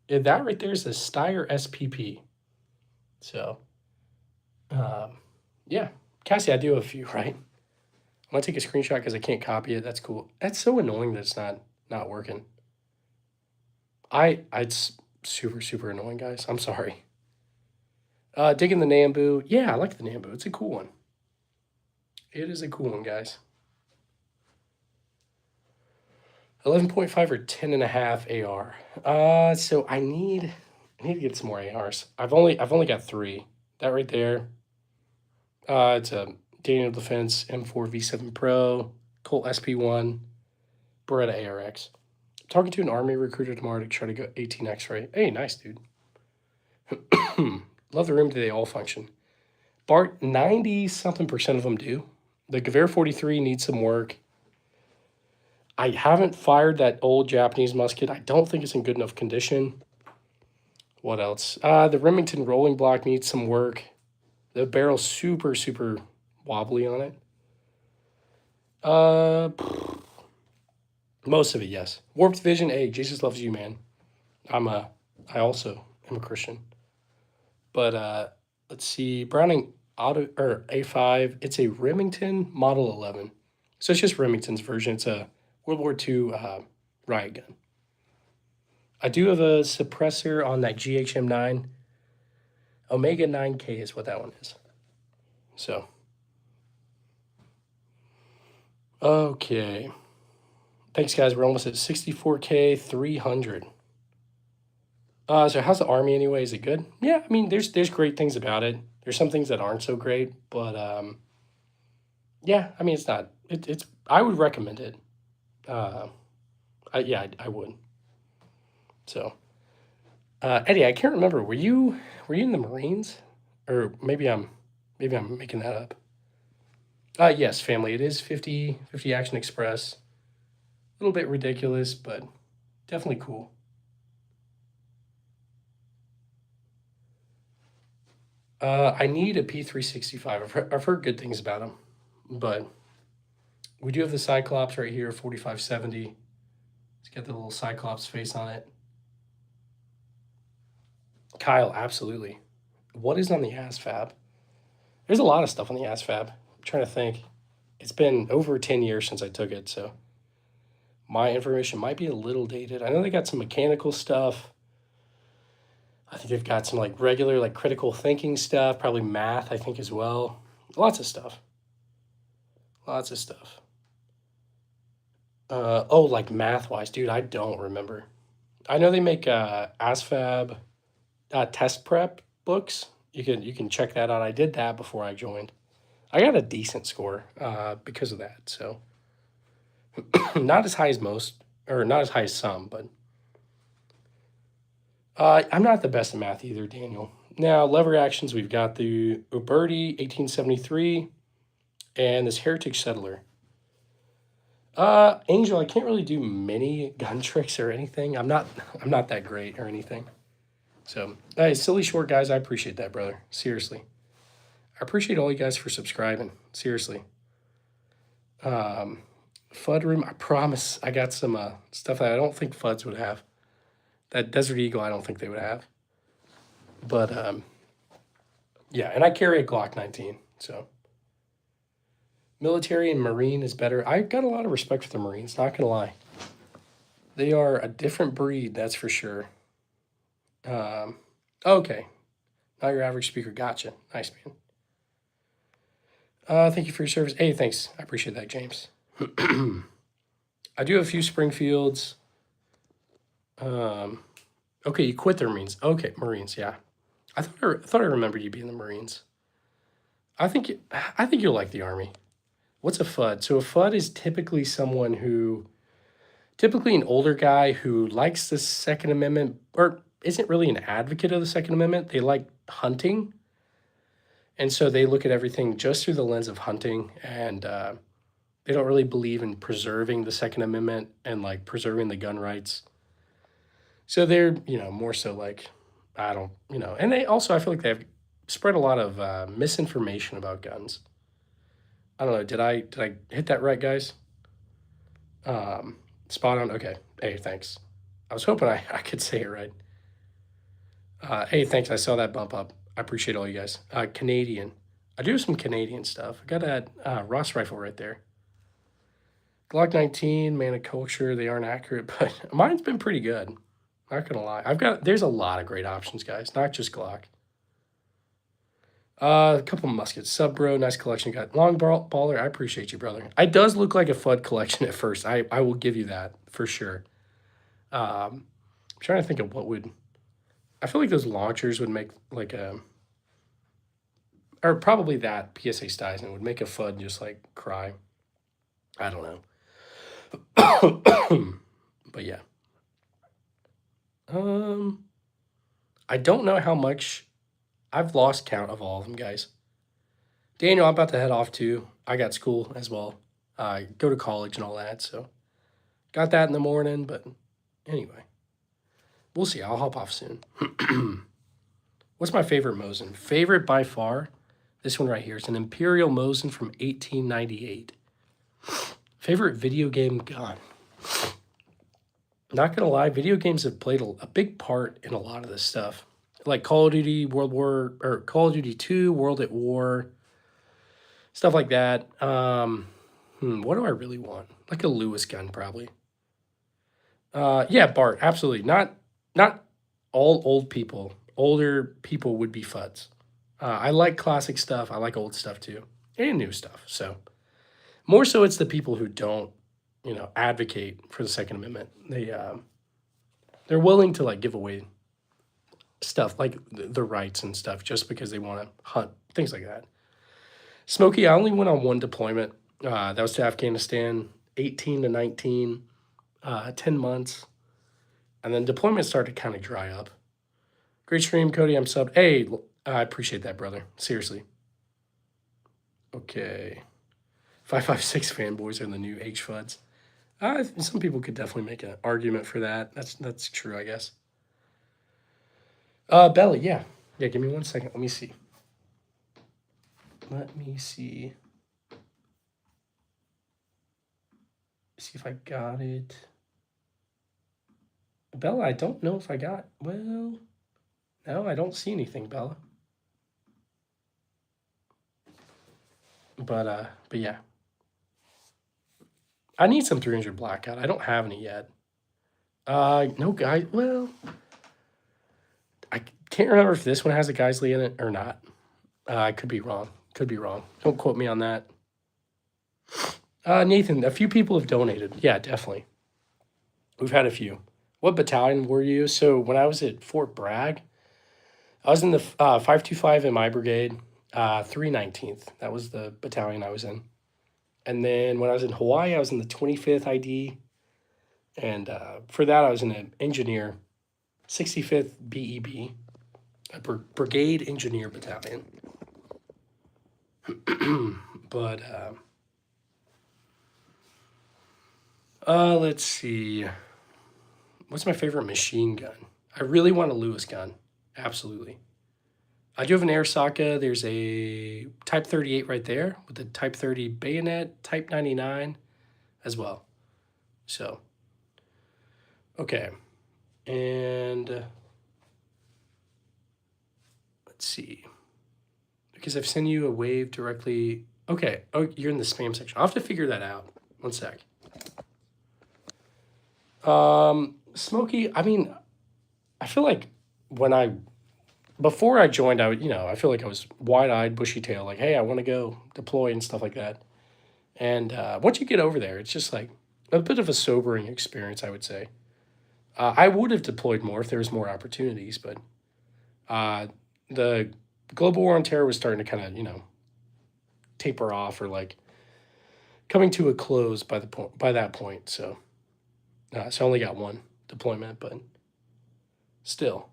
Speaker 1: Yeah, that right there is the Steyr SPP. So, yeah. Cassie, I do have a few, right? I'm gonna take a screenshot because I can't copy it. That's cool. That's so annoying that it's not working. It's super annoying, guys. I'm sorry. Digging the Nambu. Yeah, I like the Nambu. It's a cool one. It is a cool one, guys. 11.5 or 10.5 AR. So I need to get some more ARs. I've only got 3. That right there. It's a Daniel Defense M4 V7 Pro, Colt SP1, Beretta ARX. I'm talking to an Army recruiter tomorrow to try to go 18X right. Hey, nice, dude. Love the room. Do they all function? Bart, 90-something% of them do. The Gewehr 43 needs some work. I haven't fired that old Japanese musket. I don't think it's in good enough condition. What else? The Remington rolling block needs some work. The barrel's super wobbly on it. Most of it, yes. Warped Vision, hey, Jesus loves you, man. I also am a Christian. But let's see. Browning A5. It's a Remington Model 11. So it's just Remington's version. It's a World War II riot gun. I do have a suppressor on that GHM9. Omega 9K is what that one is. So, okay. Thanks, guys. We're almost at 64K 300. So how's the Army anyway? Is it good? Yeah, I mean, there's great things about it. There's some things that aren't so great, but yeah, I mean, it's not. It's. I would recommend it. I would. So, Eddie, I can't remember. Were you in the Marines, or maybe I'm making that up. Yes, family. It is 50 Action Express. A little bit ridiculous, but definitely cool. I need a P365. I've heard good things about them, but we do have the Cyclops right here, 4570. It's got the little Cyclops face on it. Kyle, absolutely. What is on the ASFAB? There's a lot of stuff on the ASFAB. I'm trying to think. It's been over 10 years since I took it, so my information might be a little dated. I know they got some mechanical stuff. I think they've got some like regular, like critical thinking stuff, probably math, I think, as well. Lots of stuff. Lots of stuff. Oh, like math wise, dude, I don't remember. I know they make ASFAB test prep books. You can check that out. I did that before I joined. I got a decent score because of that. So not as high as most, or not as high as some, but I'm not the best at math either, Daniel. Now, lever actions, we've got the Uberti 1873 and this Heritage Settler. Angel, I can't really do many gun tricks or anything. I'm not that great or anything. So, hey, silly short guys, I appreciate that, brother. Seriously. I appreciate all you guys for subscribing. Seriously. FUD room, I promise I got some stuff that I don't think FUDs would have. That Desert Eagle, I don't think they would have. But yeah, and I carry a Glock 19, so military and Marine is better. I've got a lot of respect for the Marines, not gonna lie. They are a different breed, that's for sure. Okay, not your average speaker. Gotcha. Nice, man. Thank you for your service. Hey, thanks. I appreciate that, James. I do have a few Springfields. Okay, you quit the Marines. Okay, Marines. Yeah, I thought I remembered you being the Marines. I think you'll like the Army. What's a FUD? So a FUD is typically typically an older guy who likes the Second Amendment or isn't really an advocate of the Second Amendment. They like hunting. And so they look at everything just through the lens of hunting, and they don't really believe in preserving the Second Amendment and like preserving the gun rights. So they're, more so like, I don't, and they also, I feel like they've spread a lot of misinformation about guns. I don't know. Did I hit that right, guys? Spot on. Okay. Hey, thanks. I was hoping I could say it right. Hey, thanks. I saw that bump up. I appreciate all you guys. Canadian. I do some Canadian stuff. I got that Ross rifle right there. Glock 19, Mana Culture. They aren't accurate, but mine's been pretty good. Not gonna lie. There's a lot of great options, guys. Not just Glock. A couple of muskets. Sub bro, nice collection. Got long baller. I appreciate you, brother. It does look like a FUD collection at first. I will give you that for sure. I'm trying to think of what would. I feel like those launchers would make like a, or probably that PSA Stuyvesant would make a FUD just like cry. I don't know. But yeah. I don't know how much. I've lost count of all of them, guys. Daniel, I'm about to head off too. I got school as well. I go to college and all that, so got that in the morning. But anyway, we'll see. I'll hop off soon. What's my favorite Mosin? Favorite by far, this one right here. It's an Imperial Mosin from 1898. Favorite video game gun. Not gonna lie, video games have played a big part in a lot of this stuff. like Call of Duty Call of Duty 2, World at War, stuff like that. What do I really want? Like a Lewis gun, probably. Yeah, Bart, absolutely. Not all old people. Older people would be fuds. I like classic stuff. I like old stuff too, and new stuff. So more so, it's the people who don't, advocate for the Second Amendment. They're willing to like give away stuff like the rights and stuff just because they want to hunt things like that. Smokey, I only went on one deployment. That was to Afghanistan, 18 to 19, 10 months. And then deployment started to kind of dry up. Great stream, Cody. I'm sub. Hey, I appreciate that, brother. Seriously. Okay. 556 fanboys are the new H-Fuds. Some people could definitely make an argument for that. That's true, I guess. Belly, yeah. Yeah, give me 1 second. Let me see. See if I got it. Bella, I don't know if I got. Well, no, I don't see anything, Bella. But yeah. I need some 300 blackout. I don't have any yet. No, guys. Well, I can't remember if this one has a Geisley in it or not. I could be wrong. Don't quote me on that. Nathan, a few people have donated. Yeah, definitely. We've had a few. What battalion were you? So when I was at Fort Bragg, I was in the 525 in my brigade, 319th. That was the battalion I was in. And then when I was in Hawaii, I was in the 25th ID. And for that, I was in an engineer, 65th BEB, a brigade engineer battalion. But let's see. What's my favorite machine gun? I really want a Lewis gun. Absolutely. I do have an Airsoka. There's a Type 38 right there with the Type 30 Bayonet, Type 99 as well. So, okay. And let's see. Because I've sent you a wave directly. Okay. Oh, you're in the spam section. I'll have to figure that out. 1 sec. Smokey, I mean, I feel like before I joined, I feel like I was wide-eyed, bushy-tailed, like, hey, I want to go deploy and stuff like that. And once you get over there, it's just like a bit of a sobering experience, I would say. I would have deployed more if there was more opportunities, but the global war on terror was starting to kind of, taper off or like coming to a close by that point. So I only got one deployment, but still.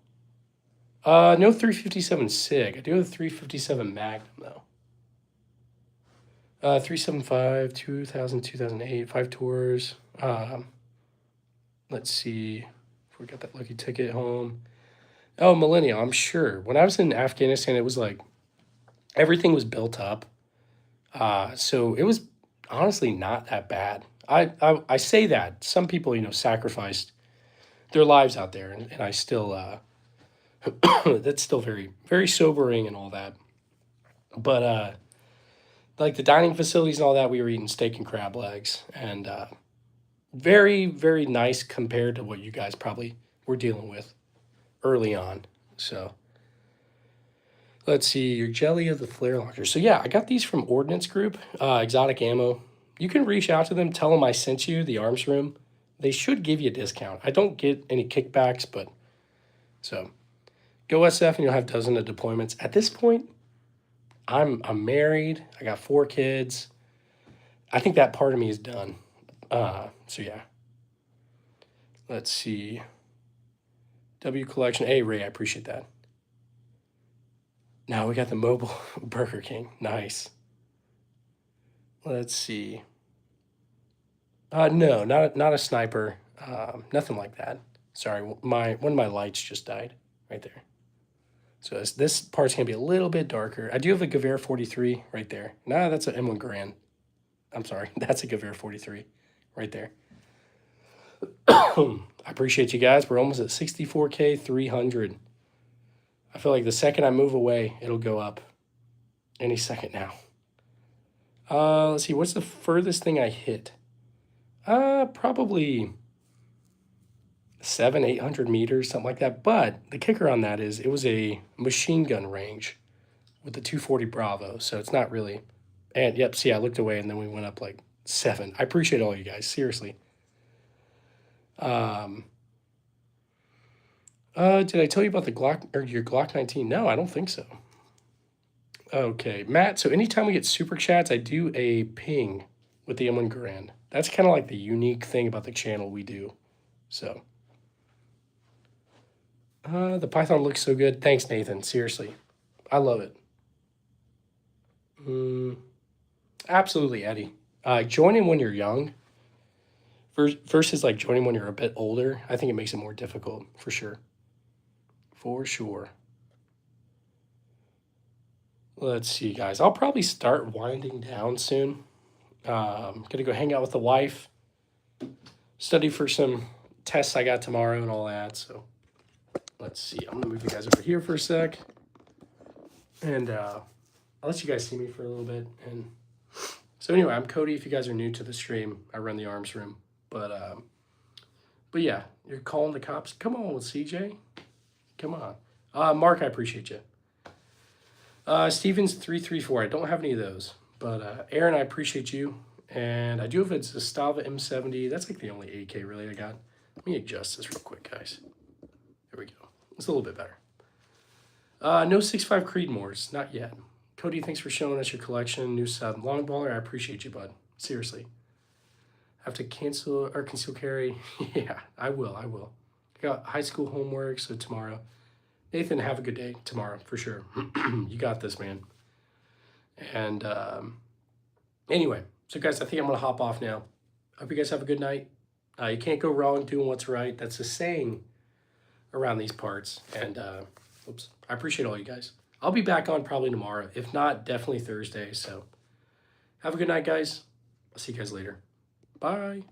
Speaker 1: No 357 SIG. I do have a 357 Magnum though. 375, 2000, 2008, 5 tours. Let's see if we got that lucky ticket home. Oh, Millennial, I'm sure. When I was in Afghanistan, it was like everything was built up. So it was honestly not that bad. I say that. Some people, sacrificed their lives out there, and I still, that's still very, very sobering and all that. But like the dining facilities and all that, we were eating steak and crab legs, and very, very nice compared to what you guys probably were dealing with early on. So let's see, your jelly of the flare launcher. So yeah, I got these from Ordnance Group, Exotic Ammo. You can reach out to them, tell them I sent you the arms room. They should give you a discount. I don't get any kickbacks, but so go SF and you'll have dozens of deployments. At this point, I'm married. I got 4 kids. I think that part of me is done. So yeah. Let's see. W collection. Hey Ray, I appreciate that. Now we got the mobile Burger King. Nice. Let's see. No, not a sniper. Nothing like that. Sorry, one of my lights just died right there. So this part's gonna be a little bit darker. I do have a Gewehr 43 right there. Nah, that's an M1 Garand. I'm sorry, that's a Gewehr 43 right there. I appreciate you guys. We're almost at 64K 300. I feel like the second I move away, it'll go up any second now. Let's see, what's the furthest thing I hit? Probably 800 meters, something like that. But the kicker on that is it was a machine gun range with the 240 Bravo, so it's not really. And yep, see, I looked away and then we went up like 7. I appreciate all you guys, seriously. Did I tell you about the Glock or your Glock 19? No, I don't think so. Okay, Matt. So anytime we get super chats, I do a ping with the M1 Garand. That's kind of like the unique thing about the channel we do. So, the Python looks so good. Thanks, Nathan. Seriously, I love it. Absolutely, Eddie. Joining when you're young versus like joining when you're a bit older, I think it makes it more difficult for sure. For sure. Let's see, guys. I'll probably start winding down soon. Gonna go hang out with the wife, study for some tests I got tomorrow and all that. So let's see. I'm gonna move you guys over here for a sec, and I'll let you guys see me for a little bit. And so anyway, I'm Cody. If you guys are new to the stream, I run the arms room. But yeah, you're calling the cops. Come on, CJ. Come on, Mark. I appreciate you. Stevens 334. I don't have any of those, but Aaron, I appreciate you. And I do have a Zastava M70. That's like the only AK really I got. Let me adjust this real quick, guys. There we go. It's a little bit better. No 6.5 Creedmoors, not yet. Cody, thanks for showing us your collection. New sub. Long baller, I appreciate you, bud. Seriously. Have to cancel or conceal carry? Yeah, I will. I got high school homework, so tomorrow. Nathan, have a good day tomorrow, for sure. You got this, man. And anyway, so guys, I think I'm going to hop off now. Hope you guys have a good night. You can't go wrong doing what's right. That's the saying around these parts. And oops, I appreciate all you guys. I'll be back on probably tomorrow. If not, definitely Thursday. So have a good night, guys. I'll see you guys later. Bye.